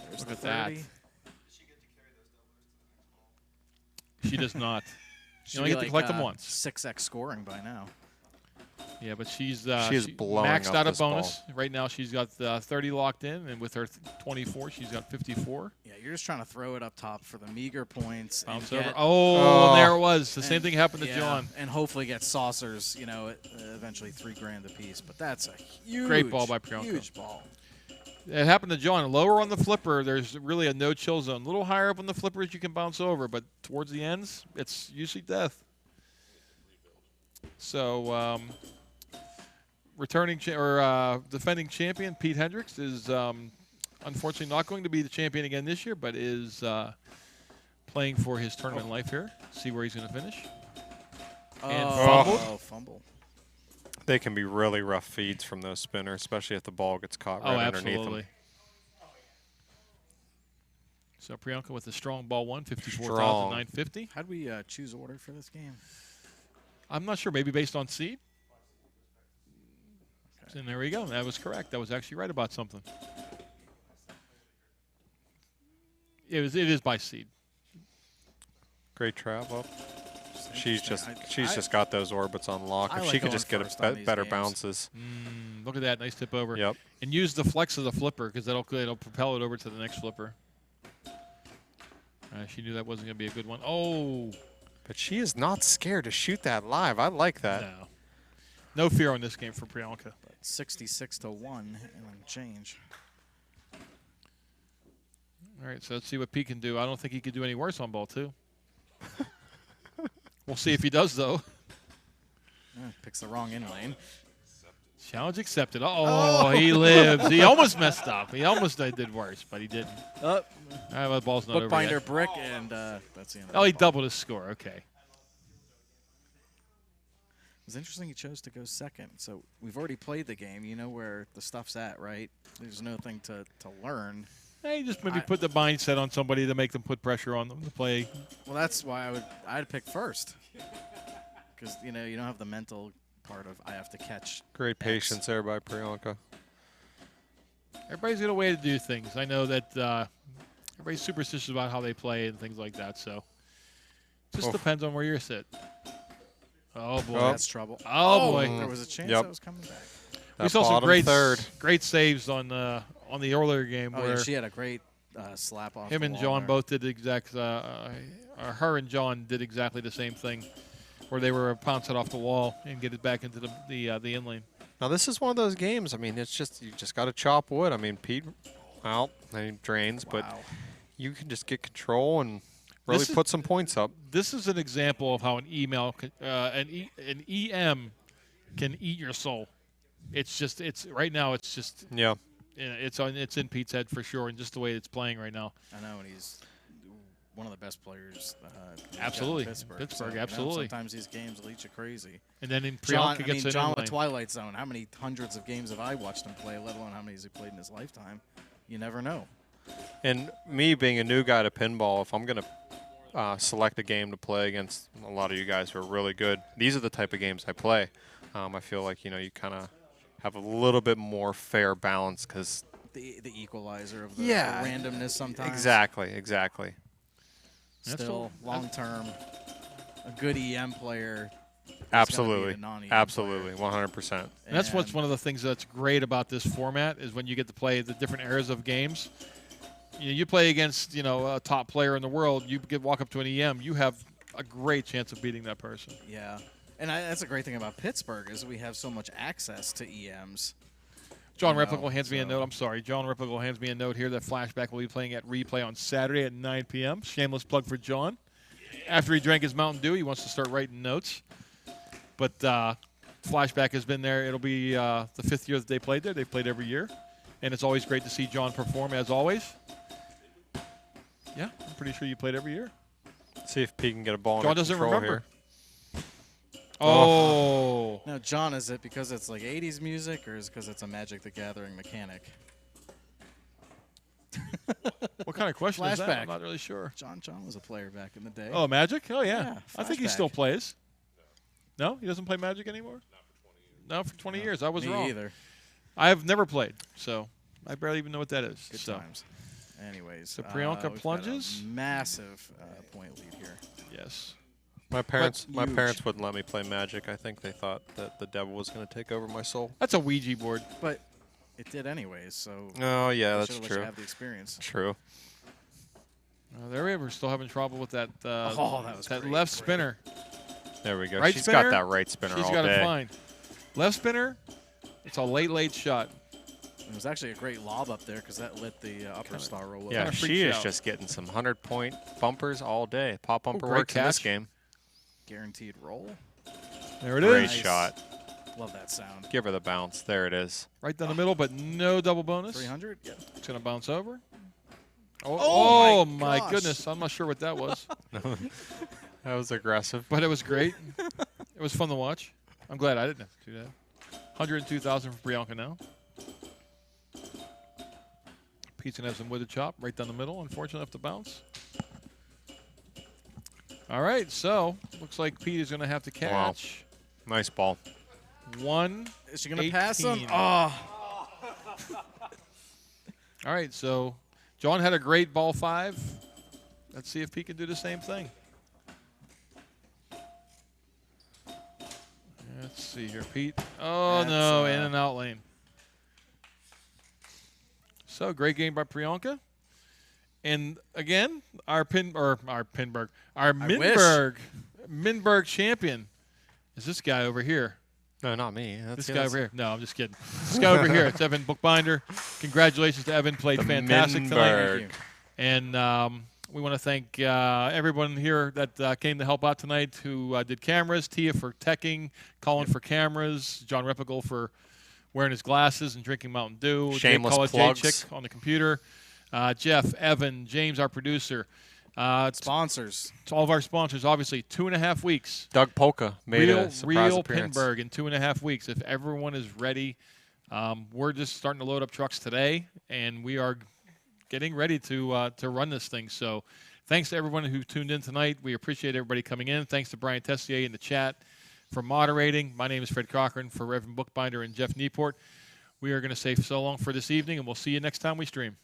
There's Look the at that. 30. She does not. Should only be get to collect them like, once. 6x scoring by now. Yeah, but she's blowing maxed up out a this ball. bonus. Right now she's got 30 locked in, and with her 24, she's got 54. Yeah, you're just trying to throw it up top for the meager points. And Bounce over. get, Oh, there it was. The same and- thing happened to yeah, John. And hopefully get saucers, you know, eventually $3 grand a piece. But that's a huge, Great ball by Priyanka. huge ball. It happened to John. Lower on the flipper, there's really a no-chill zone. A little higher up on the flippers, you can bounce over, but towards the ends, it's usually death. So, defending champion Pete Hendricks is unfortunately not going to be the champion again this year, but is playing for his tournament life here. See where he's going to finish. And fumbled. Oh, fumble. They can be really rough feeds from those spinners, especially if the ball gets caught right underneath absolutely. them. So Priyanka with a strong ball one, 54,950. How'd we choose order for this game? I'm not sure. Maybe based on seed. And there we go. That was correct. That was actually right about something. It is by seed. Great trap up. She's interesting. just got those orbits on lock. I If like she could going just get first on these better games. bounces. Look at that. Nice tip over. Yep. And use the flex of the flipper because it'll propel it over to the next flipper. She knew that wasn't going to be a good one. Oh. But she is not scared to shoot that live. I like that. No. No fear on this game for Priyanka. 66 to 1 and change. All right, so let's see what Pete can do. I don't think he could do any worse on ball two. We'll see if he does, though. Picks the wrong in lane. Challenge accepted. Oh, he lives. He almost messed up. He almost did worse, but he didn't. Oh, The ball's not over bookbinder yet. brick, and that's the end of Oh, he the ball. doubled his score. Okay. It was interesting he chose to go second. So we've already played the game. You know where the stuff's at, right? There's nothing to learn. Hey, just maybe put the mindset on somebody to make them put pressure on them to play. Well, that's why I'd pick first. Because, you know, you don't have the mental part of I have to catch. Great X. patience there by Priyanka. Everybody's got a way to do things. I know that everybody's superstitious about how they play and things like that. So just depends on where you're sit. Oh, boy. Oh. That's trouble. Oh, boy. There was a chance Yep. that was coming back. We That saw some bottom great third. great saves on the earlier game Oh, where yeah, she had a great slap off. him the and wall John there. both did her and John did exactly the same thing, where they were bounce it off the wall and get it back into the in lane. Now this is one of those games. I mean, it's just you just got to chop wood. I mean, Pete, well, he drains, but Wow. you can just get control and really This is- put some points up. This is an example of how an EM can eat your soul. It's right now. It's just Yeah. it's in Pete's head for sure, and just the way it's playing right now. I know, and he's one of the best players. We've got in Absolutely. Pittsburgh. Pittsburgh, So, you know, absolutely. sometimes these games will eat you crazy. And then in John, Priyanka gets an John in with lane. Twilight Zone. How many hundreds of games have I watched him play? Let alone how many has he played in his lifetime? You never know. And me being a new guy to pinball, if I'm going to select a game to play against a lot of you guys who are really good, these are the type of games I play. I feel like, you know, you kind of have a little bit more fair balance because The equalizer of the randomness sometimes. Exactly. Still, long term, a good EM player. Absolutely. a non-EM Absolutely. 100%. And that's what's one of the things that's great about this format is when you get to play the different eras of games. You play against a top player in the world. You walk up to an EM, you have a great chance of beating that person. Yeah, and that's a great thing about Pittsburgh is we have so much access to EMs. John You know, Replical hands me a so- note. I'm sorry. John Replical hands me a note here that Flashback will be playing at Replay on Saturday at 9 p.m. Shameless plug for John. After he drank his Mountain Dew, he wants to start writing notes. But Flashback has been there. It'll be the 5th year that they played there. They've played every year. And it's always great to see John perform, as always. Yeah, I'm pretty sure you played every year. See if Pete can get a ball John under doesn't control remember. here. Oh. Now, John, is it because it's like 80s music or is it because it's a Magic the Gathering mechanic? What kind of question is that? Flashback. I'm not really sure. John was a player back in the day. Oh, Magic? Oh, yeah. Yeah, I think he Flashback. still plays. No? He doesn't play Magic anymore? No, for 20 years. I was Me wrong. either. I have never played, so I barely even know what that is. Good so. times. Anyways, So Priyanka we've got a plunges. massive point lead here. Yes. My parents huge. wouldn't let me play Magic. I think they thought that the devil was going to take over my soul. That's a Ouija board. But it did anyways, so. Oh yeah, they that's should've let true. you have the experience. True. There we are. We're still having trouble with that. Oh, that was great. left spinner. There we go. Right She's spinner? got that right spinner She's all got day. it fine. Left spinner. It's a late shot. It was actually a great lob up there because that lit the upper star roll. Yeah, Kinda she freaks is out. just getting some 100-point bumpers all day. Pop bumper great works in this catch. game. Guaranteed roll. There it is. Great Nice. shot. Love that sound. Give her the bounce. There it is. Right down the middle, but no double bonus. 300? Yeah. It's going to bounce over. Oh, Oh my gosh. goodness. I'm not sure what that was, That was aggressive. but it was great. It was fun to watch. I'm glad I didn't have to do that. 102,000 for Priyanka now. Pete's going to have some wooded chop right down the middle. Unfortunately, have to bounce. All right, so looks like Pete is going to have to catch Nice ball. one. Is she going to pass him? 18. Oh. All right, so John had a great ball 5. Let's see if Pete can do the same thing. Let's see here, Pete. Oh, That's, no, in and out lane. So, great game by Priyanka. And again, our Minburgh champion is this guy over here. No, not me. This guy over here. No, I'm just kidding. This guy over here. It's Evan Bookbinder. Congratulations to Evan. Played fantastic tonight. Minburgh. Thank you. And we want to thank everyone here that came to help out tonight who did cameras. Tia for teching, Colin for cameras, John Repical for wearing his glasses and drinking Mountain Dew. Shameless Jay plugs. Chick on the computer. Jeff, Evan, James, our producer. Sponsors. It's all of our sponsors, obviously. 2.5 weeks. Doug Polka made a surprise Real appearance. Pinburgh in 2.5 weeks. If everyone is ready, we're just starting to load up trucks today, and we are getting ready to run this thing. So thanks to everyone who tuned in tonight. We appreciate everybody coming in. Thanks to Brian Tessier in the chat for moderating. My name is Fred Cochran for Reverend Bookbinder and Jeff Newport. We are going to say so long for this evening, and we'll see you next time we stream.